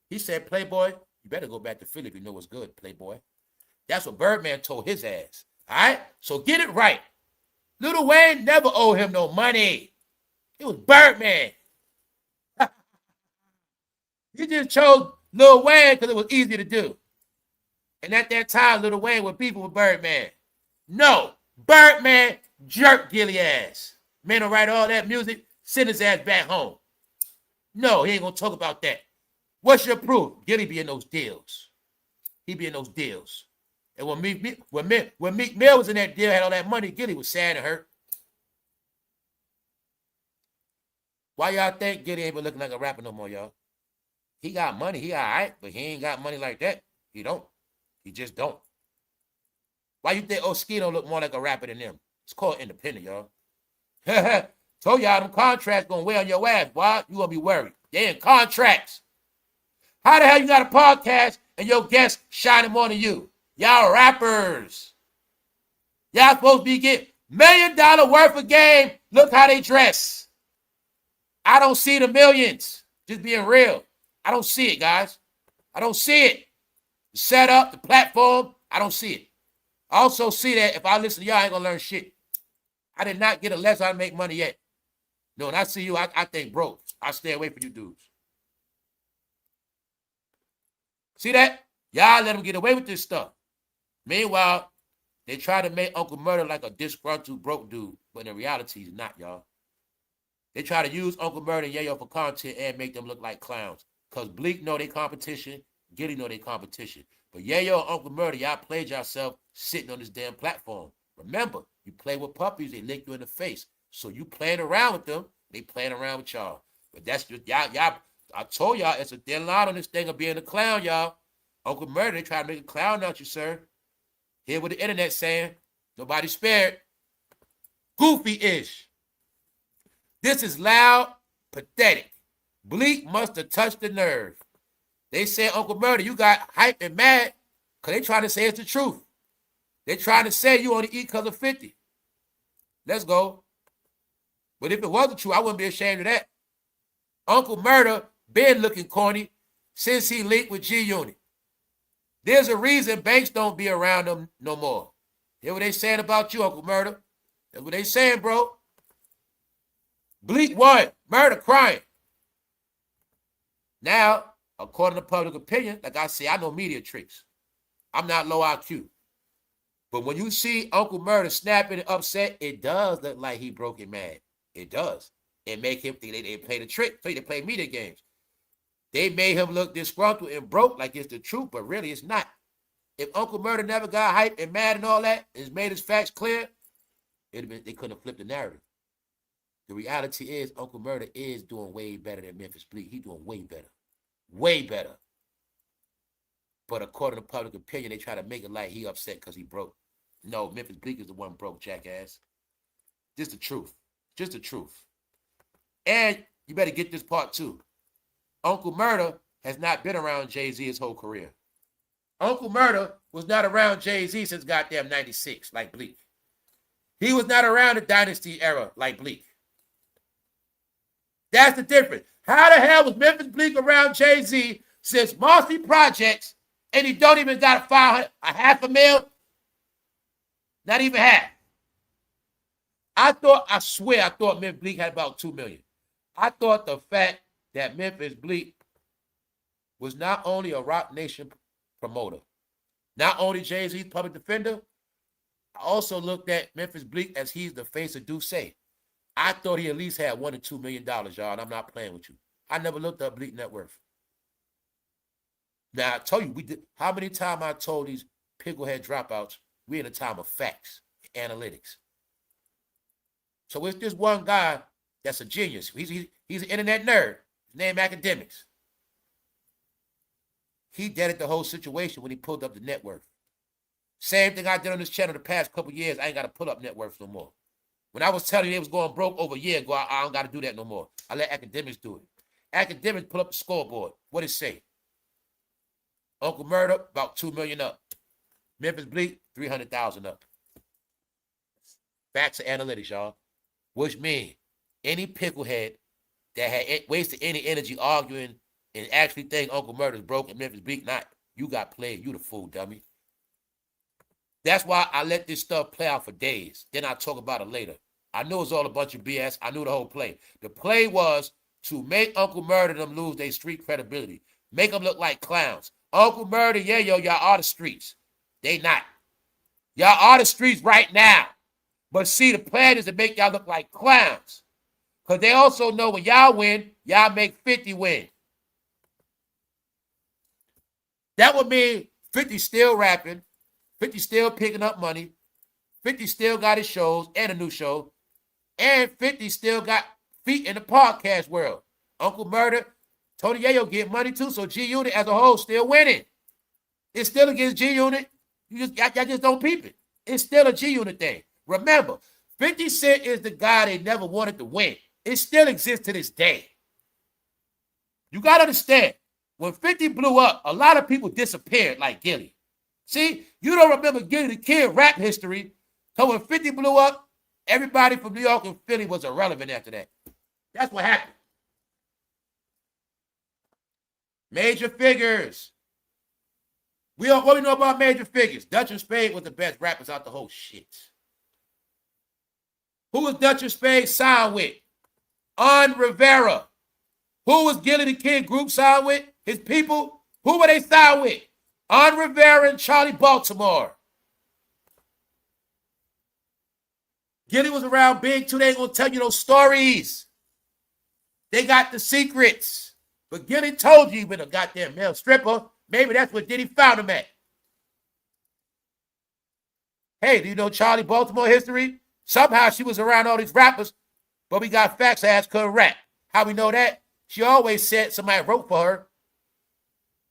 Speaker 1: He said, Playboy, you better go back to Philly if you know what's good, Playboy. That's what Birdman told his ass. All right? So get it right. Lil Wayne never owed him no money. It was Birdman. He just chose Lil Wayne because it was easy to do. And at that time, Lil Wayne was people with Birdman. No, Birdman jerked Gillie ass. Man will write all that music, send his ass back home. No, he ain't gonna talk about that. What's your proof? Gillie be in those deals. He be in those deals. And when Meek Mill was in that deal, had all that money, Gillie was sad and hurt. Why y'all think Gillie ain't been looking like a rapper no more, y'all? He got money, he all right, but he ain't got money like that. He don't. He just don't. Why you think Oskino look more like a rapper than them? It's called independent, y'all. Told y'all them contracts gonna weigh on your ass, boy. You gonna be worried. They in contracts. How the hell you got a podcast and your guests shining more than you? Y'all rappers. Y'all supposed to be getting $1 million worth of game. Look how they dress. I don't see the millions. Just being real. I don't see it, guys. I don't see it. The setup, the platform, I don't see it. I also see that if I listen to y'all, I ain't gonna learn shit. I did not get a lesson how to make money yet. No, when I see you, I think broke. I stay away from you dudes. See that? Y'all let them get away with this stuff. Meanwhile, they try to make Uncle Murder like a disgruntled broke dude, but in reality, he's not, y'all. They try to use Uncle Murder and Yayo for content and make them look like clowns. Because BLEEK know they competition, Gillie know they competition. But Yayo and Uncle Murder, y'all played yourself sitting on this damn platform. Remember, you play with puppies, they lick you in the face. So you playing around with them, they playing around with y'all. But that's just, y'all, I told y'all, it's a thin line on this thing of being a clown, y'all. Uncle Murder, they try to make a clown out you, sir. Hear what the internet saying. Nobody spared. Goofy-ish. This is loud, pathetic. BLEEK must have touched the nerve. They said, Uncle Murder, you got hype and mad because they trying to say it's the truth. They trying to say you only eat because of 50. Let's go. But if it wasn't true, I wouldn't be ashamed of that. Uncle Murder been looking corny since he linked with G-Unit. There's a reason Banks don't be around them no more. Hear what they saying about you, Uncle Murder? That's what they saying, bro. BLEEK won. Murder crying. Now, according to public opinion, like I say, I know media tricks. I'm not low IQ. But when you see Uncle Murder snapping and upset, it does look like he broke and mad. It does. It make him think they play the trick. They play media games. They made him look disgruntled and broke like it's the truth, but really it's not. If Uncle Murder never got hyped and mad and all that, and made his facts clear, they couldn't have flipped the narrative. The reality is Uncle Murder is doing way better than memphisbleek. He's doing way better. Way better. But according to public opinion, they try to make it like he upset because he broke. No, memphisbleek is the one broke, jackass. Just the truth. Just the truth. And you better get this part too. Uncle Murder has not been around Jay-Z his whole career. Uncle Murder was not around Jay-Z since goddamn 96, like BLEEK. He was not around the Dynasty era, like BLEEK. That's the difference. How the hell was memphisbleek around Jay-Z since Marcy Projects, and he don't even got a $500,000? Not even half. I swear I thought memphisbleek had about 2 million. I thought the fact that memphisbleek was not only a Roc Nation promoter, not only Jay-Z's public defender, I also looked at memphisbleek as he's the face of Duce. I thought he at least had $1 to $2 million, y'all, and I'm not playing with you. I never looked up BLEEK net worth. Now, I told you, we did. How many times I told these picklehead dropouts, we're in a time of facts, analytics. So it's this one guy that's a genius. He's an internet nerd. His name Akademiks. He deaded the whole situation when he pulled up the net worth. Same thing I did on this channel the past couple years. I ain't got to pull up net worth no more. When I was telling you they was going broke over a year ago, I don't got to do that no more. I let Akademiks do it. Akademiks pull up the scoreboard. What it say? Uncle Murder, about 2 million up. memphisbleek, 300,000 up. Facts of analytics, y'all. Which means any picklehead that had wasted any energy arguing and actually think Uncle Murder's broke and memphisbleek not, you got played. You the fool, dummy. That's why I let this stuff play out for days. Then I talk about it later. I knew it was all a bunch of BS. I knew the whole play. The play was to make Uncle Murder them lose their street credibility. Make them look like clowns. Uncle Murder, yeah, yo, y'all are the streets. They not. Y'all are the streets right now. But see, the plan is to make y'all look like clowns. Because they also know when y'all win, y'all make 50 win. That would mean 50 still rapping, 50 still picking up money, 50 still got his shows and a new show, and 50 still got feet in the podcast world. Uncle Murder, Tony Yayo get money too, so G-Unit as a whole still winning. It's still against G-Unit. Y'all just don't peep it. It's still a G-Unit thing. Remember, 50 Cent is the guy they never wanted to win. It still exists to this day. You got to understand, when 50 blew up, a lot of people disappeared like Gilly. See, you don't remember Gilly the Kid rap history. So when 50 blew up, everybody from New York and Philly was irrelevant after that. That's what happened. Major figures. What we know about major figures? Dutch and Spade was the best rappers out the whole shit. Who was Dutch and Spade signed with? On Rivera. Who was Gilly the Kid group signed with? His people. Who were they signed with? On Rivera and Charlie Baltimore. Gilly was around big too. They ain't gonna tell you those stories. They got the secrets. But Gilly told you he been a goddamn male stripper. Maybe that's what Diddy found him at. Hey, do you know Charlie Baltimore history? Somehow she was around all these rappers, but we got facts ass couldn't rap. How we know that? She always said somebody wrote for her.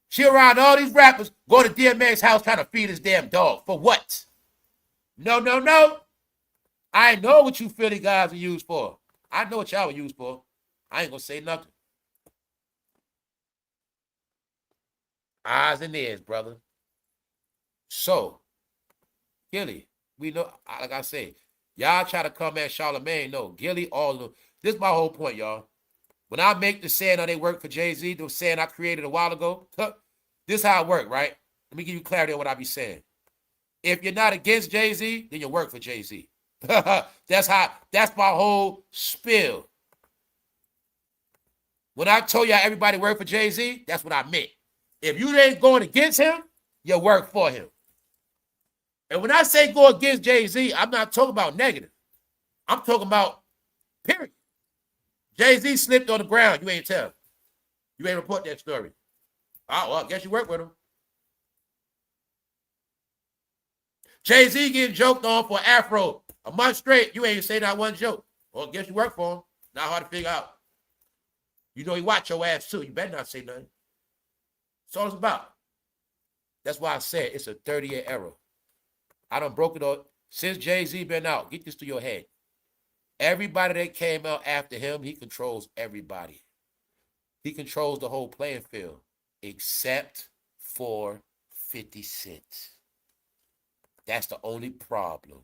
Speaker 1: She around all these rappers, go to DMX's house trying to feed his damn dog. For what? No, no, no. I know what you Philly guys are used for. I know what y'all were used for. I ain't gonna say nothing. Eyes and ears, brother. So, Gilly, we know, like I say, Y'all try to come at Charlamagne. No, Gilly, all of them. This is my whole point, y'all. When I make the saying, they work for Jay-Z, the saying I created a while ago, this is how it works, right? Let me give you clarity on what I be saying. If you're not against Jay-Z, then you work for Jay-Z. That's my whole spiel. When I told y'all everybody work for Jay-Z, that's what I meant. If you ain't going against him, you work for him. And when I say go against Jay-Z, I'm not talking about negative. I'm talking about period. Jay-Z slipped on the ground. You ain't tell. You ain't report that story. Oh, well, I guess you work with him. Jay-Z getting joked on for Afro a month straight. You ain't say that one joke. Well, I guess you work for him. Not hard to figure out. You know he watch your ass too. You better not say nothing. That's all it's about. That's why I said it's a 30-year era. I done broke it up. Since Jay-Z been out, get this to your head. Everybody that came out after him, he controls everybody. He controls the whole playing field, except for 50 Cent. That's the only problem.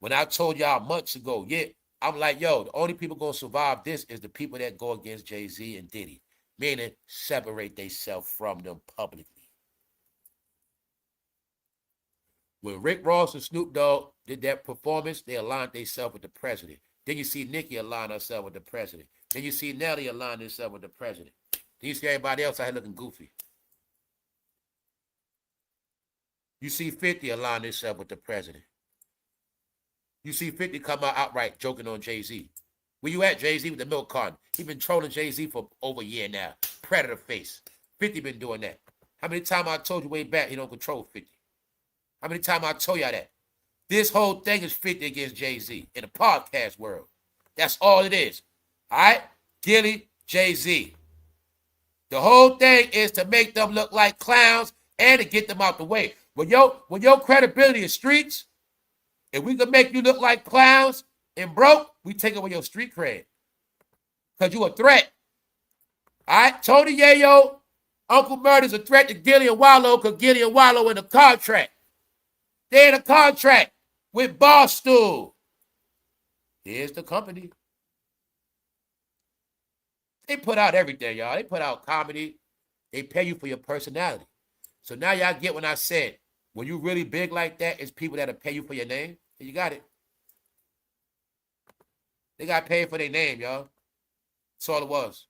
Speaker 1: When I told y'all months ago, yeah, I'm like, yo, the only people going to survive this is the people that go against Jay-Z and Diddy, meaning separate themselves from them publicly. When Rick Ross and Snoop Dogg did that performance, they aligned themselves with the president. Then you see Nicki align herself with the president. Then you see Nelly align herself with the president. Then you see everybody else out here looking goofy. You see 50 align himself with the president. You see 50 come out outright joking on Jay-Z. Where you at, Jay-Z, with the milk carton? He been trolling Jay-Z for over a year now. Predator face. 50 been doing that. How many times I told you way back he don't control 50? How many times I told y'all that? This whole thing is 50 against Jay-Z in the podcast world. That's all it is. All right? Gilly, Jay-Z. The whole thing is to make them look like clowns and to get them out the way. When your credibility is streets, if we can make you look like clowns and broke, we take away your street cred. Because you a threat. All right? Tony Yayo, Uncle Murder's a threat to Gilly and Wallow because Gilly and Wallow in a contract. They're in a contract with Barstool. Here's the company. They put out everything, y'all. They put out comedy. They pay you for your personality. So now y'all get when I said, when you really big like that, it's people that'll pay you for your name. And you got it. They got paid for their name, y'all. That's all it was.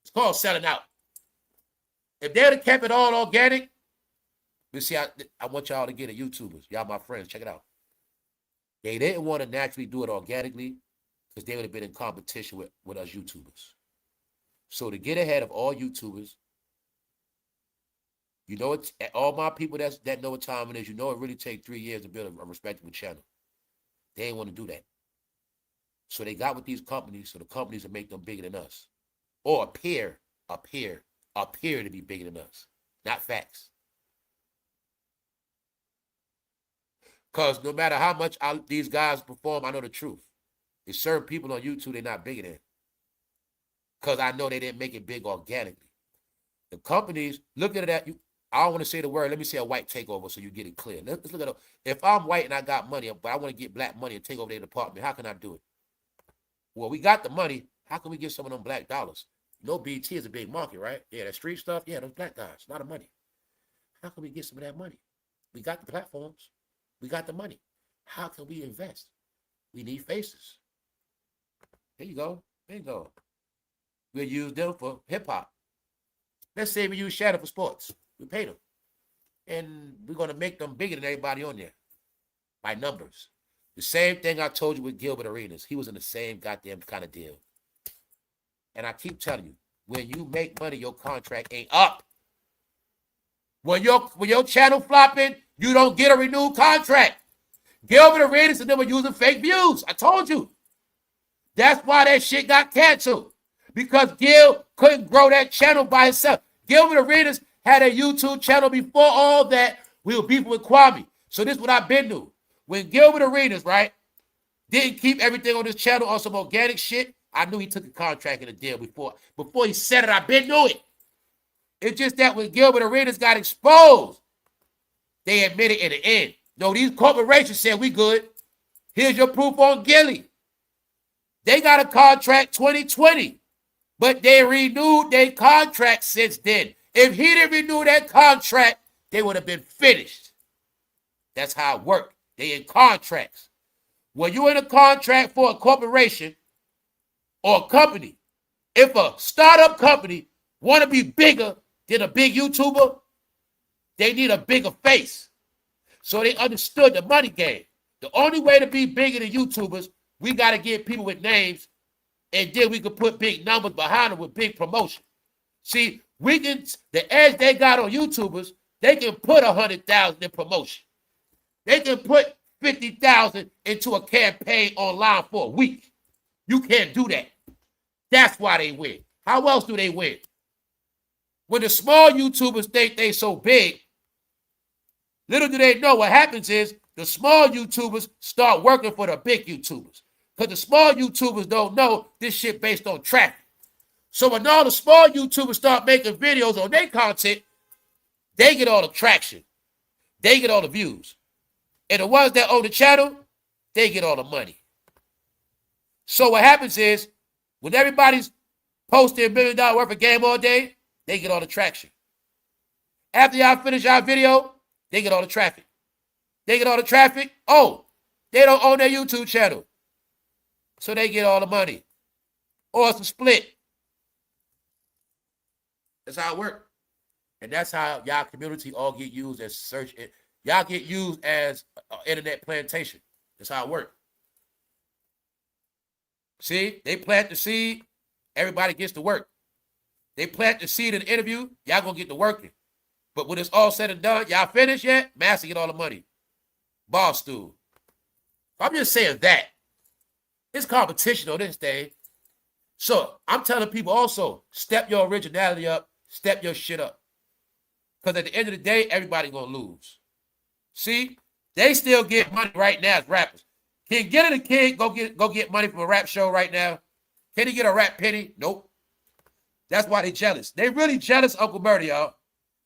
Speaker 1: It's called selling out. If they'd have kept it all organic, but see, I want y'all to get it, YouTubers. Y'all my friends. Check it out. They didn't want to naturally do it organically because they would have been in competition with us YouTubers. So to get ahead of all YouTubers, you know, it's all my people that know what time it is, you know it really takes 3 years to build a respectable channel. They ain't want to do that. So they got with these companies, so the companies will make them bigger than us. Or appear to be bigger than us. Not facts. Because no matter how much these guys perform, I know the truth. There's certain people on YouTube they're not bigger than. Because I know they didn't make it big organically. The companies, look at that. I don't want to say the word. Let me say a white takeover so you get it clear. Let's look at it. If I'm white and I got money, but I want to get black money and take over their department, how can I do it? Well, we got the money. How can we get some of them black dollars? You know, BT is a big market, right? Yeah, that street stuff. Yeah, those black guys. A lot of money. How can we get some of that money? We got the platforms. We got the money. How can we invest? We need faces. There you go. There you go. We'll use them for hip-hop. Let's say we use Shadow for sports. We pay them. And we're going to make them bigger than everybody on there. By numbers. The same thing I told you with Gilbert Arenas. He was in the same goddamn kind of deal. And I keep telling you, when you make money, your contract ain't up. When your channel flopping, you don't get a renewed contract. Gilbert Arenas and them were using fake views. I told you. That's why that shit got canceled. Because Gil couldn't grow that channel by himself. Gilbert Arenas had a YouTube channel before all that. We were beefing with Kwame. So this is what I've been through. When Gilbert Arenas, right, didn't keep everything on his channel on some organic shit, I knew he took a contract and a deal before he said it. I've been through it. It's just that when Gilbert Arenas got exposed, they admitted in the end. No, these corporations said we good. Here's your proof on Gilly. They got a contract 2020, but they renewed their contract since then. If he didn't renew that contract, they would have been finished. That's how it worked. They in contracts. When you're in a contract for a corporation or a company, if a startup company want to be bigger than a big YouTuber, they need a bigger face. So they understood the money game. The only way to be bigger than YouTubers, we got to get people with names, and then we can put big numbers behind them with big promotion. See, we can, the edge they got on YouTubers, they can put 100,000 in promotion. They can put 50,000 into a campaign online for a week. You can't do that. That's why they win. How else do they win? When the small YouTubers think they so big, little do they know what happens is the small YouTubers start working for the big YouTubers. Because the small YouTubers don't know this shit based on traffic. So when all the small YouTubers start making videos on their content, they get all the traction. They get all the views. And the ones that own the channel, they get all the money. So what happens is, when everybody's posting $1 million worth of game all day, they get all the traction. After y'all finish our video, they get all the traffic. They get all the traffic. Oh, they don't own their YouTube channel. So they get all the money. Or it's a split. That's how it works. And that's how y'all community all get used as search. Y'all get used as internet plantation. That's how it works. See, they plant the seed, everybody gets to work. They plant the seed in the interview, y'all gonna get to working. But when it's all said and done, y'all finished yet? Master get all the money. Boss stool. I'm just saying that. It's competition on this thing. So I'm telling people also, step your originality up, step your shit up. Because at the end of the day, everybody gonna lose. See, they still get money right now as rappers. Can Get It a Kid go get money from a rap show right now? Can he get a rap penny? Nope. That's why they jealous. They really jealous of Uncle Murder, y'all.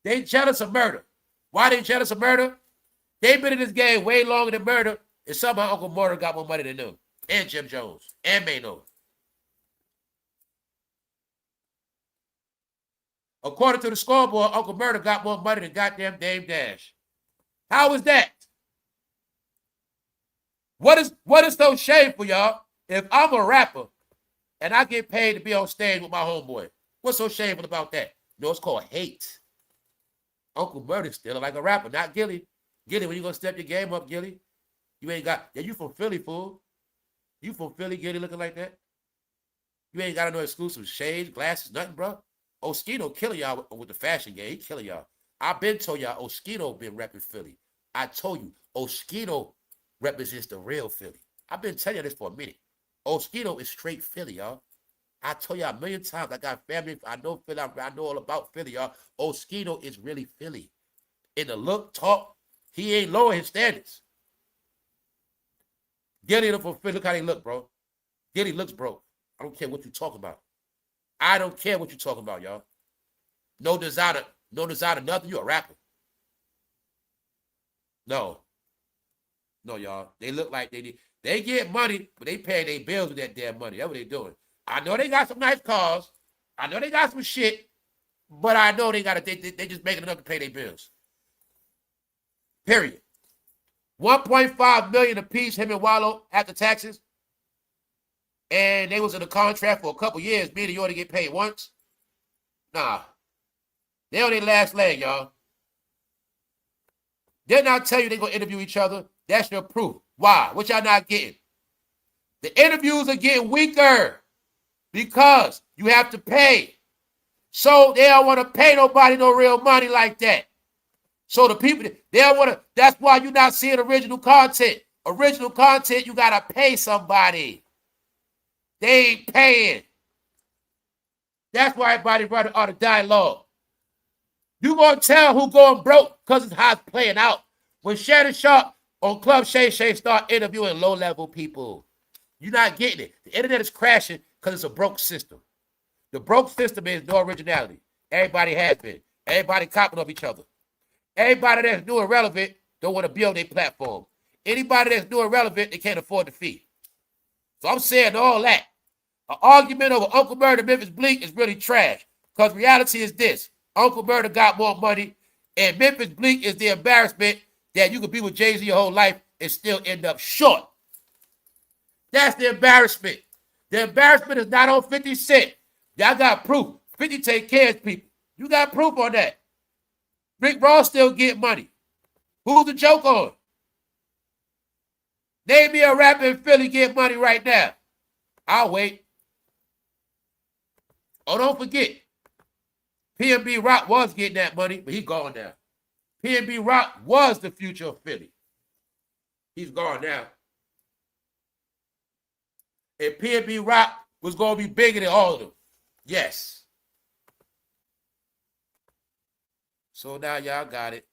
Speaker 1: They jealous of Murder. Why they jealous of Murder? They've been in this game way longer than Murder, and somehow Uncle Murder got more money than them. And Jim Jones. And Mano. According to the scoreboard, Uncle Murder got more money than goddamn Dame Dash. How is that? What is so shameful, y'all? If I'm a rapper and I get paid to be on stage with my homeboy, what's so shameful about that? No, it's called hate. Uncle Murder's still like a rapper, not Gilly. Gilly, when you gonna step your game up, Gilly? You ain't got, yeah, you from Philly, fool. You from Philly, Gilly, looking like that? You ain't got no exclusive shades, glasses, nothing, bro. Oskino killing y'all with the fashion game. He killing y'all. I've been told y'all Oskino been repping Philly. I told you, Oskino represents the real Philly. I've been telling you this for a minute. Oskino is straight Philly, y'all. I told y'all a million times, I got family, I know Philly, I know all about Philly, y'all. Oskino is really Philly. In the look, talk, he ain't lowering his standards. Gilly from Philly, look how they look, bro. Gilly looks broke. I don't care what you talking about. I don't care what you talking about, y'all. No designer, nothing. You a rapper. No, y'all. They look like they get money, but they pay their bills with that damn money. That's what they doing. I know they got some nice cars. I know they got some shit, but I know they just making enough to pay their bills. Period. 1.5 million apiece, him and Wallow after taxes. And they was in a contract for a couple years, meaning you only get paid once. Nah. They on their last leg, y'all. They're not telling you they're going to interview each other. That's your proof. Why? What y'all not getting? The interviews are getting weaker because you have to pay. So they don't want to pay nobody no real money like that. So the people, they don't want to, that's why you're not seeing original content. Original content, you got to pay somebody. They ain't paying. That's why everybody running all the dialogue. You gonna tell who going broke because it's how it's playing out. When Shannon Sharp on Club Shay Shay start interviewing low-level people, you're not getting it. The internet is crashing because it's a broke system. The broke system is no originality. Everybody has been. Everybody copying off each other. Everybody that's new and relevant don't want to build their platform. Anybody that's doing relevant, they can't afford the fee. So I'm saying all that. An argument over Uncle Murder and memphisbleek is really trash. Because reality is this. Uncle Murder got more money, and memphisbleek is the embarrassment that you could be with jayz your whole life and still end up short. That's the embarrassment. The embarrassment is not on 50 Cent. Y'all got proof. 50 take care of people. You got proof on that. Rick Ross still get money. Who's the joke on? Name me a rapper in Philly get money right now. I'll wait. Oh, don't forget. PNB Rock was getting that money, but he gone now. PNB Rock was the future of Philly. He's gone now. And PNB Rock was going to be bigger than all of them. Yes. So now y'all got it.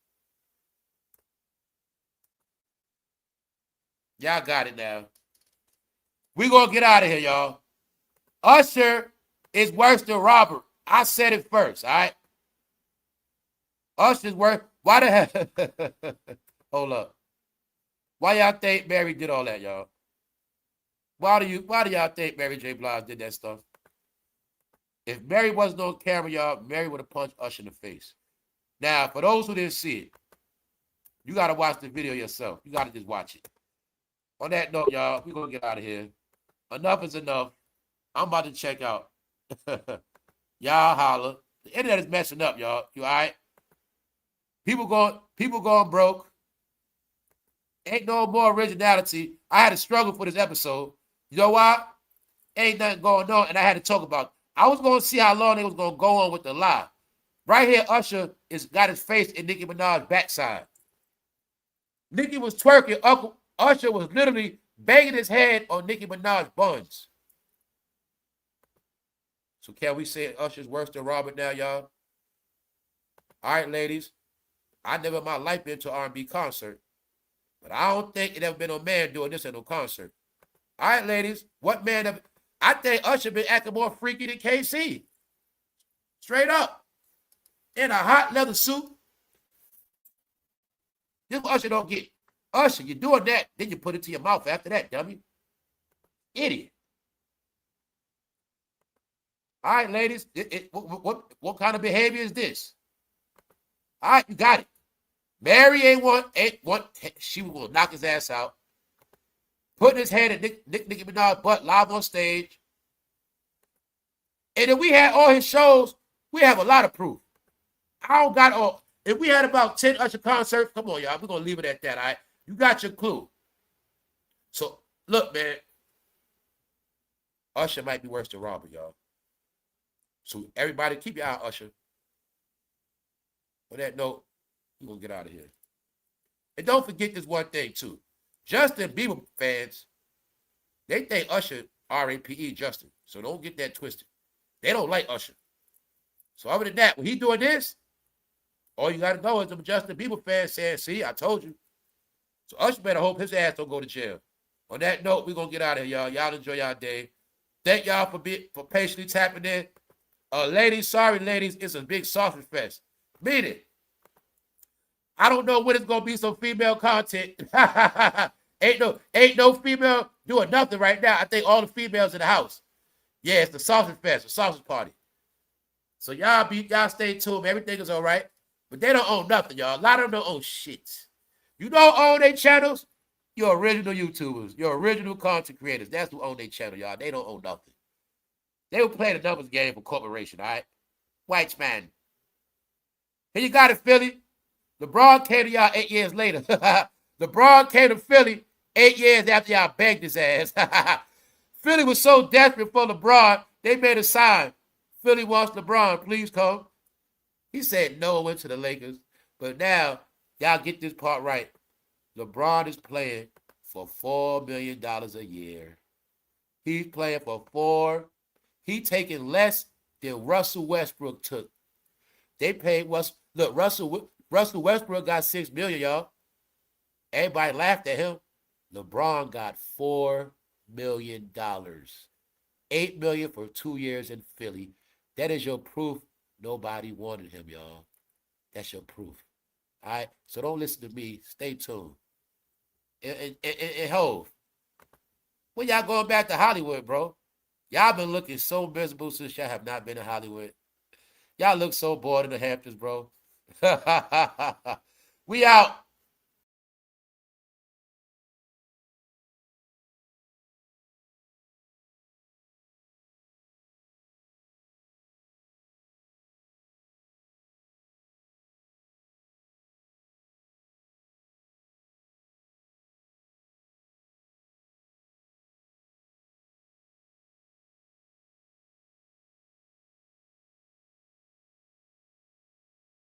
Speaker 1: Y'all got it now. We going to get out of here, y'all. Usher is worse than Robert. I said it first, all right? Usher's worse. Why the hell? Hold up. Why y'all think Mary did all that, y'all? Why do y'all think Mary J. Blige did that stuff? If Mary wasn't on camera, y'all, Mary would have punched Usher in the face. Now, for those who didn't see it, you got to watch the video yourself. You got to just watch it. On that note, y'all, we're going to get out of here. Enough is enough. I'm about to check out. Y'all holler. The internet is messing up, y'all. You all right? People going broke. Ain't no more originality. I had to struggle for this episode. You know why? Ain't nothing going on, and I had to talk about it. I was going to see how long they was going to go on with the lie. Right here, Usher got his face in Nicki Minaj's backside. Nicki was twerking. Usher was literally banging his head on Nicki Minaj's buns. So can we say Usher's worse than Robert now, y'all? All right, ladies. I never in my life been to an R&B concert. But I don't think it ever been no man doing this at no concert. All right, ladies. What man ever... I think Usher been acting more freaky than KC. Straight up. In a hot leather suit. This Usher don't get. Usher, you're doing that, then you put it to your mouth after that, dummy. Idiot. All right, ladies. What kind of behavior is this? All right, you got it. Mary ain't one. She was going to knock his ass out. Putting his head in Nicki Minaj's butt live on stage. And if we had all his shows, we have a lot of proof. I don't got all. If we had about 10 Usher concerts, come on, y'all. We're going to leave it at that, all right? You got your clue. So, look, man. Usher might be worse than Robert, y'all. So, everybody, keep your eye on Usher. On that note, we're going to get out of here. And don't forget this one thing, too. Justin Bieber fans, they think Usher R-A-P-E Justin. So don't get that twisted. They don't like Usher. So other than that, when he doing this, all you got to know is some Justin Bieber fans saying, see, I told you. So Usher better hope his ass don't go to jail. On that note, we're going to get out of here, y'all. Y'all enjoy y'all day. Thank y'all for patiently tapping in. Ladies, sorry, ladies, it's a big sausage fest. Mean it. I don't know when it's gonna be some female content. ain't no female doing nothing right now. I think all the females in the house. Yeah, it's the sausage fest, the sausage party. So y'all stay tuned. Everything is all right. But they don't own nothing, y'all. A lot of them don't own shit. You don't own their channels? Your original YouTubers, your original content creators. That's who own their channel, y'all. They don't own nothing. They were playing the numbers game for corporation, all right? White man. Here you got it, Philly. LeBron came to y'all 8 years later. LeBron came to Philly 8 years after y'all begged his ass. Philly was so desperate for LeBron, they made a sign. Philly wants LeBron, please come. He said no, went to the Lakers. But now, y'all get this part right. LeBron is playing for $4 million a year. He's playing for He's taking less than Russell Westbrook took. They paid Russell Westbrook got $6 million, y'all. Everybody laughed at him. LeBron got $4 million. $8 million for 2 years in Philly. That is your proof nobody wanted him, y'all. That's your proof. All right, so don't listen to me. Stay tuned. And HOV, when y'all going back to Hollywood, bro? Y'all been looking so miserable since y'all have not been in Hollywood. Y'all look so bored in the Hamptons, bro. We out.